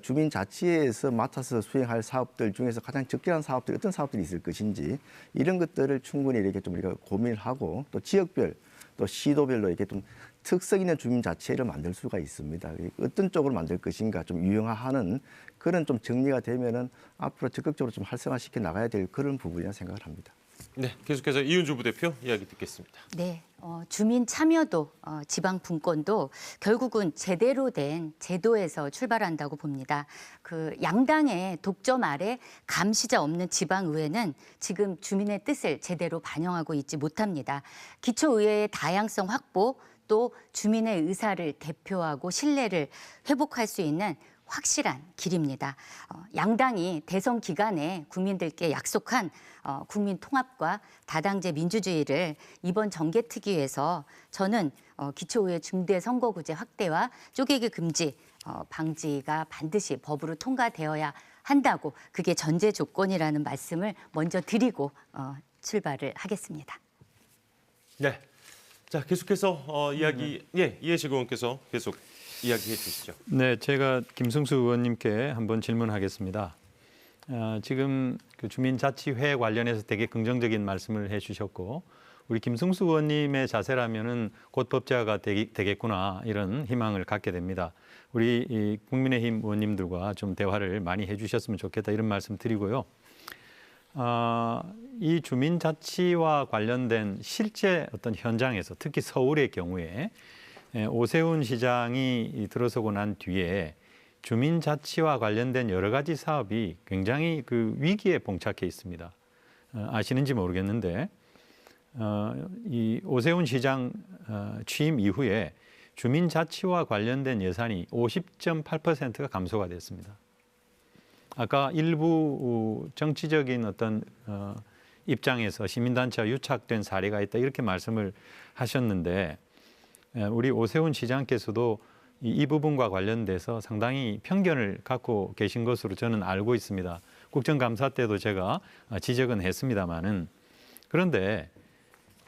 주민자치회에서 맡아서 수행할 사업들 중에서 가장 적절한 사업들이 어떤 사업들이 있을 것인지 이런 것들을 충분히 이렇게 좀 우리가 고민을 하고 또 지역별 또 시도별로 이렇게 좀 특색 있는 주민자치회를 만들 수가 있습니다. 어떤 쪽으로 만들 것인가 좀 유형화하는 그런 좀 정리가 되면은 앞으로 적극적으로 좀 활성화시켜 나가야 될 그런 부분이라 생각을 합니다. 네, 계속해서 이은주 부대표 이야기 듣겠습니다. 네, 주민 참여도 지방 분권도 결국은 제대로 된 제도에서 출발한다고 봅니다. 그 양당의 독점 아래 감시자 없는 지방의회는 지금 주민의 뜻을 제대로 반영하고 있지 못합니다. 기초의회의 다양성 확보 또 주민의 의사를 대표하고 신뢰를 회복할 수 있는 확실한 길입니다. 양당이 대선 기간에 국민들께 약속한 국민 통합과 다당제 민주주의를 이번 정개특위에서 저는 기초의회 중대 선거구제 확대와 쪼개기 금지 방지가 반드시 법으로 통과되어야 한다고 그게 전제 조건이라는 말씀을 먼저 드리고 출발을 하겠습니다. 네, 자 계속해서 이야기 이해식 의원께서 계속 이야기해 주시죠. 네, 제가 김승수 의원님께 한번 질문하겠습니다. 지금 그 주민자치회 관련해서 되게 긍정적인 말씀을 해주셨고 우리 김승수 의원님의 자세라면은 곧 법제화가 되겠구나 이런 희망을 갖게 됩니다. 우리 이 국민의힘 의원님들과 좀 대화를 많이 해주셨으면 좋겠다 이런 말씀 드리고요. 이 주민자치와 관련된 실제 어떤 현장에서 특히 서울의 경우에 오세훈 시장이 들어서고 난 뒤에 주민자치와 관련된 여러 가지 사업이 굉장히 그 위기에 봉착해 있습니다. 아시는지 모르겠는데 이 오세훈 시장 취임 이후에 주민자치와 관련된 예산이 50.8%가 감소가 됐습니다. 아까 일부 정치적인 어떤 입장에서 시민단체와 유착된 사례가 있다 이렇게 말씀을 하셨는데 우리 오세훈 시장께서도 이 부분과 관련돼서 상당히 편견을 갖고 계신 것으로 저는 알고 있습니다. 국정감사 때도 제가 지적은 했습니다마는 그런데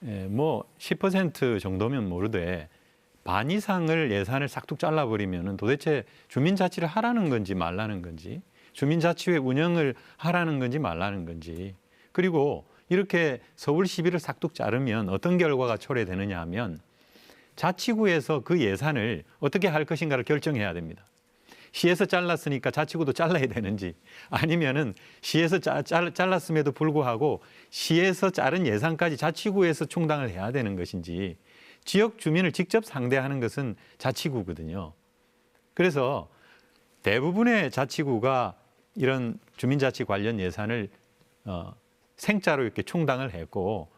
뭐 10% 정도면 모르되 반 이상을 예산을 싹둑 잘라버리면 도대체 주민자치를 하라는 건지 말라는 건지 주민자치회 운영을 하라는 건지 말라는 건지 그리고 이렇게 서울 시비를 싹둑 자르면 어떤 결과가 초래되느냐 하면 자치구에서 그 예산을 어떻게 할 것인가를 결정해야 됩니다. 시에서 잘랐으니까 자치구도 잘라야 되는지 아니면은 시에서 잘랐음에도 불구하고 시에서 자른 예산까지 자치구에서 충당을 해야 되는 것인지 지역 주민을 직접 상대하는 것은 자치구거든요. 그래서 대부분의 자치구가 이런 주민자치 관련 예산을 생짜로 이렇게 충당을 했고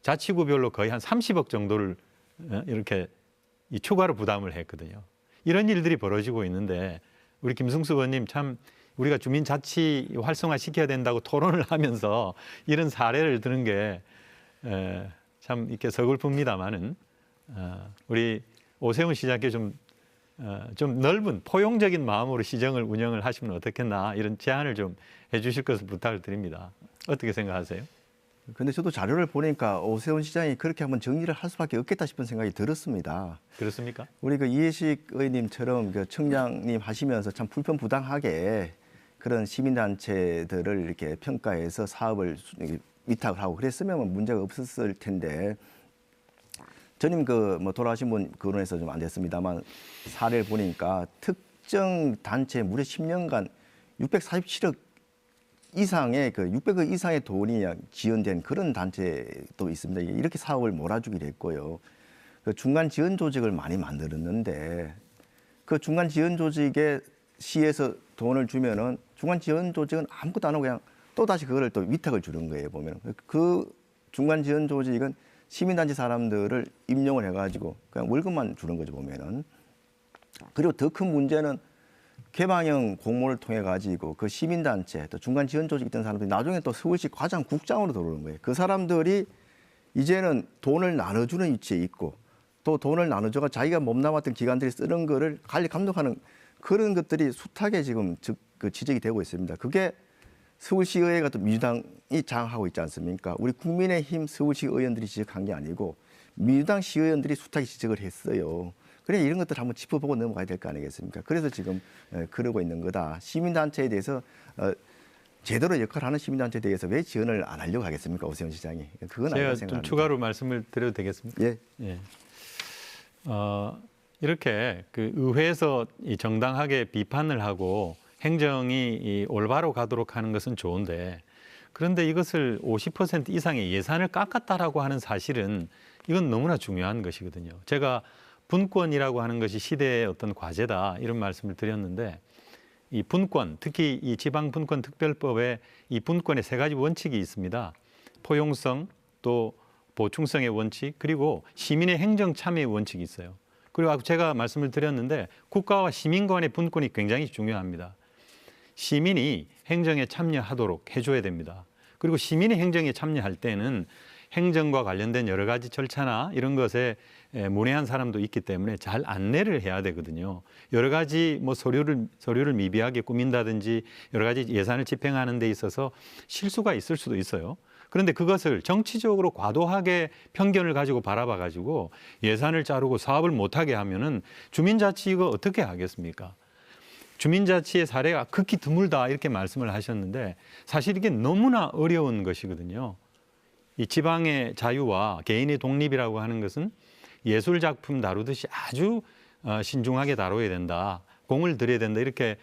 자치구별로 거의 한 30억 정도를 이렇게 추가로 부담을 했거든요. 이런 일들이 벌어지고 있는데 우리 김승수 의원님 참 우리가 주민자치 활성화 시켜야 된다고 토론을 하면서 이런 사례를 드는 게 참 이렇게 서글픕니다만은 우리 오세훈 시장께 좀 좀 넓은 포용적인 마음으로 시정을 운영을 하시면 어떻겠나 이런 제안을 좀 해주실 것을 부탁을 드립니다. 어떻게 생각하세요? 근데 저도 자료를 보니까 오세훈 시장이 그렇게 한번 정리를 할 수밖에 없겠다 싶은 생각이 들었습니다. 그렇습니까? 우리 그 이해식 의원님처럼 그 청장님 하시면서 참 불편부당하게 그런 시민단체들을 이렇게 평가해서 사업을 위탁을 하고 그랬으면 문제가 없었을 텐데 전임 그 뭐 돌아가신 분 거론해서 좀 안 됐습니다만 사례를 보니까 특정 단체 무려 10년간 647억 이상의 그 600억 이상의 돈이 지원된 그런 단체도 있습니다. 이렇게 사업을 몰아주기로 했고요. 그 중간 지원 조직을 많이 만들었는데 그 중간 지원 조직에 시에서 돈을 주면은 중간 지원 조직은 아무것도 안 하고 그냥 또 다시 그거를 또 위탁을 주는 거예요. 보면 그 중간 지원 조직은 시민단체 사람들을 임용을 해가지고 그냥 월급만 주는 거죠 보면은. 그리고 더 큰 문제는 개방형 공모를 통해 가지고 그 시민단체 또 중간 지원 조직 있던 사람들이 나중에 또 서울시 과장국장으로 들어오는 거예요. 그 사람들이 이제는 돈을 나눠주는 위치에 있고 또 돈을 나눠줘가 자기가 몸담았던 기관들이 쓰는 거를 관리 감독하는 그런 것들이 숱하게 지금 그 지적이 되고 있습니다. 그게 서울시의회가 또 민주당이 장악하고 있지 않습니까? 우리 국민의힘 서울시 의원들이 지적한 게 아니고 민주당 시의원들이 숱하게 지적을 했어요. 그래 이런 것들 한번 짚어보고 넘어가야 될 거 아니겠습니까? 그래서 지금 그러고 있는 거다. 시민단체에 대해서 제대로 역할하는 시민단체에 대해서 왜 지원을 안 하려고 하겠습니까? 오세훈 시장이. 그건 아니라고 제가 좀 생각합니다. 추가로 말씀을 드려도 되겠습니까? 예. 예. 이렇게 그 의회에서 이 정당하게 비판을 하고 행정이 이 올바로 가도록 하는 것은 좋은데 그런데 이것을 50% 이상의 예산을 깎았다라고 하는 사실은 이건 너무나 중요한 것이거든요. 제가 분권이라고 하는 것이 시대의 어떤 과제다 이런 말씀을 드렸는데 이 분권, 특히 이 지방분권특별법에 이 분권의 세 가지 원칙이 있습니다. 포용성, 또 보충성의 원칙, 그리고 시민의 행정 참여의 원칙이 있어요. 그리고 제가 말씀을 드렸는데 국가와 시민 간의 분권이 굉장히 중요합니다. 시민이 행정에 참여하도록 해줘야 됩니다. 그리고 시민이 행정에 참여할 때는 행정과 관련된 여러 가지 절차나 이런 것에 문외한 사람도 있기 때문에 잘 안내를 해야 되거든요. 여러 가지 뭐 서류를 미비하게 꾸민다든지 여러 가지 예산을 집행하는 데 있어서 실수가 있을 수도 있어요. 그런데 그것을 정치적으로 과도하게 편견을 가지고 바라봐 가지고 예산을 자르고 사업을 못하게 하면은 주민자치 이거 어떻게 하겠습니까? 주민자치의 사례가 극히 드물다 이렇게 말씀을 하셨는데 사실 이게 너무나 어려운 것이거든요. 이 지방의 자유와 개인의 독립이라고 하는 것은 예술작품 다루듯이 아주 신중하게 다뤄야 된다. 공을 들여야 된다. 이렇게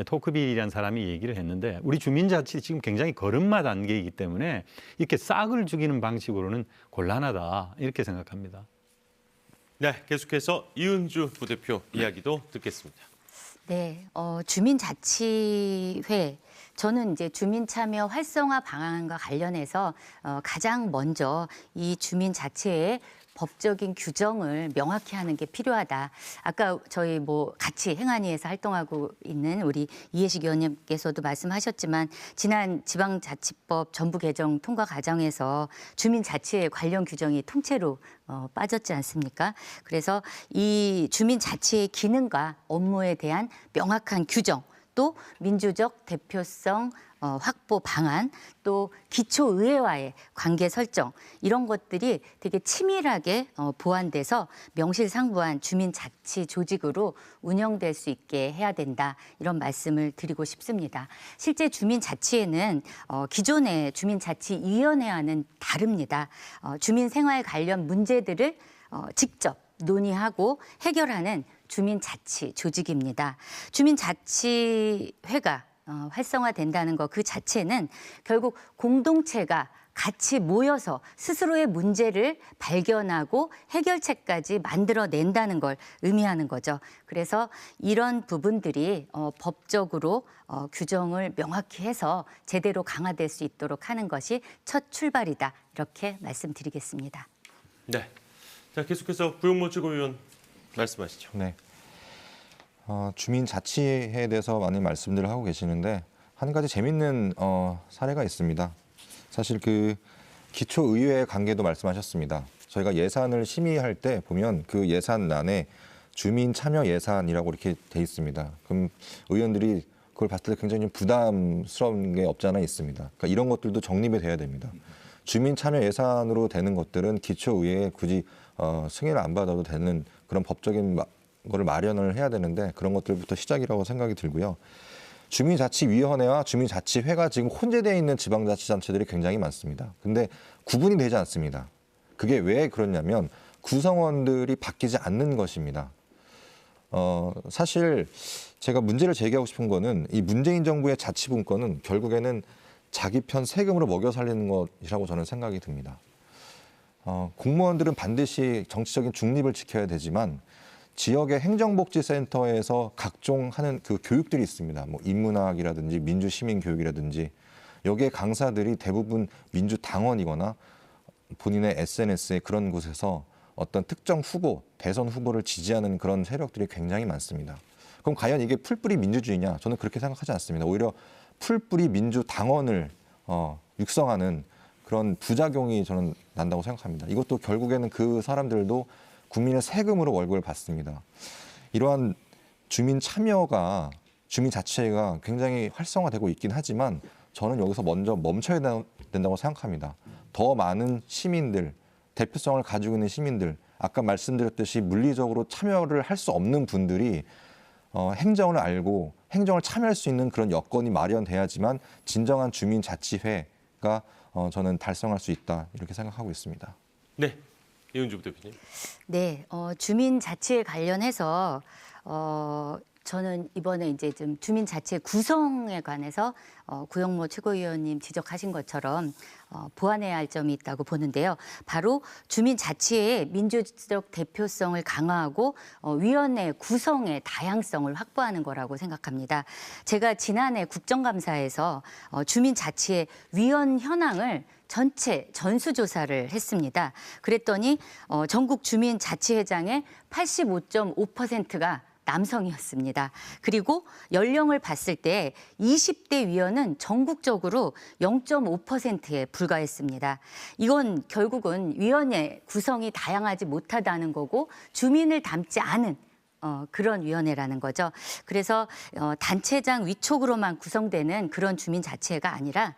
토크빌이라는 사람이 얘기를 했는데 우리 주민자치 지금 굉장히 걸음마 단계이기 때문에 이렇게 싹을 죽이는 방식으로는 곤란하다. 이렇게 생각합니다. 네, 계속해서 이은주 부대표 이야기도 듣겠습니다. 네, 주민자치회. 저는 이제 주민참여 활성화 방안과 관련해서 가장 먼저 이 주민자치회의 법적인 규정을 명확히 하는 게 필요하다. 아까 저희 뭐 같이 행안위에서 활동하고 있는 우리 이해식 의원님께서도 말씀하셨지만 지난 지방자치법 전부 개정 통과 과정에서 주민자치회 관련 규정이 통째로 빠졌지 않습니까? 그래서 이 주민자치의 기능과 업무에 대한 명확한 규정, 또 민주적 대표성 확보 방안, 또 기초의회와의 관계 설정 이런 것들이 되게 치밀하게 보완돼서 명실상부한 주민자치 조직으로 운영될 수 있게 해야 된다 이런 말씀을 드리고 싶습니다. 실제 주민자치회는 기존의 주민자치위원회와는 다릅니다. 주민생활 관련 문제들을 직접 논의하고 해결하는 주민자치 조직입니다. 주민자치회가 활성화된다는 것 그 자체는 결국 공동체가 같이 모여서 스스로의 문제를 발견하고 해결책까지 만들어낸다는 걸 의미하는 거죠. 그래서 이런 부분들이 법적으로 규정을 명확히 해서 제대로 강화될 수 있도록 하는 것이 첫 출발이다. 이렇게 말씀드리겠습니다. 네, 자 계속해서 구용모 최고위원 말씀하시죠. 네. 주민자치에 대해서 많은 말씀들을 하고 계시는데 한 가지 재밌는 사례가 있습니다. 사실 그 기초의회 관계도 말씀하셨습니다. 저희가 예산을 심의할 때 보면 그 예산란에 주민 참여 예산이라고 이렇게 돼 있습니다. 그럼 의원들이 그걸 봤을 때 굉장히 좀 부담스러운 게 없지 않아 있습니다. 그러니까 이런 것들도 정립이 돼야 됩니다. 주민 참여 예산으로 되는 것들은 기초의회에 굳이 승인을 안 받아도 되는 그런 법적인 거를 마련을 해야 되는데 그런 것들부터 시작이라고 생각이 들고요. 주민자치위원회와 주민자치회가 지금 혼재되어 있는 지방자치단체들이 굉장히 많습니다. 근데 구분이 되지 않습니다. 그게 왜 그러냐면 구성원들이 바뀌지 않는 것입니다. 사실 제가 문제를 제기하고 싶은 거는 이 문재인 정부의 자치분권은 결국에는 자기 편 세금으로 먹여 살리는 것이라고 저는 생각이 듭니다. 공무원들은 반드시 정치적인 중립을 지켜야 되지만 지역의 행정복지센터에서 각종 하는 그 교육들이 있습니다. 뭐 인문학이라든지 민주시민교육이라든지 여기에 강사들이 대부분 민주당원이거나 본인의 SNS에 그런 곳에서 어떤 특정 후보, 대선 후보를 지지하는 그런 세력들이 굉장히 많습니다. 그럼 과연 이게 풀뿌리 민주주의냐? 저는 그렇게 생각하지 않습니다. 오히려 풀뿌리 민주당원을 육성하는 그런 부작용이 저는 난다고 생각합니다. 이것도 결국에는 그 사람들도 국민의 세금으로 월급을 받습니다. 이러한 주민 참여가 주민 자치회가 굉장히 활성화되고 있긴 하지만 저는 여기서 먼저 멈춰야 된다고 생각합니다. 더 많은 시민들, 대표성을 가지고 있는 시민들, 아까 말씀드렸듯이 물리적으로 참여를 할 수 없는 분들이 행정을 알고 행정을 참여할 수 있는 그런 여건이 마련돼야지만 진정한 주민 자치회가 저는 달성할 수 있다 이렇게 생각하고 있습니다. 네, 이은주 대표님. 네, 주민자치에 관련해서 저는 이번에 이제 좀 주민자치 구성에 관해서 구영모 최고위원님 지적하신 것처럼 보완해야 할 점이 있다고 보는데요. 바로 주민자치의 민주적 대표성을 강화하고 위원회 구성의 다양성을 확보하는 거라고 생각합니다. 제가 지난해 국정감사에서 주민자치의 위원 현황을 전체 전수조사를 했습니다. 그랬더니 전국 주민자치회장의 85.5%가 남성이었습니다. 그리고 연령을 봤을 때 20대 위원은 전국적으로 0.5%에 불과했습니다. 이건 결국은 위원회 구성이 다양하지 못하다는 거고 주민을 담지 않은 그런 위원회라는 거죠. 그래서 단체장 위촉으로만 구성되는 그런 주민자치회가 아니라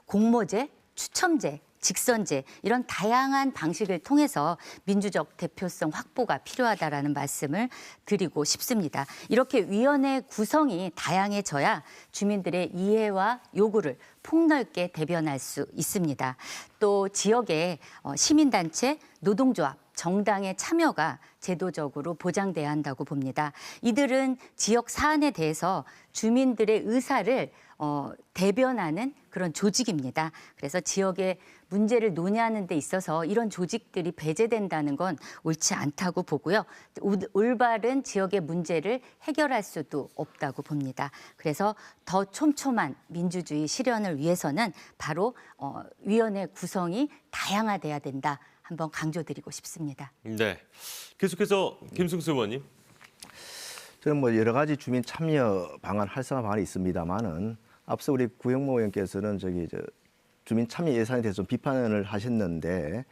공모제, 추첨제, 직선제 이런 다양한 방식을 통해서 민주적 대표성 확보가 필요하다라는 말씀을 드리고 싶습니다. 이렇게 위원회 구성이 다양해져야 주민들의 이해와 요구를 폭넓게 대변할 수 있습니다. 또 지역의 시민단체, 노동조합, 정당의 참여가 제도적으로 보장돼야 한다고 봅니다. 이들은 지역 사안에 대해서 주민들의 의사를 대변하는 그런 조직입니다. 그래서 지역의 문제를 논의하는 데 있어서 이런 조직들이 배제된다는 건 옳지 않다고 보고요. 올바른 지역의 문제를 해결할 수도 없다고 봅니다. 그래서 더 촘촘한 민주주의 실현을 위해서는 바로 위원회 구성이 다양화돼야 된다. 한번 강조드리고 싶습니다. 네, 계속해서 김승수 의원님. 저는 뭐 여러 가지 주민 참여 방안, 활성화 방안이 있습니다만은 앞서 우리 구영모 의원께서는 주민 참여 예산에 대해서 좀 비판을 하셨는데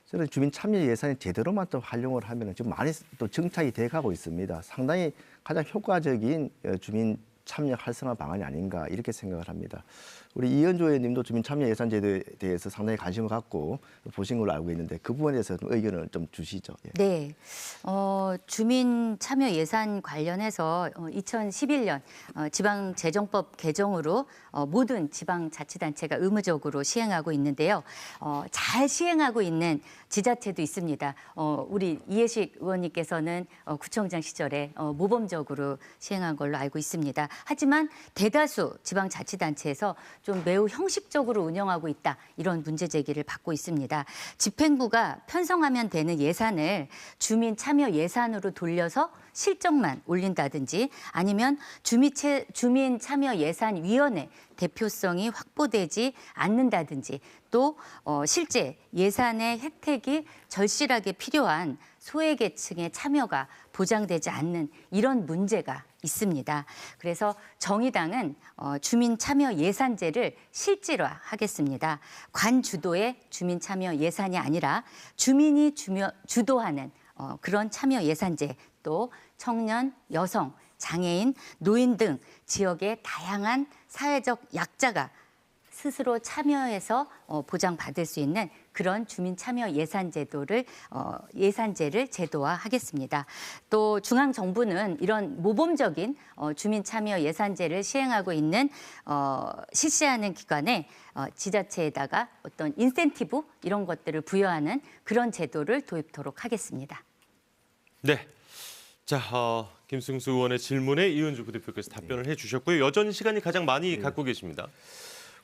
저는 주민 참여 예산이 제대로만 또 활용을 하면 지금 많이 또 정착이 돼가고 있습니다. 상당히 가장 효과적인 주민 참여 활성화 방안이 아닌가 이렇게 생각을 합니다. 우리 이현주 의원님도 주민 참여 예산 제도에 대해서 상당히 관심을 갖고 보신 걸로 알고 있는데 그 부분에 대해서 의견을 좀 주시죠. 예. 네, 주민 참여 예산 관련해서 2011년 지방재정법 개정으로 모든 지방자치단체가 의무적으로 시행하고 있는데요. 잘 시행하고 있는 지자체도 있습니다. 우리 이해식 의원님께서는 구청장 시절에 모범적으로 시행한 걸로 알고 있습니다. 하지만 대다수 지방자치단체에서 좀 매우 형식적으로 운영하고 있다. 이런 문제 제기를 받고 있습니다. 집행부가 편성하면 되는 예산을 주민 참여 예산으로 돌려서 실적만 올린다든지 아니면 주민 참여 예산위원회 대표성이 확보되지 않는다든지 또 실제 예산의 혜택이 절실하게 필요한 소외계층의 참여가 보장되지 않는 이런 문제가 있습니다. 그래서 정의당은 주민 참여 예산제를 실질화하겠습니다. 관 주도의 주민 참여 예산이 아니라 주민이 주도하는 그런 참여 예산제, 또 청년, 여성, 장애인, 노인 등 지역의 다양한 사회적 약자가 스스로 참여해서 보장받을 수 있는 그런 주민 참여 예산제를 제도화하겠습니다. 또 중앙 정부는 이런 모범적인 주민 참여 예산제를 시행하고 있는 실시하는 기관에 지자체에다가 어떤 인센티브 이런 것들을 부여하는 그런 제도를 도입토록 하겠습니다. 네. 자, 김승수 의원의 질문에 이은주 부대표께서 답변을 해주셨고요. 여전히 시간이 가장 많이 갖고 계십니다.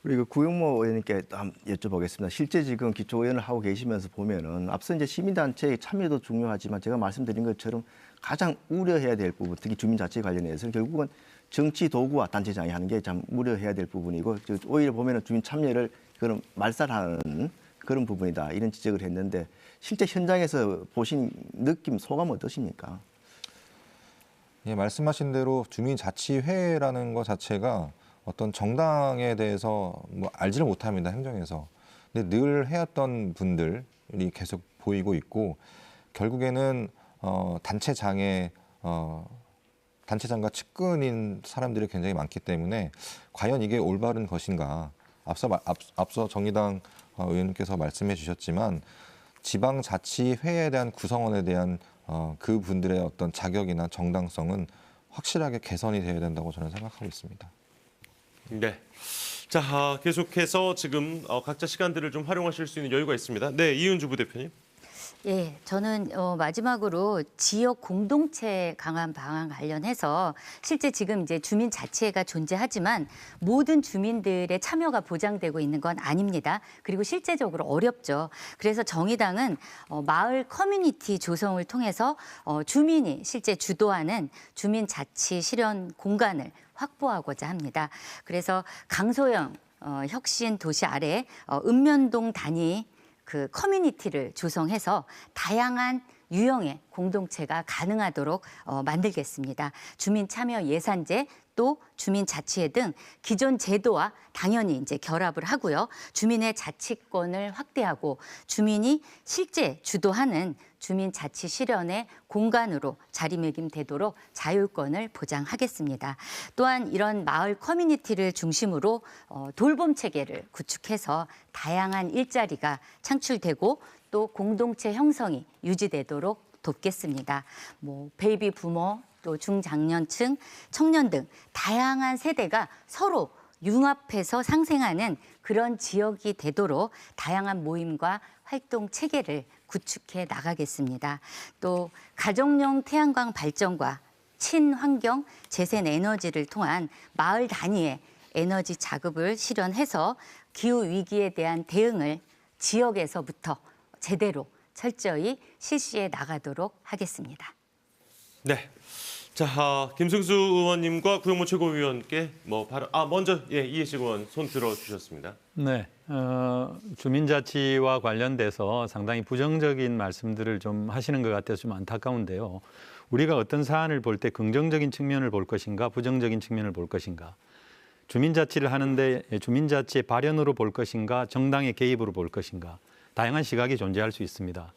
그리고 구용모 의원님께 한번 여쭤보겠습니다. 실제 지금 기초의원을 하고 계시면서 보면은 앞서 이제 시민단체의 참여도 중요하지만 제가 말씀드린 것처럼 가장 우려해야 될 부분, 특히 주민자치 관련해서 결국은 정치 도구와 단체장이 하는 게 참 우려해야 될 부분이고 오히려 보면은 주민 참여를 그런 말살하는 그런 부분이다 이런 지적을 했는데 실제 현장에서 보신 느낌, 소감 어떠십니까? 예, 말씀하신 대로 주민자치회라는 것 자체가 어떤 정당에 대해서 뭐 알지를 못합니다, 행정에서. 근데 늘 해왔던 분들이 계속 보이고 있고 결국에는 단체장과 측근인 사람들이 굉장히 많기 때문에 과연 이게 올바른 것인가. 앞서 정의당 의원님께서 말씀해 주셨지만 지방자치회에 대한 구성원에 대한 그 분들의 어떤 자격이나 정당성은 확실하게 개선이 되어야 된다고 저는 생각하고 있습니다. 네. 자, 계속해서 지금 각자 시간들을 좀 활용하실 수 있는 여유가 있습니다. 네, 이은주 부대표님. 예, 저는 마지막으로 지역 공동체 강화 방안 관련해서 실제 지금 이제 주민자치회가 존재하지만 모든 주민들의 참여가 보장되고 있는 건 아닙니다. 그리고 실제적으로 어렵죠. 그래서 정의당은 마을 커뮤니티 조성을 통해서 주민이 실제 주도하는 주민자치 실현 공간을 확보하고자 합니다. 그래서 강소영 혁신 도시 아래 읍면동 단위 그 커뮤니티를 조성해서 다양한 유형의 공동체가 가능하도록 만들겠습니다. 주민 참여 예산제 또 주민자치회 등 기존 제도와 당연히 이제 결합을 하고요. 주민의 자치권을 확대하고 주민이 실제 주도하는 주민자치 실현의 공간으로 자리매김되도록 자율권을 보장하겠습니다. 또한 이런 마을 커뮤니티를 중심으로 돌봄 체계를 구축해서 다양한 일자리가 창출되고 또 공동체 형성이 유지되도록 돕겠습니다. 뭐 베이비 부모 또 중장년층, 청년 등 다양한 세대가 서로 융합해서 상생하는 그런 지역이 되도록 다양한 모임과 활동 체계를 구축해 나가겠습니다. 또 가정용 태양광 발전과 친환경 재생 에너지를 통한 마을 단위의 에너지 자급을 실현해서 기후 위기에 대한 대응을 지역에서부터 제대로 철저히 실시해 나가도록 하겠습니다. 네. 자, 김승수 의원님과 구용모 최고위원께 먼저 이해식 의원 손 들어주셨습니다. 네, 주민자치와 관련돼서 상당히 부정적인 말씀들을 좀 하시는 것 같아서 좀 안타까운데요. 우리가 어떤 사안을 볼 때 긍정적인 측면을 볼 것인가, 부정적인 측면을 볼 것인가, 주민자치를 하는데 주민자치의 발현으로 볼 것인가, 정당의 개입으로 볼 것인가, 다양한 시각이 존재할 수 있습니다.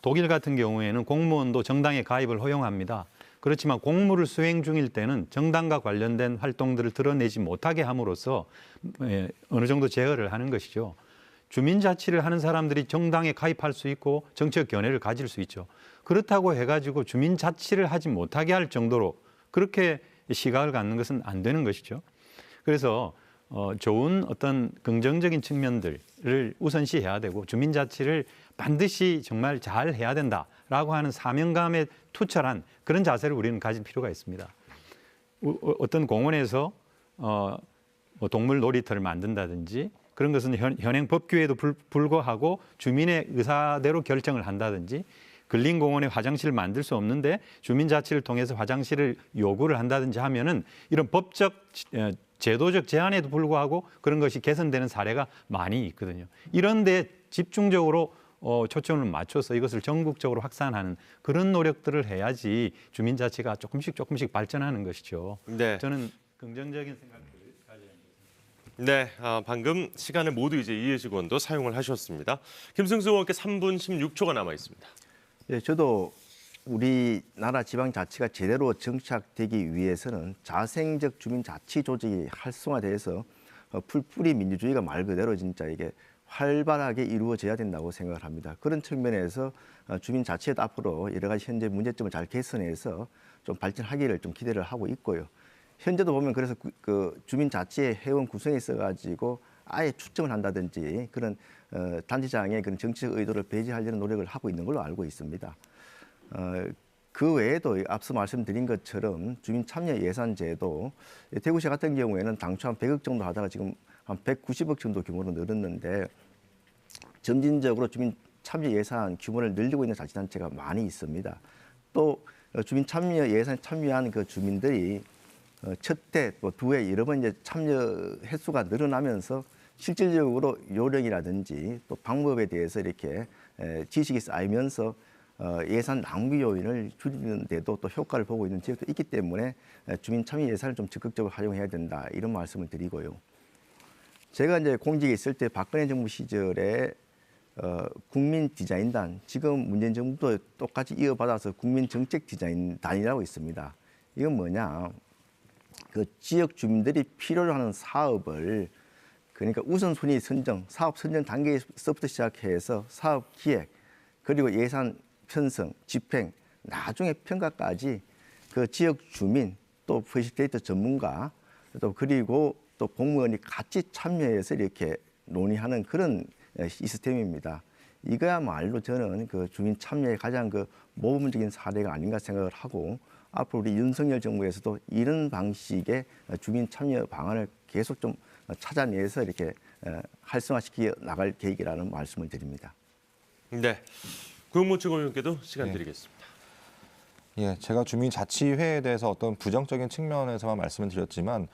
독일 같은 경우에는 공무원도 정당의 가입을 허용합니다. 그렇지만 공무를 수행 중일 때는 정당과 관련된 활동들을 드러내지 못하게 함으로써 어느 정도 제어를 하는 것이죠. 주민자치를 하는 사람들이 정당에 가입할 수 있고 정치적 견해를 가질 수 있죠. 그렇다고 해가지고 주민자치를 하지 못하게 할 정도로 그렇게 시각을 갖는 것은 안 되는 것이죠. 그래서 좋은 어떤 긍정적인 측면들을 우선시해야 되고 주민자치를 반드시 정말 잘 해야 된다라고 하는 사명감에 투철한 그런 자세를 우리는 가질 필요가 있습니다. 어떤 공원에서 동물 놀이터를 만든다든지 그런 것은 현행 법규에도 불구하고 주민의 의사대로 결정을 한다든지 근린공원에 화장실을 만들 수 없는데 주민자치를 통해서 화장실을 요구를 한다든지 하면은 이런 법적 제도적 제한에도 불구하고 그런 것이 개선되는 사례가 많이 있거든요. 이런 데 집중적으로 초점을 맞춰서 이것을 전국적으로 확산하는 그런 노력들을 해야지 주민자치가 조금씩 발전하는 것이죠. 네. 저는 긍정적인 생각을 가져야 합니다. 네, 방금 시간을 모두 이제 이해식 의원도 사용을 하셨습니다. 김승수 의원께 3분 16초가 남아 있습니다. 예, 저도 우리나라 지방자치가 제대로 정착되기 위해서는 자생적 주민자치 조직이 활성화돼서 풀뿌리 민주주의가 말 그대로 진짜 이게 활발하게 이루어져야 된다고 생각을 합니다. 그런 측면에서 주민자치에도 앞으로 여러 가지 현재 문제점을 잘 개선해서 좀 발전하기를 좀 기대를 하고 있고요. 현재도 보면 그래서 그 주민자치의 회원 구성에 있어가지고 아예 추첨을 한다든지 그런 단체장의 그런 정치적 의도를 배제하려는 노력을 하고 있는 걸로 알고 있습니다. 그 외에도 앞서 말씀드린 것처럼 주민참여예산제도 대구시 같은 경우에는 당초 한 100억 정도 하다가 지금 한 190억 정도 규모로 늘었는데 점진적으로 주민참여예산 규모를 늘리고 있는 자치단체가 많이 있습니다. 또 주민참여예산에 참여한 그 주민들이 첫 해, 또 두 해 여러 번 이제 참여 횟수가 늘어나면서 실질적으로 요령이라든지 또 방법에 대해서 이렇게 지식이 쌓이면서 예산 낭비 요인을 줄이는 데도 또 효과를 보고 있는 지역도 있기 때문에 주민 참여 예산을 좀 적극적으로 활용해야 된다 이런 말씀을 드리고요. 제가 이제 공직에 있을 때 박근혜 정부 시절에 국민 디자인단, 지금 문재인 정부도 똑같이 이어받아서 국민 정책 디자인단이라고 있습니다. 이건 뭐냐? 그 지역 주민들이 필요로 하는 사업을 그러니까 우선순위 선정, 사업 선정 단계에서부터 시작해서 사업 기획, 그리고 예산 편성, 집행, 나중에 평가까지 그 지역 주민, 또 퍼실테이터 전문가, 또 그리고 또 공무원이 같이 참여해서 이렇게 논의하는 그런 시스템입니다. 이거야말로 저는 그 주민 참여의 가장 그 모범적인 사례가 아닌가 생각을 하고 앞으로 우리 윤석열 정부에서도 이런 방식의 주민 참여 방안을 계속 좀 찾아내서 이렇게 활성화시켜 나갈 계획이라는 말씀을 드립니다. 네, 구용모 최고위원께도 시간 네. 드리겠습니다. 예, 제가 주민자치회에 대해서 어떤 부정적인 측면에서만 말씀을 드렸지만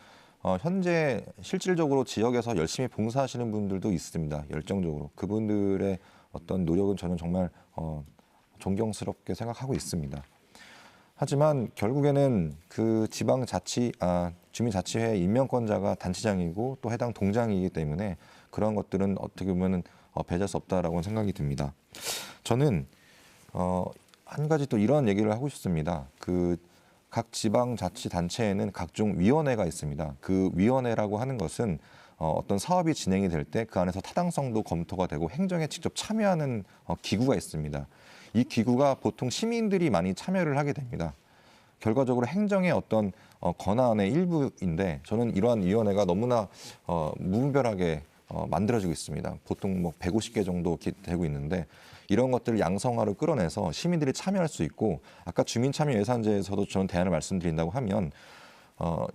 현재 실질적으로 지역에서 열심히 봉사하시는 분들도 있습니다. 열정적으로. 그분들의 어떤 노력은 저는 정말 존경스럽게 생각하고 있습니다. 하지만 결국에는 그 주민자치회 임명권자가 단체장이고 또 해당 동장이기 때문에 그런 것들은 어떻게 보면 배제할 수 없다라고 생각이 듭니다. 저는 한 가지 또 이런 얘기를 하고 싶습니다. 각 지방자치단체에는 각종 위원회가 있습니다. 그 위원회라고 하는 것은 어떤 사업이 진행이 될 때 그 안에서 타당성도 검토가 되고 행정에 직접 참여하는 기구가 있습니다. 이 기구가 보통 시민들이 많이 참여를 하게 됩니다. 결과적으로 행정의 어떤 권한의 일부인데 저는 이러한 위원회가 너무나 무분별하게 만들어지고 있습니다. 보통 뭐 150개 정도 되고 있는데 이런 것들을 양성화로 끌어내서 시민들이 참여할 수 있고 아까 주민참여예산제에서도 저는 대안을 말씀드린다고 하면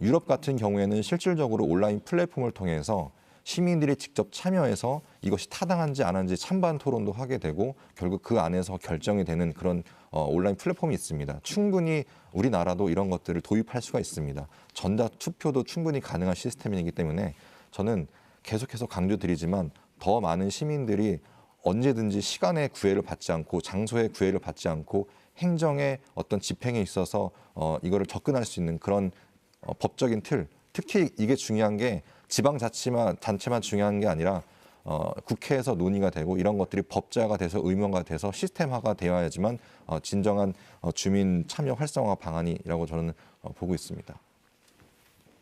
유럽 같은 경우에는 실질적으로 온라인 플랫폼을 통해서 시민들이 직접 참여해서 이것이 타당한지 안 한지 찬반 토론도 하게 되고 결국 그 안에서 결정이 되는 그런 온라인 플랫폼이 있습니다. 충분히 우리나라도 이런 것들을 도입할 수가 있습니다. 전자투표도 충분히 가능한 시스템이기 때문에 저는 계속해서 강조드리지만 더 많은 시민들이 언제든지 시간의 구애를 받지 않고 장소의 구애를 받지 않고 행정의 어떤 집행에 있어서 이거를 접근할 수 있는 그런 법적인 틀, 특히 이게 중요한 게 지방자치단체만 중요한 게 아니라 국회에서 논의가 되고 이런 것들이 법제화가 돼서 의무화가 돼서 시스템화가 되어야지만 진정한 주민 참여 활성화 방안이라고 저는 보고 있습니다.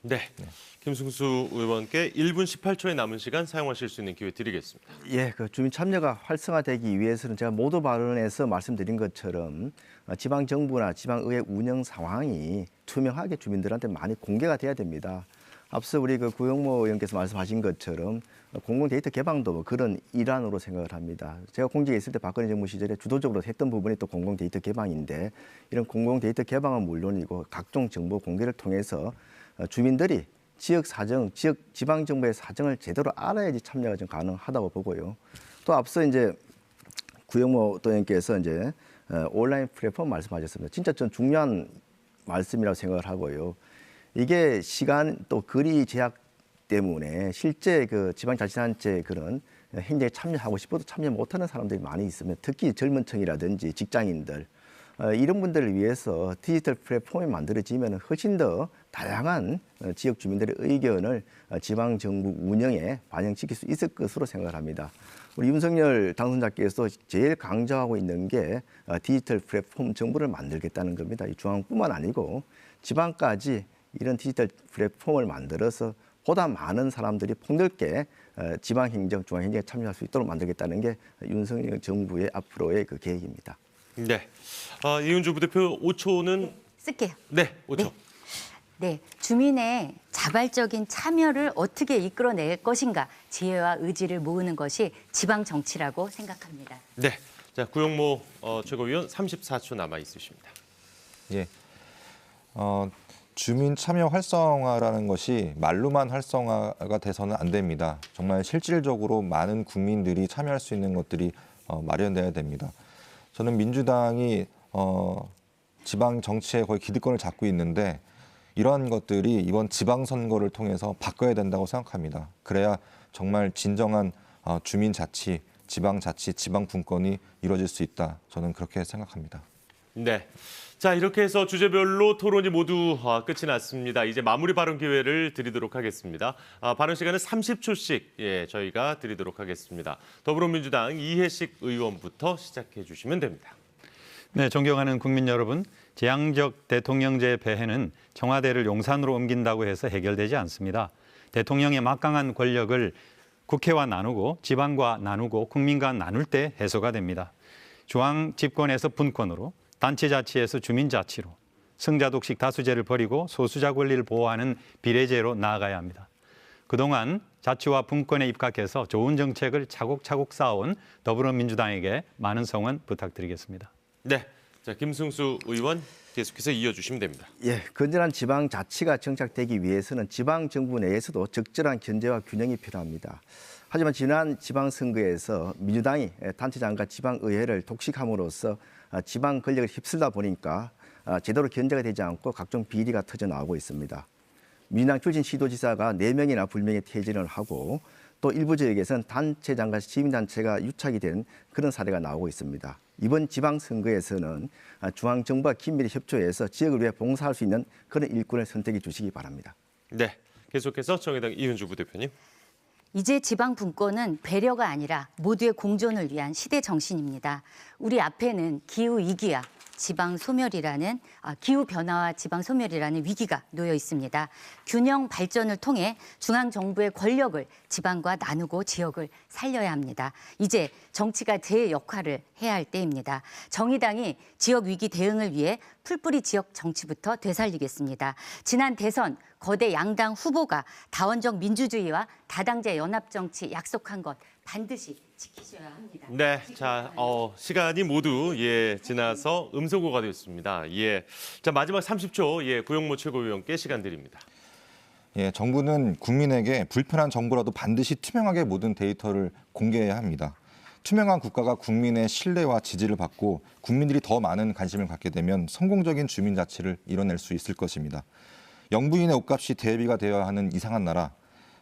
네. 김승수 의원께 1분 18초의 남은 시간 사용하실 수 있는 기회 드리겠습니다. 예, 그 주민 참여가 활성화되기 위해서는 제가 모두 발언에서 말씀드린 것처럼 지방 정부나 지방 의회 운영 상황이 투명하게 주민들한테 많이 공개가 돼야 됩니다. 앞서 우리 그 구용모 의원께서 말씀하신 것처럼 공공 데이터 개방도 뭐 그런 일환으로 생각을 합니다. 제가 공직에 있을 때 박근혜 정부 시절에 주도적으로 했던 부분이 또 공공 데이터 개방인데 이런 공공 데이터 개방은 물론이고 각종 정보 공개를 통해서 주민들이 지역 사정, 지방 정부의 사정을 제대로 알아야지 참여가 좀 가능하다고 보고요. 또 앞서 이제 구용모 의원께서 이제 온라인 플랫폼 말씀하셨습니다. 진짜 전 중요한 말씀이라고 생각을 하고요. 이게 시간 또 거리 제약 때문에 실제 그 지방자치단체 그런 행정에 참여하고 싶어도 참여 못하는 사람들이 많이 있으면 특히 젊은 층이라든지 직장인들 이런 분들을 위해서 디지털 플랫폼이 만들어지면 훨씬 더 다양한 지역 주민들의 의견을 지방 정부 운영에 반영시킬 수 있을 것으로 생각을 합니다. 우리 윤석열 당선자께서 제일 강조하고 있는 게 디지털 플랫폼 정부를 만들겠다는 겁니다. 이 중앙뿐만 아니고 지방까지 이런 디지털 플랫폼을 만들어서 보다 많은 사람들이 폭넓게 지방행정, 중앙행정에 참여할 수 있도록 만들겠다는 게 윤석열 정부의 앞으로의 그 계획입니다. 네. 이은주 부대표 5초는 쓸게요. 네, 5초. 네, 주민의 자발적인 참여를 어떻게 이끌어낼 것인가 지혜와 의지를 모으는 것이 지방 정치라고 생각합니다. 네. 자, 구용모 최고위원 34초 남아 있으십니다. 예. 주민 참여 활성화라는 것이 말로만 활성화가 돼서는 안 됩니다. 정말 실질적으로 많은 국민들이 참여할 수 있는 것들이 마련돼야 됩니다. 저는 민주당이 지방 정치에 거의 기득권을 잡고 있는데 이러한 것들이 이번 지방선거를 통해서 바꿔야 된다고 생각합니다. 그래야 정말 진정한 주민자치, 지방자치, 지방분권이 이루어질 수 있다. 저는 그렇게 생각합니다. 네. 자, 이렇게 해서 주제별로 토론이 모두 끝이 났습니다. 이제 마무리 발언 기회를 드리도록 하겠습니다. 발언 시간은 30초씩 저희가 드리도록 하겠습니다. 더불어민주당 이해식 의원부터 시작해 주시면 됩니다. 네, 존경하는 국민 여러분, 재앙적 대통령제 폐해는 청와대를 용산으로 옮긴다고 해서 해결되지 않습니다. 대통령의 막강한 권력을 국회와 나누고 지방과 나누고 국민과 나눌 때 해소가 됩니다. 중앙 집권에서 분권으로, 단체자치에서 주민자치로, 승자독식 다수제를 버리고 소수자 권리를 보호하는 비례제로 나아가야 합니다. 그동안 자치와 분권에 입각해서 좋은 정책을 차곡차곡 쌓아온 더불어민주당에게 많은 성원 부탁드리겠습니다. 네, 자 김승수 의원 계속해서 이어주시면 됩니다. 예, 건전한 지방 자치가 정착되기 위해서는 지방 정부 내에서도 적절한 견제와 균형이 필요합니다. 하지만 지난 지방선거에서 민주당이 단체장과 지방의회를 독식함으로써 지방 권력을 휩쓸다 보니까 제대로 견제가 되지 않고 각종 비리가 터져 나오고 있습니다. 민주당 출신 시도지사가 4명이나 불명예 퇴진을 하고 또 일부 지역에서는 단체장과 시민단체가 유착이 된 그런 사례가 나오고 있습니다. 이번 지방선거에서는 중앙정부와 긴밀히 협조해서 지역을 위해 봉사할 수 있는 그런 일꾼을 선택해 주시기 바랍니다. 네, 계속해서 정의당 이은주 부대표님. 이제 지방 분권은 배려가 아니라 모두의 공존을 위한 시대 정신입니다. 우리 앞에는 기후 위기와 기후 변화와 지방 소멸이라는 위기가 놓여 있습니다. 균형 발전을 통해 중앙 정부의 권력을 지방과 나누고 지역을 살려야 합니다. 이제 정치가 제 역할을 해야 할 때입니다. 정의당이 지역 위기 대응을 위해 풀뿌리 지역 정치부터 되살리겠습니다. 지난 대선 거대 양당 후보가 다원적 민주주의와 다당제 연합 정치 약속한 것 반드시 지키셔야 합니다. 네, 자 시간이 모두 지나서 음소거가 됐습니다. 자 마지막 30초 구용모 최고위원께 시간 드립니다. 예, 정부는 국민에게 불편한 정보라도 반드시 투명하게 모든 데이터를 공개해야 합니다. 투명한 국가가 국민의 신뢰와 지지를 받고 국민들이 더 많은 관심을 갖게 되면 성공적인 주민자치를 이뤄낼 수 있을 것입니다. 영부인의 옷값이 대비가 되어야 하는 이상한 나라,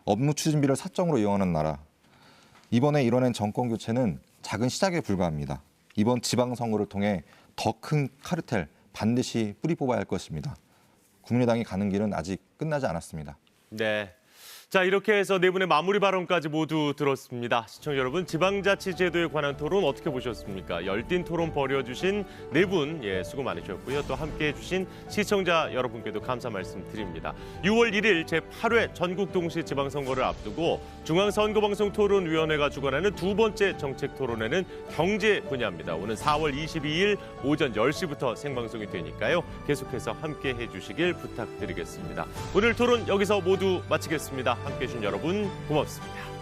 업무 추진비를 사적으로 이용하는 나라, 이번에 이뤄낸 정권 교체는 작은 시작에 불과합니다. 이번 지방선거를 통해 더 큰 카르텔 반드시 뿌리 뽑아야 할 것입니다. 국민의당이 가는 길은 아직 끝나지 않았습니다. 네. 자, 이렇게 해서 네 분의 마무리 발언까지 모두 들었습니다. 시청자 여러분, 지방자치제도에 관한 토론 어떻게 보셨습니까? 열띤 토론 벌여주신 네 분 수고 많으셨고요. 또 함께해 주신 시청자 여러분께도 감사 말씀드립니다. 6월 1일 제8회 전국 동시 지방선거를 앞두고 중앙선거방송토론위원회가 주관하는 두 번째 정책 토론회는 경제 분야입니다. 오는 4월 22일 오전 10시부터 생방송이 되니까요. 계속해서 함께해 주시길 부탁드리겠습니다. 오늘 토론 여기서 모두 마치겠습니다. 함께해 주신 여러분 고맙습니다.